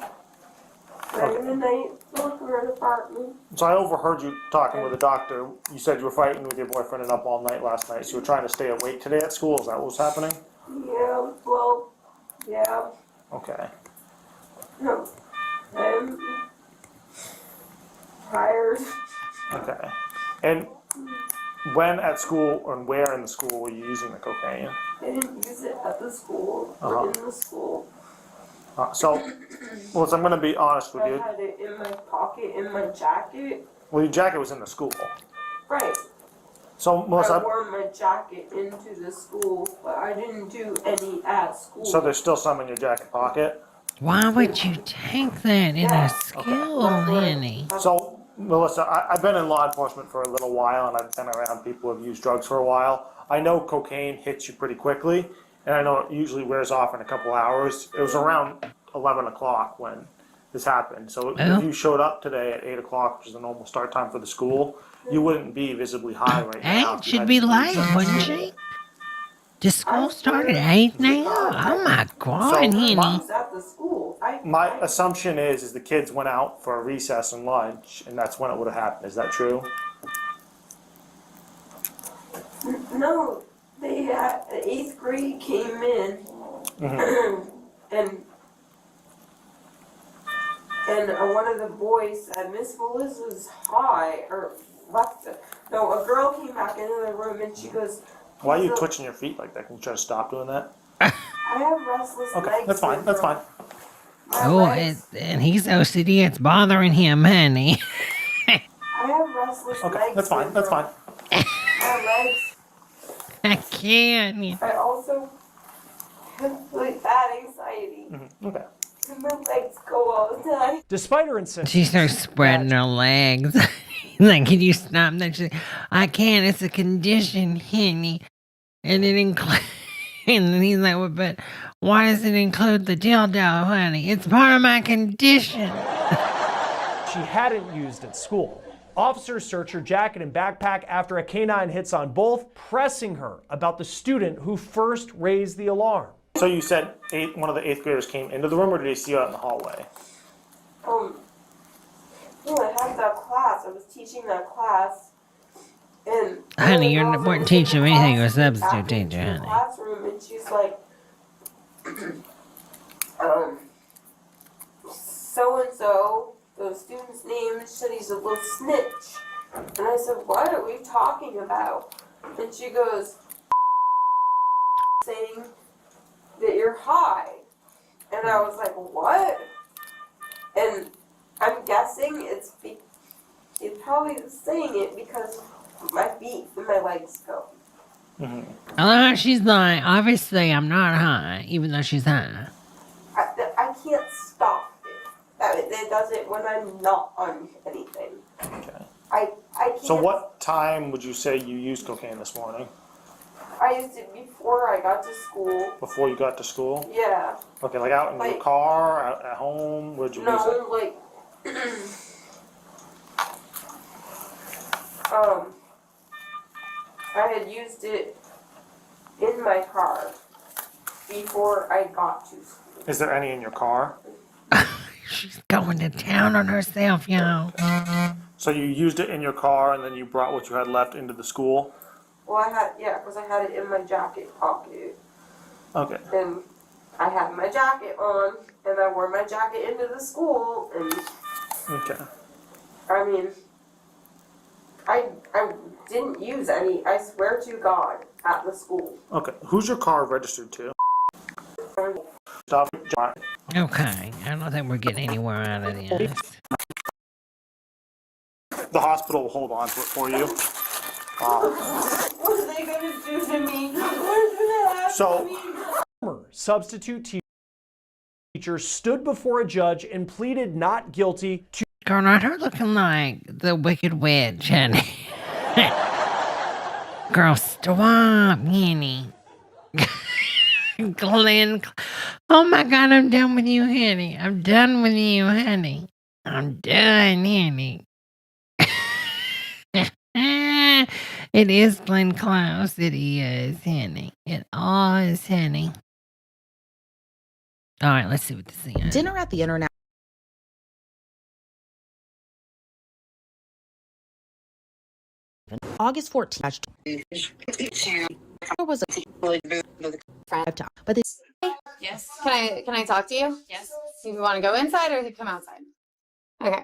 Speaker 2: during the night. Look for an apartment.
Speaker 23: So I overheard you talking with the doctor. You said you were fighting with your boyfriend and up all night last night. So you were trying to stay awake today at school. Is that what was happening?
Speaker 2: Yeah, well, yeah.
Speaker 23: Okay.
Speaker 2: No, I'm tired.
Speaker 23: Okay. And when at school and where in the school were you using the cocaine?
Speaker 2: I didn't use it at the school
Speaker 23: Uh-huh.
Speaker 2: or in the school.
Speaker 23: Melissa, I'm going to be honest with
Speaker 2: I
Speaker 23: you.
Speaker 2: had it in my pocket, in my jacket.
Speaker 23: Well, your jacket was in the school.
Speaker 2: Right.
Speaker 23: So,
Speaker 2: I
Speaker 23: Melissa,
Speaker 2: wore my jacket into the school, but I didn't do any at school.
Speaker 23: so there's still some in your jacket pocket?
Speaker 1: Why would you take that in a school, honey?
Speaker 23: So, Melissa, I've been in law enforcement for a little while, and I've been around people who have used drugs for a while. I know cocaine hits you pretty quickly, and I know it usually wears off in a couple hours. It was around 11 o'clock when this happened. So if you showed up today at 8 o'clock, which is the normal start time for the school, you wouldn't be visibly high right now.
Speaker 1: Eight should be late, wouldn't she? The school started at 8 now? Oh my God, honey.
Speaker 2: At the school.
Speaker 23: My assumption is the kids went out for a recess and lunch, and that's when it would have happened. Is that true?
Speaker 2: No, they had the 8th grade came in, and one of the boys said Miss Melissa's high or left. No, a girl came back into the room and she goes,
Speaker 23: Why are you twitching your feet like that? Can you try to stop doing that?
Speaker 2: I have restless
Speaker 23: Okay,
Speaker 2: legs.
Speaker 23: that's fine. That's fine.
Speaker 1: Oh, and he's OCD. It's bothering him, honey.
Speaker 2: I have restless legs.
Speaker 23: Okay, that's fine. That's fine.
Speaker 2: My legs.
Speaker 1: I can't.
Speaker 2: I also have really bad anxiety.
Speaker 23: Okay.
Speaker 2: And my legs go all the time.
Speaker 14: Despite her insistence,
Speaker 1: She starts spreading her legs. He's like, can you stop that? She's like, I can't. It's a condition, honey. And it includes. And then he's like, well, but why does it include the dildo, honey? It's part of my condition.
Speaker 14: she hadn't used at school. Officers search her jacket and backpack after a canine hits on both, pressing her about the student who first raised the alarm.
Speaker 23: So you said one of the 8th graders came into the room, or did they see you out in the hallway?
Speaker 2: No, I had that class. I was teaching that class. And
Speaker 1: honey, you weren't teaching me anything. You're a substitute teacher, honey.
Speaker 2: Classroom, and she's like, so-and-so, the student's name, said he's a little snitch. And I said, what are we talking about? And she goes, saying that you're high. And I was like, what? And I'm guessing it's probably saying it because my feet and my legs go.
Speaker 1: I love how she's like, obviously I'm not high, even though she's high.
Speaker 2: I can't stop it. It does it when I'm not on anything.
Speaker 23: Okay.
Speaker 2: I can't.
Speaker 23: So what time would you say you used cocaine this morning?
Speaker 2: I used it before I got to school.
Speaker 23: Before you got to school?
Speaker 2: Yeah.
Speaker 23: Okay, like out in your car, out at home? Where'd you use it?
Speaker 2: No, like, I had used it in my car before I got to school.
Speaker 23: Is there any in your car?
Speaker 1: She's going to town on herself, y'all.
Speaker 23: So you used it in your car and then you brought what you had left into the school?
Speaker 2: Well, because I had it in my jacket pocket.
Speaker 23: Okay.
Speaker 2: And I had my jacket on, and I wore my jacket into the school, and
Speaker 23: Okay.
Speaker 2: I mean, I didn't use any, I swear to God, at the school.
Speaker 23: Okay. Who's your car registered to? Stop.
Speaker 1: Okay, I don't think we're getting anywhere out of this.
Speaker 23: The hospital will hold on to it for you.
Speaker 2: What are they going to do to me? What are they happen
Speaker 23: So,
Speaker 2: to me?
Speaker 14: Substitute teacher stood before a judge and pleaded not guilty to.
Speaker 1: Girl, not her looking like the Wicked Witch, honey. Girl, stop, honey. Glenn. Oh my God, I'm done with you, honey. I'm done with you, honey. I'm done, honey. It is Glenn Close. It is, honey. It all is, honey. All right, let's see what this is.
Speaker 7: Dinner at the International. August 14th. Was a but they
Speaker 8: Yes. Can I talk to you? Yes. Do you want to go inside or come outside? Okay.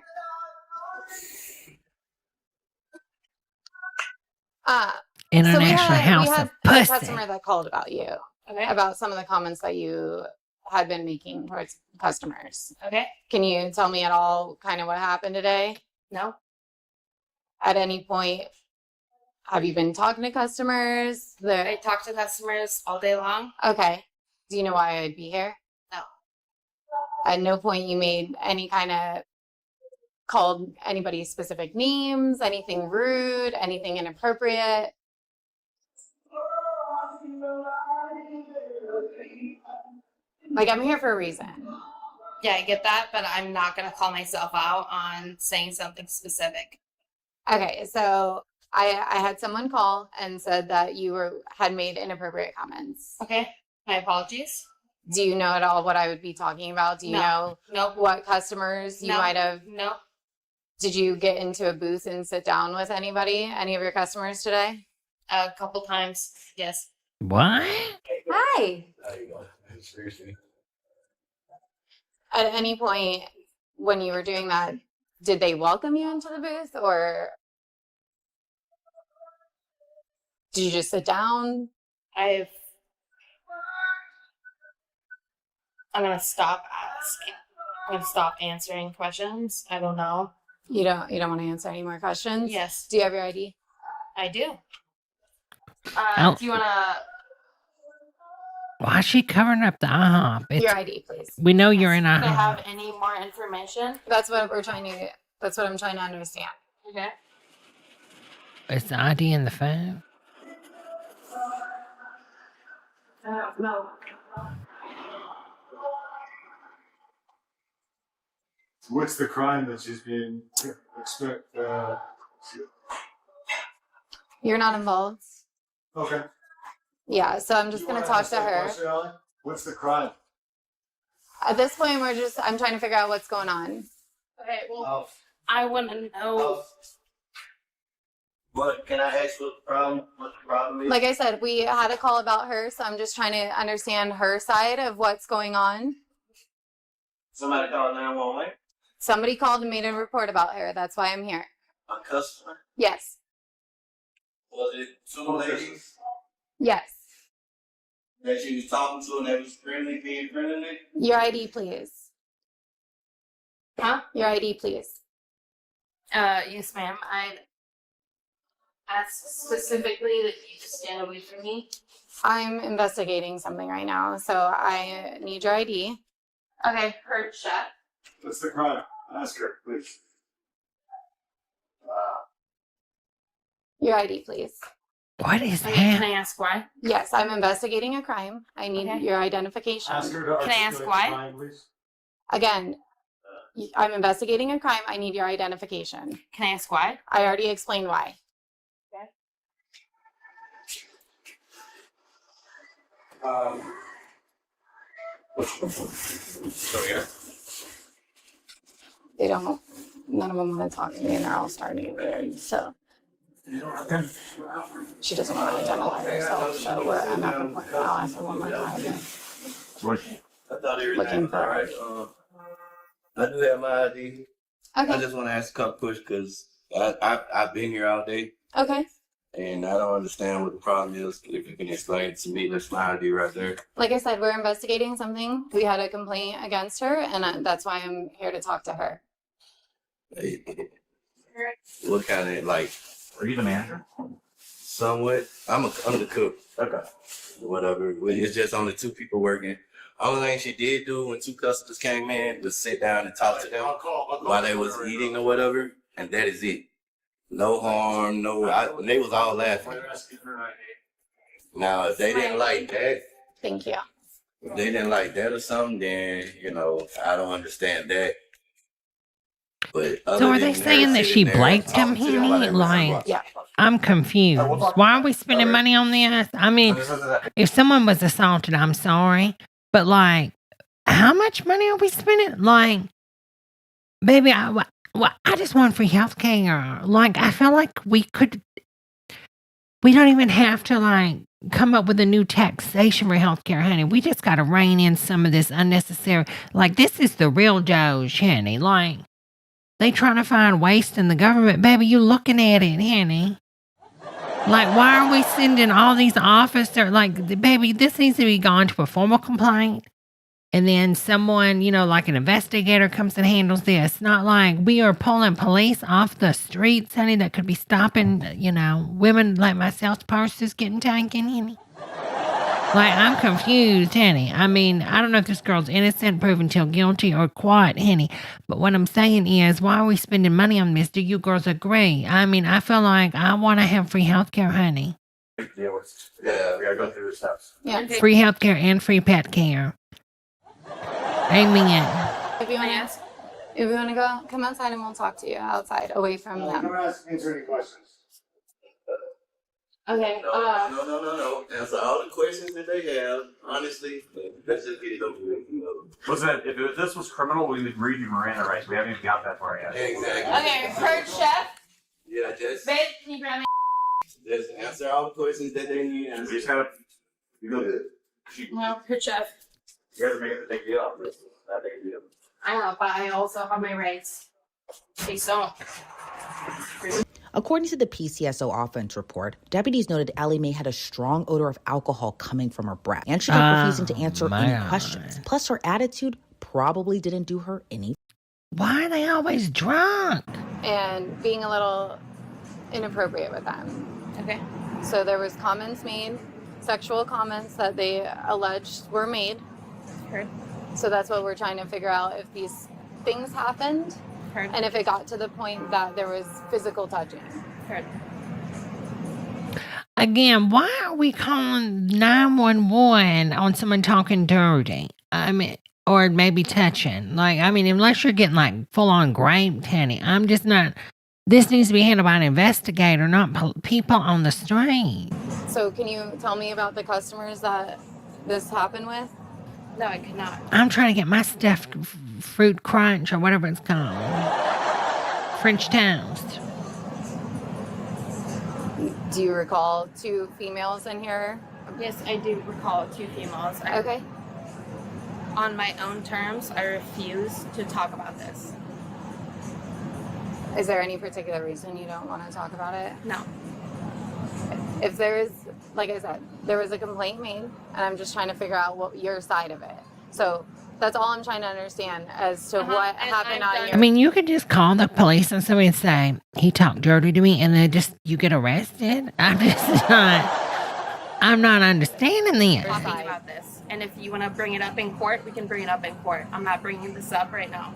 Speaker 1: International House
Speaker 8: we had
Speaker 1: of
Speaker 8: a
Speaker 1: Pussy.
Speaker 8: customer that called about you. Okay. About some of the comments that you had been making towards customers. Okay. Can you tell me at all kind of what happened today? No. At any point, have you been talking to customers? I talk to customers all day long. Okay. Do you know why I'd be here? No. At no point you made any kind of called anybody specific names, anything rude, anything inappropriate. Like, I'm here for a reason. Yeah, I get that, but I'm not going to call myself out on saying something specific. Okay, so I had someone call and said that you had made inappropriate comments. Okay, my apologies. Do you know at all what I would be talking about? Do you know what customers you might have? No. Did you get into a booth and sit down with anybody, any of your customers today? A couple times, yes.
Speaker 1: What?
Speaker 8: Hi.
Speaker 13: There you go. Seriously.
Speaker 8: At any point when you were doing that, did they welcome you into the booth or did you just sit down? I'm gonna stop asking. I'm gonna stop answering questions. I don't know. You don't want to answer any more questions? Yes. Do you have your ID? I do. Do you wanna
Speaker 1: Why is she covering up the IHOP?
Speaker 8: your ID, please?
Speaker 1: We know you're in
Speaker 8: Do I
Speaker 1: IHOP.
Speaker 8: have any more information? That's what I'm trying to understand. Okay.
Speaker 1: Is the ID in the phone?
Speaker 8: No.
Speaker 11: What's the crime that she's being
Speaker 8: You're not involved.
Speaker 11: Okay.
Speaker 8: Yeah, so I'm just gonna talk to her.
Speaker 11: What's the crime?
Speaker 8: At this point, I'm trying to figure out what's going on. Okay, well, I want to know.
Speaker 17: What can I ask what the problem is?
Speaker 8: Like I said, we had a call about her, so I'm just trying to understand her side of what's going on.
Speaker 17: Somebody called 911?
Speaker 8: Somebody called and made a report about her. That's why I'm here.
Speaker 17: A customer?
Speaker 8: Yes.
Speaker 17: Was it two ladies
Speaker 8: Yes.
Speaker 17: that she was talking to and they was being friendly?
Speaker 8: Your ID, please. Huh? Your ID, please. Yes, ma'am. I asked specifically that you just stand away from me. I'm investigating something right now, so I need your ID. Okay, heard chat.
Speaker 11: What's the crime? Ask her, please.
Speaker 8: Your ID, please.
Speaker 1: What is
Speaker 8: Okay,
Speaker 1: that?
Speaker 8: can I ask why? Yes, I'm investigating a crime. I need your identification.
Speaker 11: Ask her to
Speaker 8: Can I ask
Speaker 11: articulate
Speaker 8: why?
Speaker 11: the crime, please.
Speaker 8: Again, I'm investigating a crime. I need your identification. Can I ask why? I already explained why. They don't. None of them want to talk to me, and they're all starting to get weird. So she doesn't want to identify herself. So I'm not going to point her out. I said one more time.
Speaker 17: I thought everything
Speaker 8: Looking
Speaker 17: was all right. I do have my ID.
Speaker 8: Okay.
Speaker 17: I just want to ask a couple questions because I've been here all day
Speaker 8: Okay.
Speaker 17: and I don't understand what the problem is. If you can explain it to me, that's my ID right there.
Speaker 8: Like I said, we're investigating something. We had a complaint against her, and that's why I'm here to talk to her.
Speaker 17: What kind of like? Are you the manager? Somewhat. I'm the cook. Okay. Whatever. It's just only two people working. Only thing she did do when two customers came in was sit down and talk to them while they was eating or whatever, and that is it. No harm, they was all laughing. Now, if they didn't like that,
Speaker 8: Thank you.
Speaker 17: if they didn't like that or something, then, I don't understand that. But
Speaker 1: So are they saying that she blanked him, Henny? Like, I'm confused. Why are we spending money on this? I mean, if someone was assaulted, I'm sorry. But, like, how much money are we spending? Like, baby, I just want free health care. Like, I feel like we could We don't even have to like come up with a new taxation for healthcare, honey. We just got to rein in some of this unnecessary. Like, this is the real Doge, honey. Like, they trying to find waste in the government. Baby, you looking at it, honey. Like, why are we sending all these officers? Like, baby, this needs to be gone to a formal complaint. And then someone, you know, like an investigator comes and handles this. Not like we are pulling police off the streets, honey, that could be stopping, you know, women like myself's purses getting taken, honey. Like, I'm confused, honey. I mean, I don't know if this girl's innocent, proven till guilty, or what, honey. But what I'm saying is, why are we spending money on this? Do you girls agree? I mean, I feel like I want to have free healthcare, honey.
Speaker 13: Yeah, we gotta go through the steps.
Speaker 8: Yeah.
Speaker 1: Free healthcare and free pet care. Amen.
Speaker 8: If you want to go, come outside and we'll talk to you outside, away from them.
Speaker 11: I'm not answering any questions.
Speaker 8: Okay.
Speaker 17: No. Answer all the questions that they have. Honestly, let's just get it over with.
Speaker 13: Listen, if this was criminal, we would read you Miranda rights. We haven't even got that far yet.
Speaker 17: Exactly.
Speaker 8: Okay, Kurt, chef.
Speaker 17: Yeah, just.
Speaker 8: Babe, can you grab me?
Speaker 17: Just answer all the questions that they need.
Speaker 13: We just gotta. You go good.
Speaker 8: No, Kurt, chef.
Speaker 13: You guys are making a big deal out of this. Not a big deal.
Speaker 8: I know, but I also have my rights. They don't.
Speaker 7: According to the PCSO offense report, deputies noted Ellie Mae had a strong odor of alcohol coming from her breath, and she kept refusing to answer any questions. Plus, her attitude probably didn't do her any.
Speaker 1: Why are they always drunk?
Speaker 8: And being a little inappropriate with them. Okay. So there was comments made, sexual comments that they alleged were made. Heard. So that's what we're trying to figure out, if these things happened. Heard. And if it got to the point that there was physical touching. Heard.
Speaker 1: Again, why are we calling 911 on someone talking dirty? I mean, or maybe touching. Like, I mean, unless you're getting like full on grape, honey, I'm just not. This needs to be handled by an investigator, not people on the street.
Speaker 8: So can you tell me about the customers that this happened with? No, I could not.
Speaker 1: I'm trying to get my stuffed fruit crunch or whatever it's called. French toast.
Speaker 8: Do you recall 2 females in here?
Speaker 9: Yes, I do recall 2 females.
Speaker 8: Okay.
Speaker 9: On my own terms, I refuse to talk about this.
Speaker 8: Is there any particular reason you don't want to talk about it?
Speaker 9: No.
Speaker 8: If there is, like I said, there was a complaint made, and I'm just trying to figure out what your side of it. So that's all I'm trying to understand as to what happened on your.
Speaker 1: I mean, you could just call the police and somebody say, he talked dirty to me, and then you get arrested. I'm not understanding this.
Speaker 9: Talking about this. And if you want to bring it up in court, we can bring it up in court. I'm not bringing this up right now.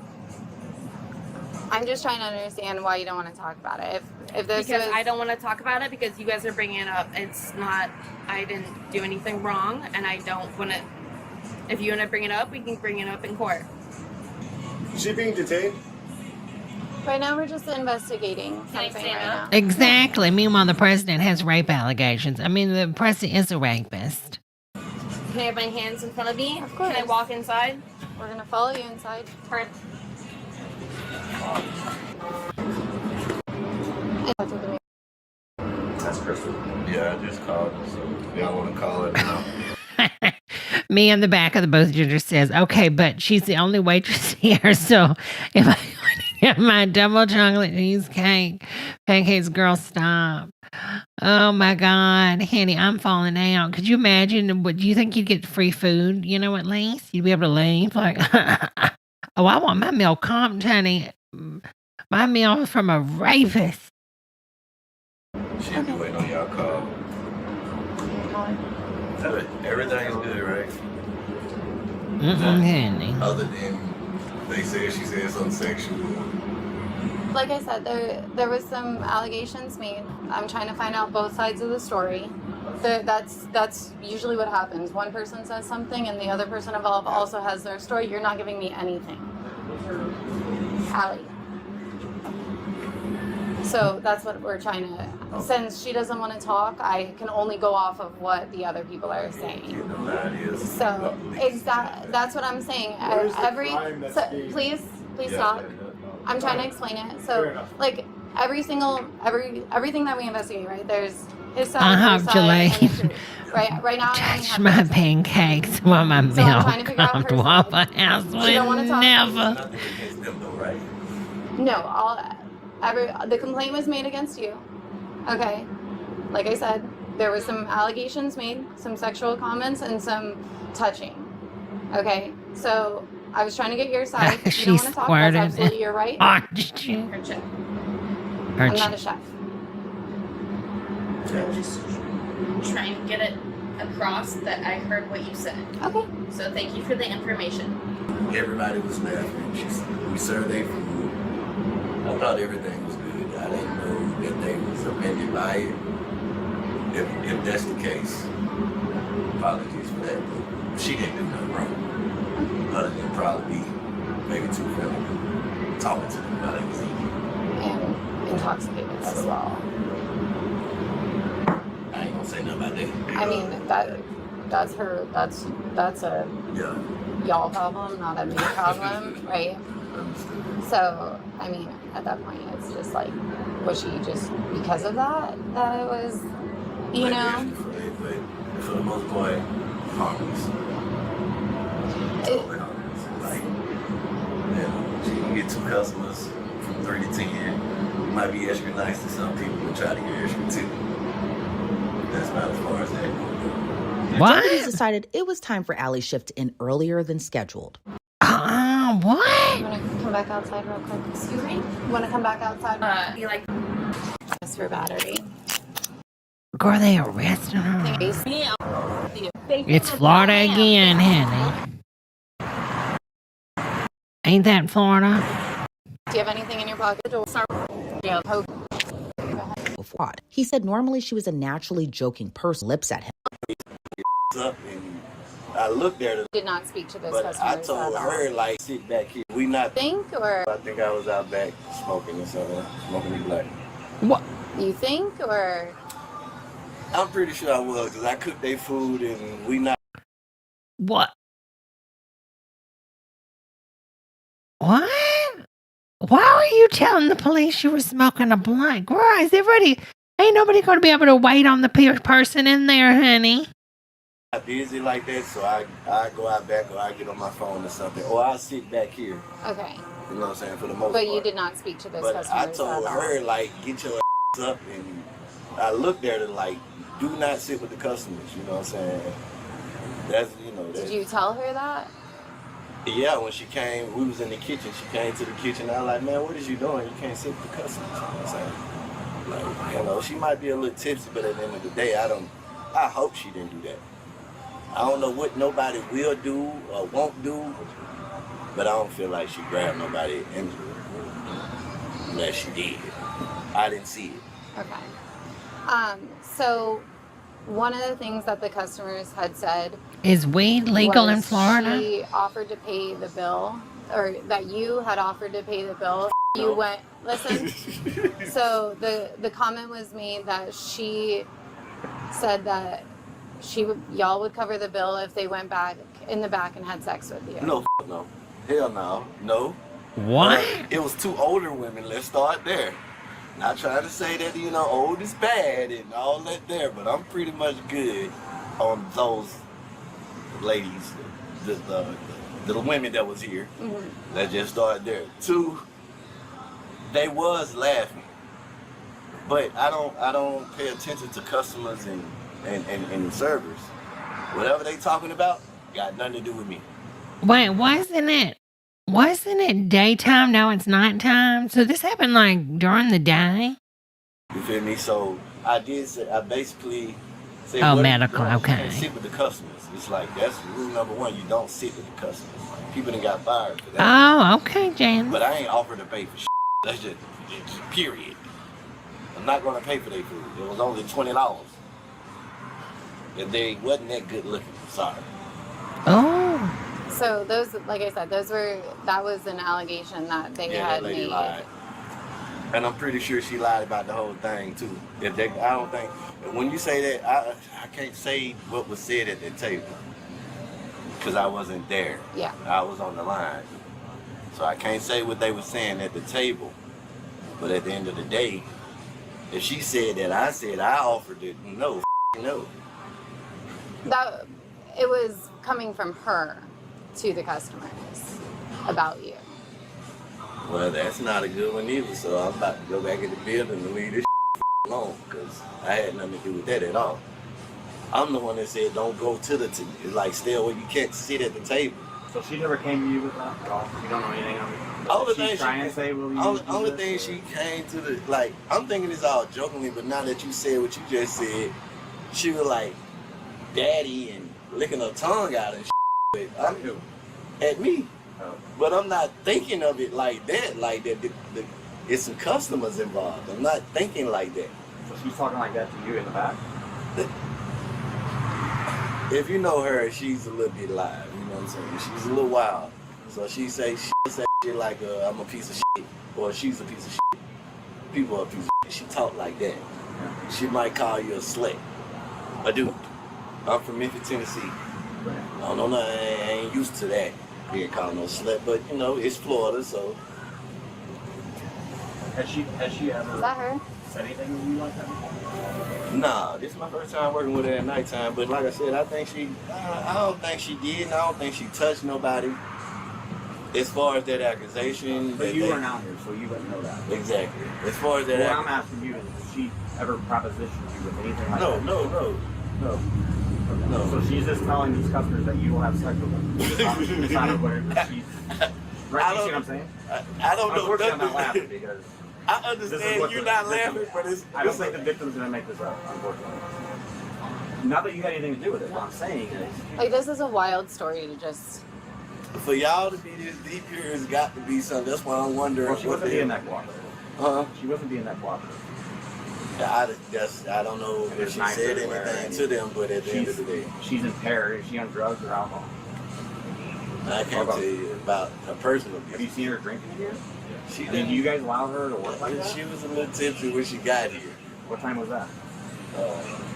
Speaker 8: I'm just trying to understand why you don't want to talk about it. If this
Speaker 9: because
Speaker 8: was,
Speaker 9: I don't want to talk about it because you guys are bringing it up. It's not, I didn't do anything wrong, and I don't want to. If you want to bring it up, we can bring it up in court.
Speaker 11: Is she being detained?
Speaker 8: Right now, we're just investigating something right now.
Speaker 1: Exactly. Meanwhile, the president has rape allegations. I mean, the president is a rapist.
Speaker 9: Can I have my hands in front of me?
Speaker 8: Of course.
Speaker 9: Can I walk inside?
Speaker 8: We're going to follow you inside.
Speaker 9: Perfect.
Speaker 13: That's Crystal.
Speaker 17: Yeah, I just called her, so y'all want to call her now.
Speaker 1: Me on the back of the booth just says, okay, but she's the only waitress here, so if I want to get my double chocolate cheesecake, pancakes, girl, stop. Oh my God, honey, I'm falling out. Could you imagine? What do you think you'd get free food? You know, at least you'd be able to leave. Like, oh, I want my meal comped, honey. My meal from a rapist.
Speaker 17: She'll be waiting on y'all call. Everything's good, right?
Speaker 1: Honey.
Speaker 17: Other than they said she said something sexual.
Speaker 8: Like I said, there was some allegations made. I'm trying to find out both sides of the story. That's usually what happens. One person says something and the other person involved also has their story. You're not giving me anything. Allie. So that's what we're trying to, since she doesn't want to talk, I can only go off of what the other people are saying. So that's what I'm saying. Please stop. I'm trying to explain it. So like everything that we investigate, right? There's his side,
Speaker 1: I
Speaker 8: her
Speaker 1: hope
Speaker 8: side, and his
Speaker 1: Jelaine
Speaker 8: truth. Right now, I only
Speaker 1: touched
Speaker 8: have
Speaker 1: my
Speaker 8: her side.
Speaker 1: pancakes while my
Speaker 8: So I'm trying
Speaker 1: milk
Speaker 8: to figure out
Speaker 1: come
Speaker 8: her
Speaker 1: to
Speaker 8: side.
Speaker 1: Waffle House
Speaker 8: She
Speaker 1: would
Speaker 8: don't want to talk.
Speaker 1: never.
Speaker 17: Nothing against them though, right?
Speaker 8: No, the complaint was made against you. Okay. Like I said, there were some allegations made, some sexual comments, and some touching. Okay. So I was trying to get your side. You
Speaker 1: She
Speaker 8: don't want to talk.
Speaker 1: squirted.
Speaker 8: That's absolutely your right.
Speaker 1: Oxygen.
Speaker 8: Her chef.
Speaker 1: Her
Speaker 8: I'm not a chef.
Speaker 9: I'm just trying to get it across that I heard what you said.
Speaker 8: Okay.
Speaker 9: So thank you for the information.
Speaker 17: Everybody was laughing. We served their food. I thought everything was good. I didn't know that they was offended by it. If that's the case, apologies for that. But she didn't do nothing wrong. Other than probably be maybe too friendly, talking to them while they was eating.
Speaker 8: And intoxicated as well.
Speaker 17: I ain't gonna say nothing about that.
Speaker 8: I mean, that's her, that's a y'all problem, not a me problem, right? So, I mean, at that point, it's just like, was she just because of that it was, you know?
Speaker 17: But for the most part, harmless. Totally harmless. Like, she can get 2 customers from 3 to 10. You might be extra nice to some people, but try to get extra too. That's about as far as that goes.
Speaker 7: Deputies decided it was time for Allie's shift to end earlier than scheduled.
Speaker 1: What?
Speaker 8: You want to come back outside real quick? Excuse me? You want to come back outside?
Speaker 9: You like
Speaker 8: Just for battery.
Speaker 1: Girl, they arrested her. It's Florida again, honey. Ain't that Florida?
Speaker 8: Do you have anything in your pocket? Yeah.
Speaker 7: Before. He said normally she was a naturally joking person, lips at him.
Speaker 17: Up and I looked at her.
Speaker 8: Did not speak to those
Speaker 17: but
Speaker 8: customers.
Speaker 17: I told her, like, sit back here. We not
Speaker 8: think, or
Speaker 17: I think I was out back smoking or something, smoking the black.
Speaker 1: What?
Speaker 8: You think, or
Speaker 17: I'm pretty sure I was, because I cooked their food and we not.
Speaker 1: What? What? Why are you telling the police you were smoking a blunt? Girl, is everybody... Ain't nobody going to be able to wait on the person in there, honey.
Speaker 17: I'm busy like that, so I go out back or I get on my phone or something. Or I sit back here.
Speaker 8: okay.
Speaker 17: You know what I'm saying? For the most
Speaker 8: But
Speaker 17: part.
Speaker 8: you did not speak to those
Speaker 17: But
Speaker 8: customers.
Speaker 17: I told
Speaker 8: at all.
Speaker 17: her, like, get your ass up, and I looked at her like, do not sit with the customers. You know what I'm saying? That's, you know.
Speaker 8: Did you tell her that?
Speaker 17: Yeah, when she came, we was in the kitchen. She came to the kitchen. I was like, man, what is you doing? You can't sit with the customers. You know what I'm saying? Like, you know, she might be a little tipsy, but at the end of the day, I hope she didn't do that. I don't know what nobody will do or won't do, but I don't feel like she grabbed nobody injured unless she did. I didn't see it.
Speaker 8: Okay. So one of the things that the customers had said
Speaker 1: Is weed legal in
Speaker 8: was
Speaker 1: Florida?
Speaker 8: She offered to pay the bill, or that you had offered to pay the bill. You went, listen. So the comment was made that she said that y'all would cover the bill if they went back in the back and had sex with you.
Speaker 17: No, no. Hell no. No.
Speaker 1: What?
Speaker 17: It was 2 older women. Let's start there. Not trying to say that, you know, old is bad and all that there, but I'm pretty much good on those ladies, the women that was here.
Speaker 8: Mm-hmm.
Speaker 17: Let's just start there. 2, they was laughing, but I don't pay attention to customers and servers. Whatever they talking about, got nothing to do with me.
Speaker 1: Wait, wasn't it daytime? Now it's nighttime? So this happened like during the day?
Speaker 17: You feel me? So I basically said,
Speaker 1: Oh,
Speaker 17: what
Speaker 1: medical,
Speaker 17: you
Speaker 1: okay.
Speaker 17: can't sit with the customers. It's like, that's rule number 1. You don't sit with the customers. People done got fired for that.
Speaker 1: Oh, okay, Jan.
Speaker 17: But I ain't offered to pay for shit. That's just period. I'm not going to pay for their food. It was only $20. And they wasn't that good looking. Sorry.
Speaker 1: Oh.
Speaker 8: So those, like I said, that was an allegation that they had
Speaker 17: that lady
Speaker 8: made.
Speaker 17: lied. And I'm pretty sure she lied about the whole thing too. I don't think, when you say that, I can't say what was said at the table. Because I wasn't there.
Speaker 8: Yeah.
Speaker 17: I was on the line. So I can't say what they were saying at the table. But at the end of the day, If she said that, I said I offered it. No, no.
Speaker 8: That it was coming from her to the customers about you.
Speaker 17: Well, that's not a good one either. So I'm about to go back in the building and leave this alone because I had nothing to do with that at all. I'm the one that said don't go to the it's like stay away. You can't sit at the table.
Speaker 6: So she never came to you with that at all? You don't know anything of it?
Speaker 17: Only thing she came to the like. I'm thinking this all jokingly, but now that you said what you just said, she was like, "Daddy," and licking her tongue out and shit. At me. But I'm not thinking of it like that. Like that, it's some customers involved. I'm not thinking like that.
Speaker 6: So she's talking like that to you in the back?
Speaker 17: If you know her, she's a little bit live. You know what I'm saying? She's a little wild. So she say shit like I'm a piece of shit, or she's a piece of shit. People are a piece of shit. She talk like that. She might call you a slut. A dude. I'm from Memphis, Tennessee. I don't know, I ain't used to that. Being called no slut, but you know, it's Florida, so.
Speaker 6: Has she ever
Speaker 8: Is that her?
Speaker 6: said anything to you like that?
Speaker 17: Nah, this is my first time working with her at nighttime, but like I said, I don't think she did, and I don't think she touched nobody. As far as that accusation.
Speaker 6: But you weren't out here, so you wouldn't know that.
Speaker 17: Exactly. As far as that
Speaker 6: what I'm asking you is, did she ever proposition you with anything like that?
Speaker 17: No.
Speaker 6: No. So she's just telling these customers that you will have sex with them. It's not whatever she's. Right? You see what I'm saying?
Speaker 17: I don't know.
Speaker 6: Unfortunately, I'm not laughing because.
Speaker 17: I understand you're not laughing, but it's.
Speaker 6: I don't think the victim's gonna make this up, unfortunately. Not that you had anything to do with it. What I'm saying is.
Speaker 8: Like, this is a wild story to just.
Speaker 17: For y'all to be this deep here has got to be something. That's why I'm wondering.
Speaker 6: Well, she wasn't being that cooperative. She wasn't being that cooperative.
Speaker 17: I don't know if she said anything to them, but at the end of the day.
Speaker 6: She's impaired. Is she on drugs or alcohol?
Speaker 17: I can't tell you about her personal business.
Speaker 6: Have you seen her drinking here?
Speaker 17: Did
Speaker 6: you guys allow her to work like that?
Speaker 17: She was a little tipsy when she got here.
Speaker 6: What time was that?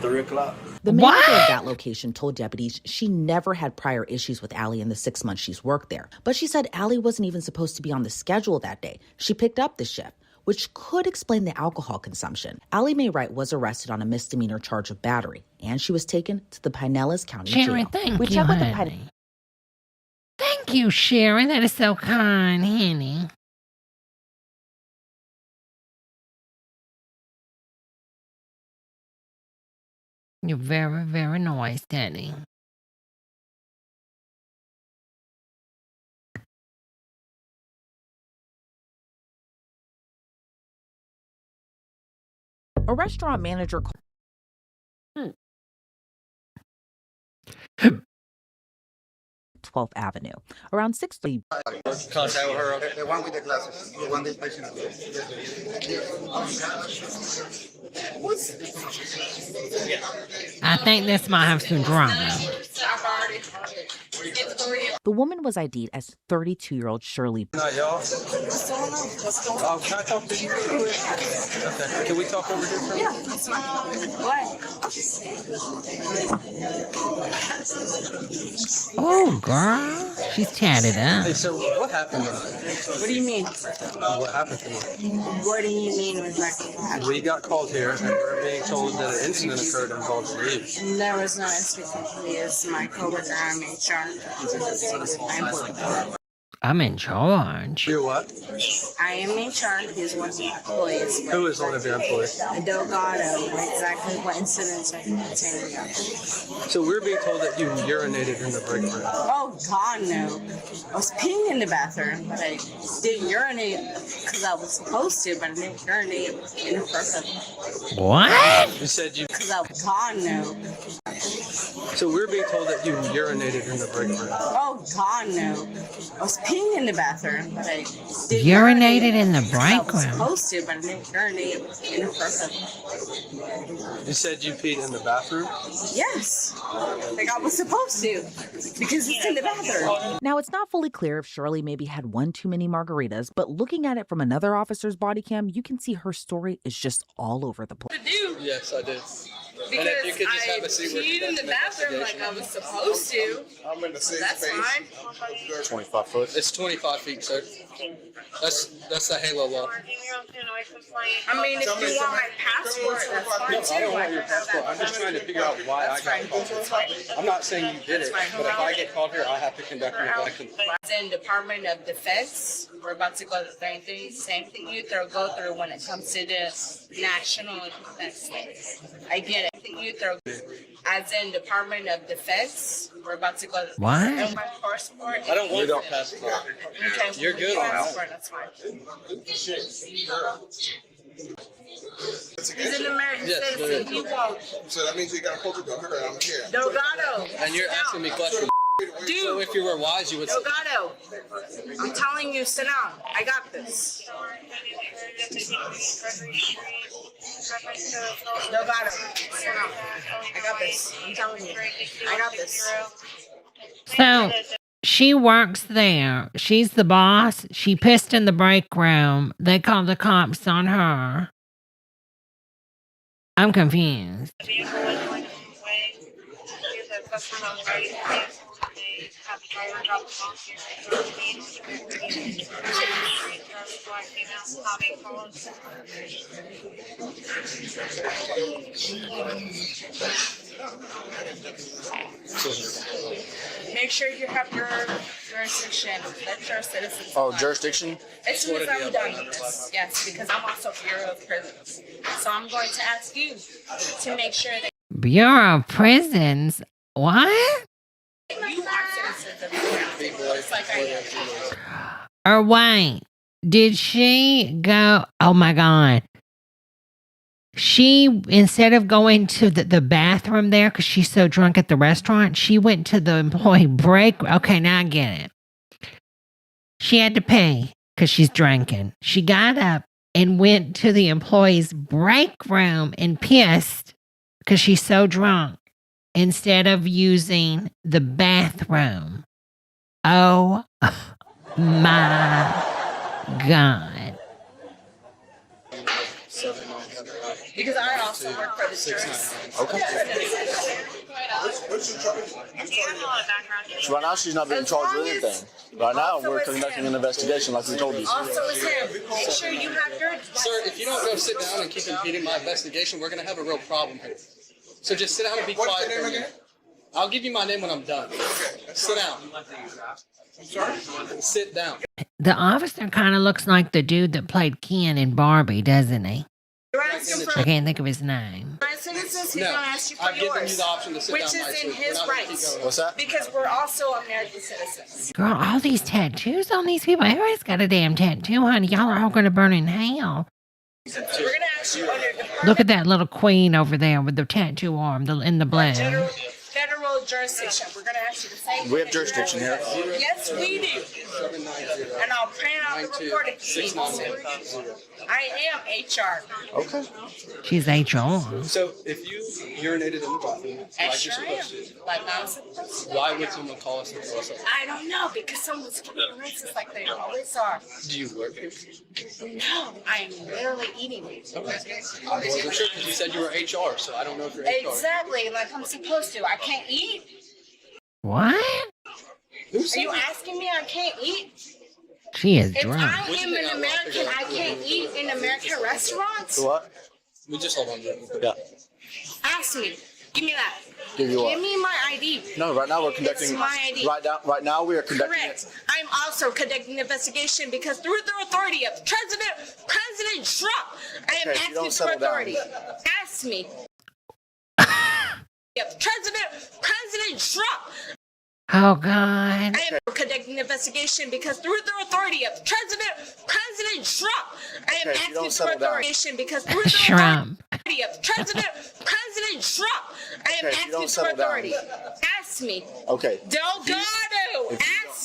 Speaker 17: 3 o'clock.
Speaker 7: The manager of that location told deputies she never had prior issues with Allie in the 6 months she's worked there. But she said Allie wasn't even supposed to be on the schedule that day. She picked up the shift, which could explain the alcohol consumption. Allie Mae Wright was arrested on a misdemeanor charge of battery, and she was taken to the Pinellas County
Speaker 1: Sharon,
Speaker 7: Jail.
Speaker 1: thank you, honey. Thank you, Sharon. That is so kind, honey. You're very, very nice, Daddy.
Speaker 7: A restaurant manager 12th Avenue, around 6:30.
Speaker 12: Contact with her. The one with the glasses. The one that patient.
Speaker 1: I think this might have some drama.
Speaker 7: The woman was ID'd as 32-year-old Shirley.
Speaker 12: Not y'all. What's going on? What's going on? Can I talk to you? Okay. Can we talk over here for a minute?
Speaker 24: That's fine. What?
Speaker 1: Oh, girl. She's tatted up.
Speaker 12: Hey, so what happened?
Speaker 24: What do you mean?
Speaker 12: What happened to you?
Speaker 24: What do you mean exactly what happened?
Speaker 12: We got called here and we're being told that an incident occurred involving you.
Speaker 24: There was no incident. It's my coworker. I'm HR.
Speaker 1: I'm in charge.
Speaker 12: You're what?
Speaker 24: I am HR. He's one of my employees.
Speaker 12: Who is one of your employees?
Speaker 24: Delgado. Exactly what incidents I can tell you.
Speaker 12: So we're being told that you urinated in the break room.
Speaker 24: Oh, God, no. I was peeing in the bathroom, but I didn't urinate because I was supposed to, but I didn't urinate in the first.
Speaker 1: What?
Speaker 12: You said you.
Speaker 24: Because I was God, no.
Speaker 12: So we're being told that you urinated in the break room.
Speaker 24: Oh, God, no. I was peeing in the bathroom, but I didn't
Speaker 1: Urinated in the break
Speaker 24: I was
Speaker 1: room.
Speaker 24: supposed to, but I didn't urinate in the first.
Speaker 12: You said you peed in the bathroom?
Speaker 24: Yes. Like I was supposed to, because it's in the bathroom.
Speaker 7: Now, it's not fully clear if Shirley maybe had one too many margaritas, but looking at it from another officer's body cam, you can see her story is just all over the place.
Speaker 12: Yes, I did.
Speaker 9: Because
Speaker 12: if you could just
Speaker 9: I
Speaker 12: have a seat where
Speaker 9: peed in the bathroom like I was supposed to.
Speaker 11: I'm in the same
Speaker 9: That's
Speaker 11: space.
Speaker 9: fine.
Speaker 12: 25 foot. It's 25 feet, sir. That's the halo wall.
Speaker 9: I mean, if you want my passport, that's fine
Speaker 12: No,
Speaker 9: too.
Speaker 12: I don't want your passport. I'm just trying to figure out why I got called. I'm not saying you did it, but if I get called here, I have to conduct an election.
Speaker 9: It's in Department of Defense. We're about to go through the same thing you go through when it comes to the national defense. I get it. You throw as in Department of Defense. We're about to go.
Speaker 1: What?
Speaker 9: And my passport.
Speaker 12: I don't want your passport.
Speaker 9: Okay,
Speaker 12: You're good on
Speaker 9: passport. That's fine. He's an American citizen. He won't.
Speaker 11: So that means you got to hold it to her. I'm here.
Speaker 9: Delgado.
Speaker 12: And you're asking me questions.
Speaker 9: Dude.
Speaker 12: So if you were wise, you would say.
Speaker 9: Delgado. I'm telling you, sit down. I got this. Delgado. Sit down. I got this. I'm telling you. I got this.
Speaker 1: So she works there. She's the boss. She pissed in the break room. They called the cops on her. I'm confused.
Speaker 9: Make sure you have your jurisdiction. That's your citizen.
Speaker 22: Oh, jurisdiction?
Speaker 9: As soon as I'm done with this, yes, because I'm also Bureau of Prisons. So I'm going to ask you to make sure that
Speaker 1: Bureau of Prisons? What?
Speaker 9: you are citizens of the United States, like I am.
Speaker 1: Or wait, did she go? Oh my God. She, instead of going to the bathroom there because she's so drunk at the restaurant, she went to the employee break. Okay, now I get it. She had to pay because she's drinking. She got up and went to the employee's break room and pissed because she's so drunk instead of using the bathroom. Oh my God.
Speaker 9: Because I also work for the church.
Speaker 22: Okay. So right now she's not being charged with anything. Right now we're conducting an investigation like we told you.
Speaker 9: Also is him. Make sure you have your...
Speaker 12: Sir, if you don't go sit down and keep impeding my investigation, we're going to have a real problem here. So just sit down and be quiet for a minute. I'll give you my name when I'm done. Sit down. I'm sorry? Sit down.
Speaker 1: The officer kind of looks like the dude that played Ken in Barbie, doesn't he? I can't think of his name.
Speaker 9: My citizens, he's
Speaker 12: No,
Speaker 9: going to ask you for
Speaker 12: I've given you
Speaker 9: yours,
Speaker 12: the option to sit
Speaker 9: which
Speaker 12: down
Speaker 9: is
Speaker 12: nicely.
Speaker 9: in his
Speaker 12: We're not gonna keep
Speaker 9: rights.
Speaker 12: going.
Speaker 22: What's that?
Speaker 9: Because we're also American citizens.
Speaker 1: Girl, all these tattoos on these people. Everybody's got a damn tattoo, honey. Y'all are all going to burn in hell.
Speaker 9: We're going to ask you under
Speaker 1: Look at that little queen over there with the tattoo arm in the blend.
Speaker 9: federal jurisdiction. We're going to ask you the same thing.
Speaker 22: We have jurisdiction here.
Speaker 9: Yes, we do. And I'll print out the report if you need to. I am HR.
Speaker 22: Okay.
Speaker 1: She's HR.
Speaker 12: So if you urinated in the bathroom,
Speaker 9: I
Speaker 12: like you're
Speaker 9: sure am.
Speaker 12: supposed to,
Speaker 9: Like I'm supposed to.
Speaker 12: why would someone call us and tell us that?
Speaker 9: I don't know, because someone's getting racist like they always are.
Speaker 12: Do you work here?
Speaker 9: No, I'm literally eating.
Speaker 12: Okay. I wasn't sure because you said you were HR, so I don't know if you're HR.
Speaker 9: Exactly, like I'm supposed to. I can't eat.
Speaker 1: What?
Speaker 9: Are you asking me I can't eat?
Speaker 1: She is
Speaker 9: If
Speaker 1: drunk.
Speaker 9: I am an American, I can't eat in American restaurants?
Speaker 22: What?
Speaker 12: We just hold on.
Speaker 22: Yeah.
Speaker 9: Ask me. Give me that.
Speaker 22: Give you what?
Speaker 9: Give me my ID.
Speaker 22: No, right now we're conducting.
Speaker 9: It's my ID.
Speaker 22: Right now we are conducting.
Speaker 9: Correct. I'm also conducting an investigation because through the authority of President Trump, I am
Speaker 22: Okay, you
Speaker 9: asking
Speaker 22: don't
Speaker 9: for
Speaker 22: settle down.
Speaker 9: authority. Ask me. President Trump.
Speaker 1: Oh, God.
Speaker 9: I am conducting an investigation because through the authority of President Trump, I am
Speaker 22: Okay, you
Speaker 9: asking
Speaker 22: don't
Speaker 9: for
Speaker 22: settle down.
Speaker 9: authority because through the
Speaker 1: Trump.
Speaker 9: authority of President Trump, I am
Speaker 22: Okay, you
Speaker 9: asking
Speaker 22: don't
Speaker 9: for
Speaker 22: settle down.
Speaker 9: authority. Ask me.
Speaker 22: Okay.
Speaker 9: Delgado,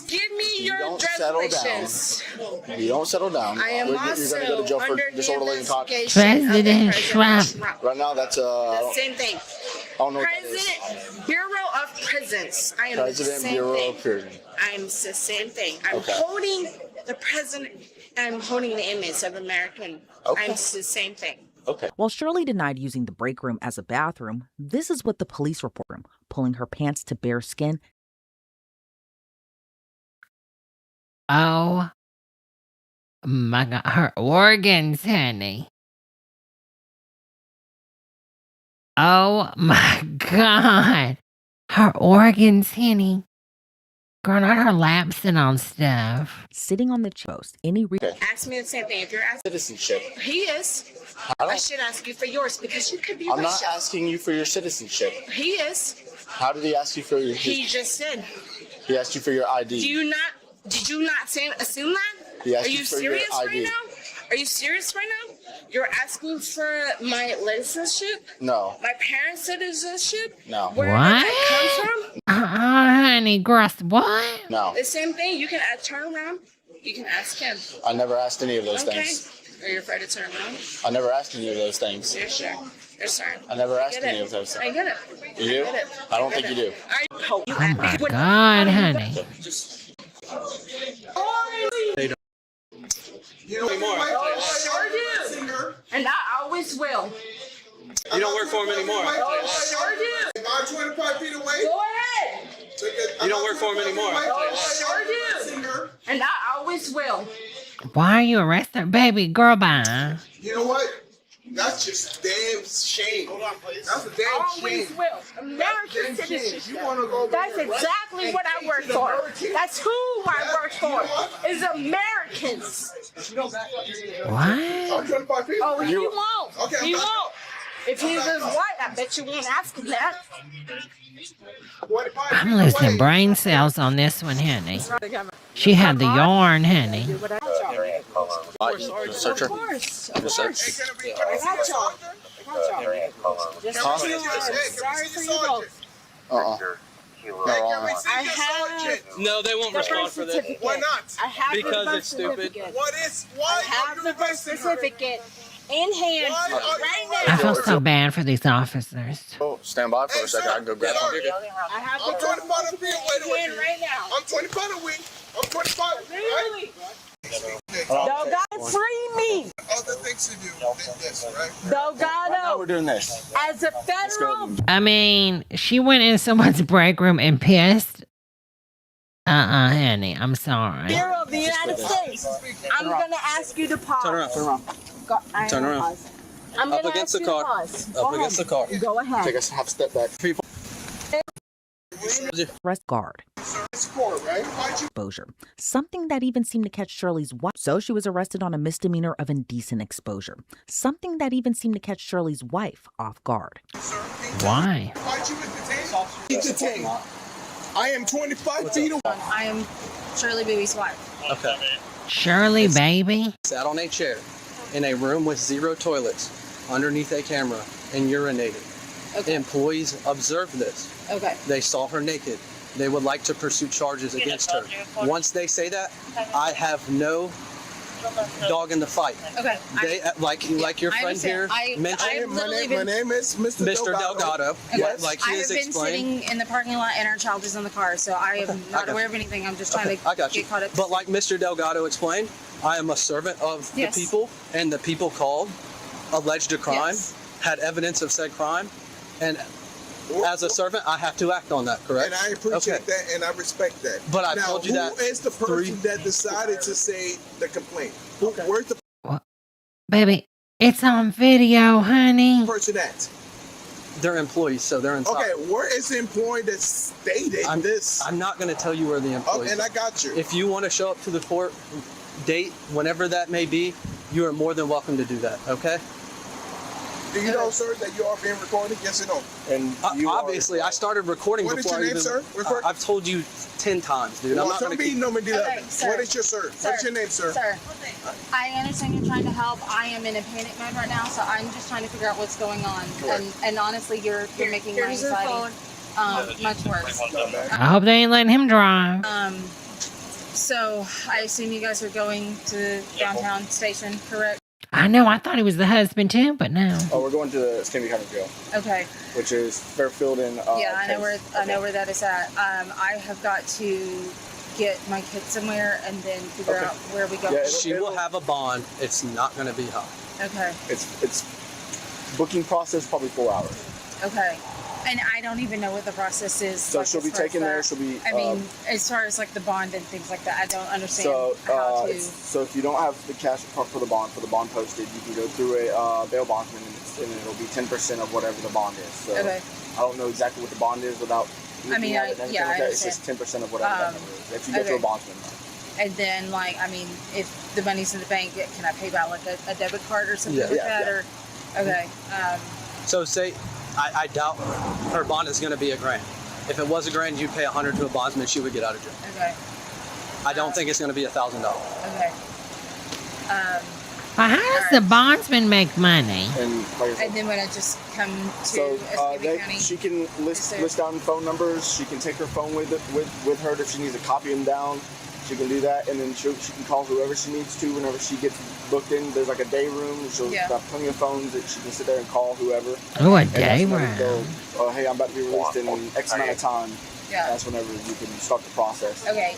Speaker 9: give me your
Speaker 22: don't settle
Speaker 9: reservations.
Speaker 22: If you don't settle down,
Speaker 9: I am
Speaker 22: you're going to go to jail
Speaker 9: also
Speaker 22: for
Speaker 9: under the
Speaker 22: disorderly conduct.
Speaker 9: investigation of the
Speaker 1: President
Speaker 9: President
Speaker 1: Trump.
Speaker 22: Right now, that's
Speaker 9: The same thing.
Speaker 22: I don't know what that is.
Speaker 9: President Bureau of Prisons. I am the
Speaker 22: President
Speaker 9: same
Speaker 22: Bureau
Speaker 9: thing.
Speaker 22: of Prisons.
Speaker 9: I'm the same thing. I'm
Speaker 22: Okay.
Speaker 9: holding the president. I'm holding the image of American.
Speaker 22: Okay.
Speaker 9: I'm the same thing.
Speaker 17: Okay.
Speaker 7: While Shirley denied using the break room as a bathroom, this is what the police report room, pulling her pants to bare skin.
Speaker 1: Oh my God, her organs, honey. Oh my God, her organs, honey. Girl, not her lapsing on stuff.
Speaker 7: Sitting on the post,
Speaker 9: Ask me the same thing. If you're asking
Speaker 17: Citizenship.
Speaker 9: he is, I should ask you for yours because you could be
Speaker 17: I'm not
Speaker 9: Russian.
Speaker 17: asking you for your citizenship.
Speaker 9: He is.
Speaker 17: How did he ask you for your?
Speaker 9: He just said.
Speaker 17: He asked you for your ID.
Speaker 9: Do you not? Did you not assume that?
Speaker 17: He asked
Speaker 9: Are
Speaker 17: you
Speaker 9: you
Speaker 17: for your
Speaker 9: serious right
Speaker 17: ID.
Speaker 9: now? Are you serious right now? You're asking for my citizenship?
Speaker 17: No.
Speaker 9: My parents' citizenship?
Speaker 17: No.
Speaker 9: Where did
Speaker 1: What?
Speaker 9: that come from?
Speaker 1: Honey, gross, what?
Speaker 17: No.
Speaker 9: The same thing. You can turn around. You can ask him.
Speaker 17: I never asked any of those
Speaker 9: Okay.
Speaker 17: things.
Speaker 9: Are you afraid to turn around?
Speaker 17: I never asked any of those things.
Speaker 9: You're sure. You're sorry.
Speaker 17: I never asked
Speaker 9: I get
Speaker 17: any
Speaker 9: it.
Speaker 17: of those
Speaker 9: I
Speaker 17: things.
Speaker 9: get it.
Speaker 17: You do?
Speaker 9: I get it.
Speaker 17: I don't think you do.
Speaker 1: Oh my God, honey.
Speaker 12: You don't anymore.
Speaker 9: I sure do. And I always will.
Speaker 12: You don't work for him anymore.
Speaker 9: Sure do.
Speaker 11: Am I 25 feet away?
Speaker 9: Go ahead.
Speaker 12: You don't work for him anymore.
Speaker 9: Sure do. And I always will.
Speaker 1: Why are you arresting her? Baby, girl, bye.
Speaker 11: You know what? That's just damn shame. Hold on, please. That's a damn
Speaker 9: Always
Speaker 11: shame.
Speaker 9: will. American
Speaker 11: That's damn shame.
Speaker 9: citizenship.
Speaker 11: You want to go
Speaker 9: That's
Speaker 11: there, right?
Speaker 9: exactly
Speaker 11: And
Speaker 9: what I
Speaker 11: take
Speaker 9: work
Speaker 11: the
Speaker 9: for.
Speaker 11: American-
Speaker 9: That's who I work for. Is Americans.
Speaker 1: What?
Speaker 11: I'm 25 feet.
Speaker 9: Oh, he
Speaker 11: You-
Speaker 9: won't.
Speaker 11: Okay,
Speaker 9: He
Speaker 11: I'm back
Speaker 9: won't. If he was white, I bet you won't ask him that.
Speaker 1: I'm losing brain cells on this one, honey. She had the yarn, honey.
Speaker 17: Searcher.
Speaker 9: Of course. Of
Speaker 17: Just
Speaker 9: course. I got y'all. I got y'all. Just
Speaker 17: Huh?
Speaker 9: so you know, I'm sorry for you both. I have
Speaker 12: No, they won't
Speaker 9: the
Speaker 12: respond
Speaker 9: birth
Speaker 12: for this.
Speaker 9: certificate.
Speaker 11: Why not?
Speaker 9: I have
Speaker 12: Because
Speaker 9: the birth
Speaker 12: it's stupid.
Speaker 9: certificate.
Speaker 11: What is? Why
Speaker 9: I have the birth certificate in hand right
Speaker 1: I
Speaker 9: now.
Speaker 1: feel so bad for these officers.
Speaker 17: Oh, stand by for a second. I can go grab one.
Speaker 9: I have the
Speaker 11: I'm
Speaker 9: birth
Speaker 11: 25 feet
Speaker 9: certificate
Speaker 11: away.
Speaker 9: in hand right now.
Speaker 11: I'm 25 away. I'm 25.
Speaker 9: Really?
Speaker 11: Right?
Speaker 9: Delgado, free me.
Speaker 11: Other things to do than this, right?
Speaker 9: Delgado,
Speaker 17: We're doing this.
Speaker 9: as a federal.
Speaker 1: I mean, she went in someone's break room and pissed. Honey, I'm sorry.
Speaker 9: Bureau of the United States. I'm gonna ask you to pause.
Speaker 12: Turn around. Turn around.
Speaker 9: Go, I
Speaker 12: Turn
Speaker 9: am
Speaker 12: around.
Speaker 9: pause. I'm
Speaker 12: Up
Speaker 9: gonna
Speaker 12: against
Speaker 9: ask
Speaker 12: the
Speaker 9: you to
Speaker 12: car.
Speaker 9: pause.
Speaker 12: Up against the car.
Speaker 9: Go ahead.
Speaker 17: Take a half step back.
Speaker 7: Arrest guard.
Speaker 11: It's court, right? Why'd you?
Speaker 7: Exposure. Something that even seemed to catch Shirley's wife. So she was arrested on a misdemeanor of indecent exposure. Something that even seemed to catch Shirley's wife off guard.
Speaker 1: Why?
Speaker 11: Why'd you detain? Detain. I am 25 feet away.
Speaker 8: I am Shirley Baby's wife.
Speaker 12: Okay.
Speaker 1: Shirley, baby?
Speaker 12: Sat on a chair in a room with 0 toilets underneath a camera and urinated.
Speaker 8: Okay.
Speaker 12: Employees observed this.
Speaker 8: Okay.
Speaker 12: They saw her naked. They would like to pursue charges against her. Once they say that, I have no dog in the fight.
Speaker 8: Okay.
Speaker 12: They like your
Speaker 8: I
Speaker 12: friend here
Speaker 8: understand.
Speaker 12: mentioned.
Speaker 8: I've literally been-
Speaker 11: My name is Mr.
Speaker 12: Delgado.
Speaker 8: Okay.
Speaker 12: Like
Speaker 8: I
Speaker 12: he
Speaker 8: have
Speaker 12: has
Speaker 8: been
Speaker 12: explained.
Speaker 8: sitting in the parking lot and our child is in the car, so I am
Speaker 12: I
Speaker 8: not
Speaker 12: got
Speaker 8: aware
Speaker 12: you.
Speaker 8: of anything. I'm just trying to
Speaker 12: I got you.
Speaker 8: get caught up.
Speaker 12: But like Mr. Delgado explained, I am a servant of
Speaker 8: Yes.
Speaker 12: the people, and the people called, alleged a crime,
Speaker 8: Yes.
Speaker 12: had evidence of said crime, and as a servant, I have to act on that, correct?
Speaker 11: And I appreciate
Speaker 12: Okay.
Speaker 11: that, and I respect that.
Speaker 12: But I
Speaker 11: now,
Speaker 12: told you that
Speaker 11: who is the person that decided to say the complaint? Where's the
Speaker 1: Baby, it's on video, honey.
Speaker 11: person at?
Speaker 12: They're employees, so they're inside.
Speaker 11: Okay, where is the employee that stated this?
Speaker 12: I'm not going to tell you where the employees
Speaker 11: and I got you.
Speaker 12: If you want to show up to the court date, whenever that may be, you are more than welcome to do that, okay?
Speaker 11: Do you know, sir, that you are being recorded? Yes or no?
Speaker 12: And obviously, I started recording
Speaker 11: What is
Speaker 12: before
Speaker 11: your
Speaker 12: I
Speaker 11: name,
Speaker 12: even.
Speaker 11: sir?
Speaker 12: I've told you 10 times, dude. I'm
Speaker 11: Well,
Speaker 12: not
Speaker 11: tell
Speaker 12: going to
Speaker 11: me
Speaker 12: keep.
Speaker 11: no me do that.
Speaker 8: Okay, sir.
Speaker 11: What is your sir? What's your name, sir?
Speaker 8: Sir, I understand you're trying to help. I am in a panic mode right now, so I'm just trying to figure out what's going on. And honestly, you're making my here's your anxiety much worse.
Speaker 1: I hope they ain't letting him drive.
Speaker 8: So I assume you guys are going to downtown station, correct?
Speaker 1: I know, I thought he was the husband too, but no.
Speaker 6: Oh, we're going to the Kennedy County Jail,
Speaker 8: Okay.
Speaker 6: which is Fairfield and.
Speaker 8: Yeah, I know where that is at. I have got to get my kids somewhere and then figure out where we go.
Speaker 12: She will have a bond. It's not going to be high.
Speaker 8: Okay.
Speaker 6: It's
Speaker 11: booking process, probably 4 hours.
Speaker 9: Okay. And I don't even know what the process is.
Speaker 11: So
Speaker 9: like,
Speaker 11: she'll be
Speaker 9: as far as
Speaker 11: taken there.
Speaker 9: that.
Speaker 11: She'll be.
Speaker 9: I mean, as far as like the bond and things like that, I don't understand
Speaker 11: So,
Speaker 9: how to.
Speaker 11: so if you don't have the cash for the bond posted, you can go through a bail bondsman, and it'll be 10% of whatever the bond is. So
Speaker 9: Okay.
Speaker 11: I don't know exactly what the bond is without.
Speaker 9: I mean,
Speaker 11: looking at it and everything
Speaker 9: yeah,
Speaker 11: like
Speaker 9: I
Speaker 11: that. It's just 10% of whatever that number is. If you go through a bondsman.
Speaker 9: And then, like, I mean, if the money's in the bank, can I pay by like a debit card or something like that? Or okay.
Speaker 12: So say, I doubt her bond is going to be $1,000. If it was $1,000, you'd pay $100 to a bondsman, she would get out of jail.
Speaker 9: Okay.
Speaker 12: I don't think it's going to be $1,000.
Speaker 9: Okay.
Speaker 1: Well, how does the bondsman make money?
Speaker 11: And
Speaker 9: then when I just come to
Speaker 11: So
Speaker 9: Escambia County,
Speaker 11: she can list down phone numbers. She can take her phone with her if she needs to copy them down. She can do that, and then she can call whoever she needs to whenever she gets booked in. There's like a day room. She'll have plenty of phones that she can sit there and call whoever.
Speaker 1: Oh, a
Speaker 11: And
Speaker 1: day
Speaker 11: that's whenever
Speaker 1: room.
Speaker 11: they'll, oh, hey, I'm about to be released in X amount of time.
Speaker 9: Yeah.
Speaker 11: That's whenever you can start the process.
Speaker 9: Okay.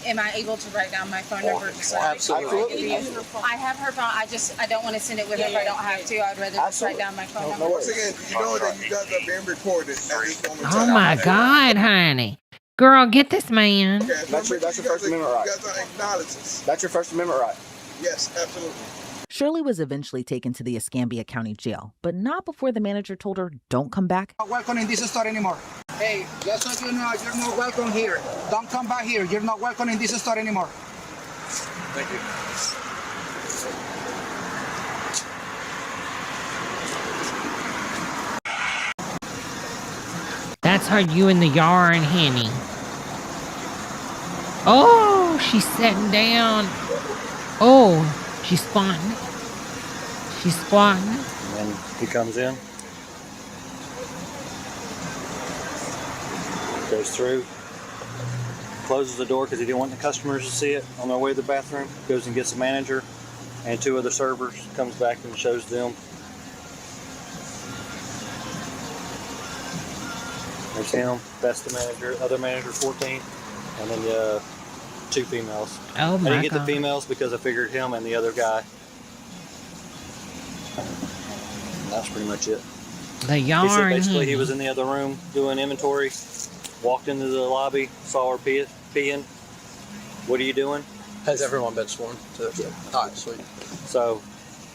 Speaker 9: Am I able to write down my phone number? Just so
Speaker 11: Absolutely.
Speaker 9: I have her phone. I don't want to send it with her if I don't have to. I'd rather just write down my phone number.
Speaker 11: Once
Speaker 15: again, you know that you guys are being recorded at this moment.
Speaker 1: Oh my God, honey. Girl, get this man.
Speaker 11: That's your First Amendment right.
Speaker 15: You guys are acknowledged.
Speaker 11: That's your First Amendment right.
Speaker 15: Yes, absolutely.
Speaker 7: Shirley was eventually taken to the Escambia County Jail, but not before the manager told her, don't come back.
Speaker 16: Not welcome in this store anymore. Hey, just so you know, you're not welcome here. Don't come back here. You're not welcome in this store anymore.
Speaker 12: Thank you.
Speaker 1: That's her, you in the yard, honey. Oh, she's sitting down. Oh, she's squatting. She's squatting.
Speaker 18: And then he comes in, goes through, closes the door because he didn't want the customers to see it on their way to the bathroom, goes and gets the manager and 2 other servers, comes back and shows them. There's him, that's the manager, other manager 14, and then 2 females.
Speaker 1: Oh my
Speaker 18: I didn't get
Speaker 1: God.
Speaker 18: the females because I figured him and the other guy. And that's pretty much it.
Speaker 1: The
Speaker 18: He said
Speaker 1: yarn.
Speaker 18: basically he
Speaker 1: honey.
Speaker 18: was in the other room doing inventory, walked into the lobby, saw her peeing. What are you doing?
Speaker 12: Has everyone been sworn to? All right, sweet.
Speaker 18: So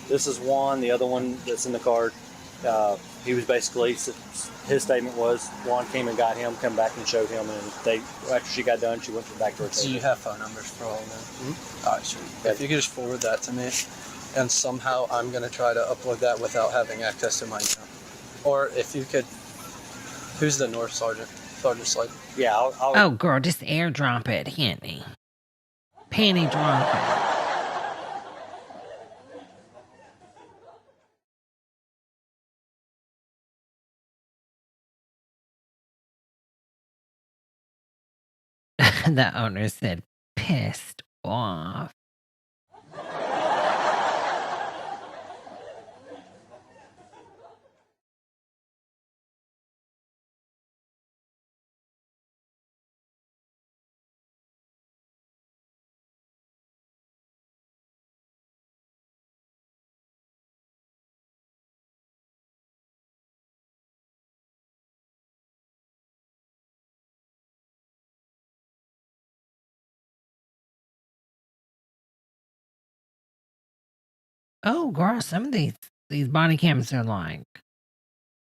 Speaker 18: this is one, the other one that's in the card. He was basically, his statement was Juan came and got him, come back and showed him, and after she got done, she went back to her table.
Speaker 12: So you have phone numbers for all of them? All right, sweet. If you could just forward that to me, and somehow I'm going to try to upload that without having access to my email. Or if you could, who's the North Sergeant? Sergeant Slade?
Speaker 18: Yeah, I'll
Speaker 1: Oh, girl, just airdrop it, honey. Panty drop it. The owner said, pissed off. Oh, girl, some of these body cams are like,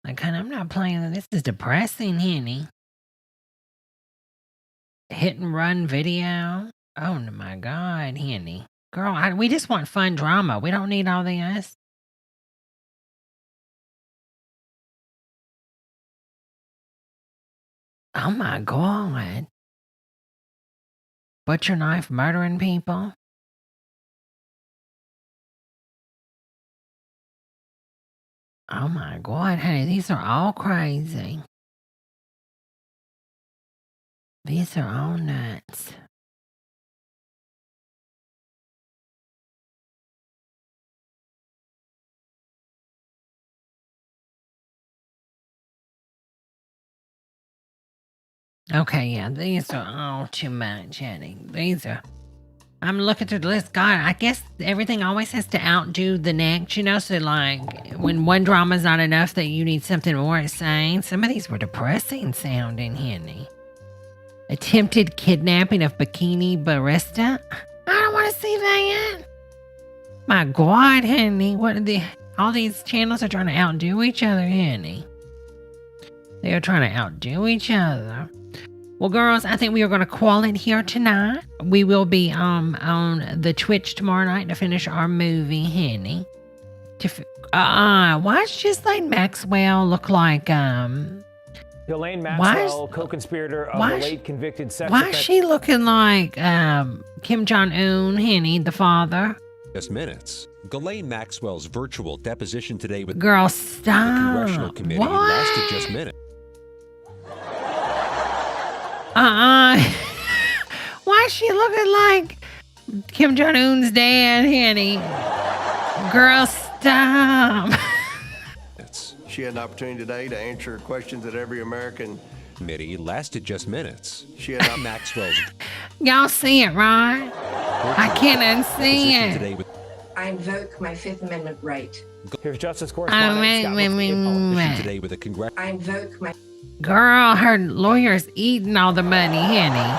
Speaker 1: I'm not playing. This is depressing, honey. Hit and run video. Oh my God, honey. Girl, we just want fun drama. We don't need all this. Oh my God. Butcher knife murdering people. Oh my God, honey, these are all crazy. These are all nuts. Okay, yeah, these are all too much, honey. These are I'm looking through the list. God, I guess everything always has to outdo the next, you know? So, like, when one drama's not enough, that you need something more insane. Some of these were depressing sounding, honey. Attempted kidnapping of Bikini Barista? I don't want to see that. My God, honey. All these channels are trying to outdo each other, honey. They are trying to outdo each other. Well, girls, I think we are going to call it here tonight. We will be on the Twitch tomorrow night to finish our movie, honey. Why does Ghislaine Maxwell look like
Speaker 3: Ghislaine Maxwell, co-conspirator of the late convicted sex
Speaker 1: Why is she looking like Kim Jong-un, honey, the father?
Speaker 19: Just minutes. Ghislaine Maxwell's virtual deposition today with
Speaker 1: Girl, stop.
Speaker 19: the Congressional Committee lasted just minutes.
Speaker 1: Why is she looking like Kim Jong-un's dad, honey? Girl, stop.
Speaker 20: She had an opportunity today to answer questions that every American
Speaker 19: committee lasted just minutes.
Speaker 20: She had
Speaker 19: Maxwell's.
Speaker 1: Y'all see it, right? I can't unsee it.
Speaker 21: I invoke my Fifth Amendment right.
Speaker 3: Here's Justice Correspondent
Speaker 19: today with a Congress.
Speaker 21: I invoke my.
Speaker 1: Girl, her lawyer's eating all the money, honey.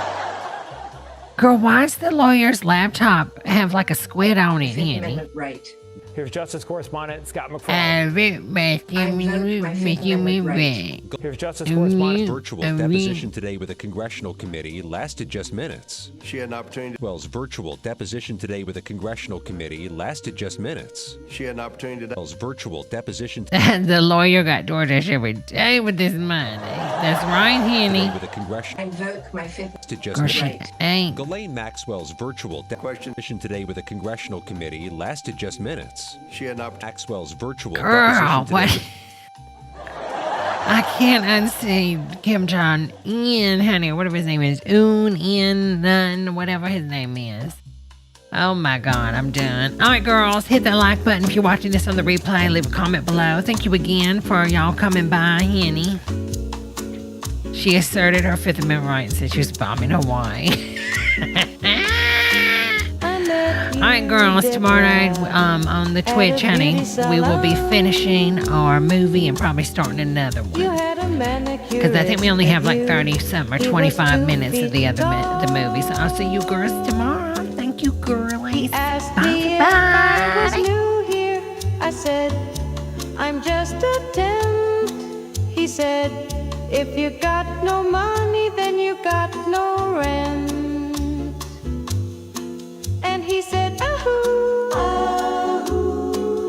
Speaker 1: Girl, why does the lawyer's laptop have like a squid on it, honey?
Speaker 21: Amendment right.
Speaker 3: Here's Justice Correspondent Scott McFarland. Here's Justice Correspondent.
Speaker 19: Virtual deposition today with a Congressional Committee lasted just minutes.
Speaker 20: She had an opportunity.
Speaker 19: Wells' virtual deposition today with a Congressional Committee lasted just minutes.
Speaker 20: She had an opportunity to.
Speaker 19: Wells' virtual deposition.
Speaker 1: The lawyer got DoorDash every day with this money. That's right, honey.
Speaker 19: With a Congressional.
Speaker 21: I invoke my Fifth.
Speaker 19: To just
Speaker 1: minutes. Ain't.
Speaker 19: Ghislaine Maxwell's virtual deposition today with a Congressional Committee lasted just minutes.
Speaker 20: She had not.
Speaker 19: Maxwell's virtual
Speaker 1: Girl,
Speaker 19: deposition
Speaker 1: what?
Speaker 19: today.
Speaker 1: I can't unsee Kim Jong-un, honey, whatever his name is. Nun, whatever his name is. Oh my God, I'm done. All right, girls, hit that like button if you're watching this on the replay. Leave a comment below. Thank you again for y'all coming by, honey. She asserted her Fifth Amendment right and said she was bombing Hawaii. All right, girls, tomorrow night on the Twitch, honey, we will be finishing our movie and probably starting another one. Because I think we only have like 30-something or 25 minutes of the movie. So I'll see you girls tomorrow. Thank you, girlies. Bye.
Speaker 25: I said, I'm just a temp. He said, if you got no money.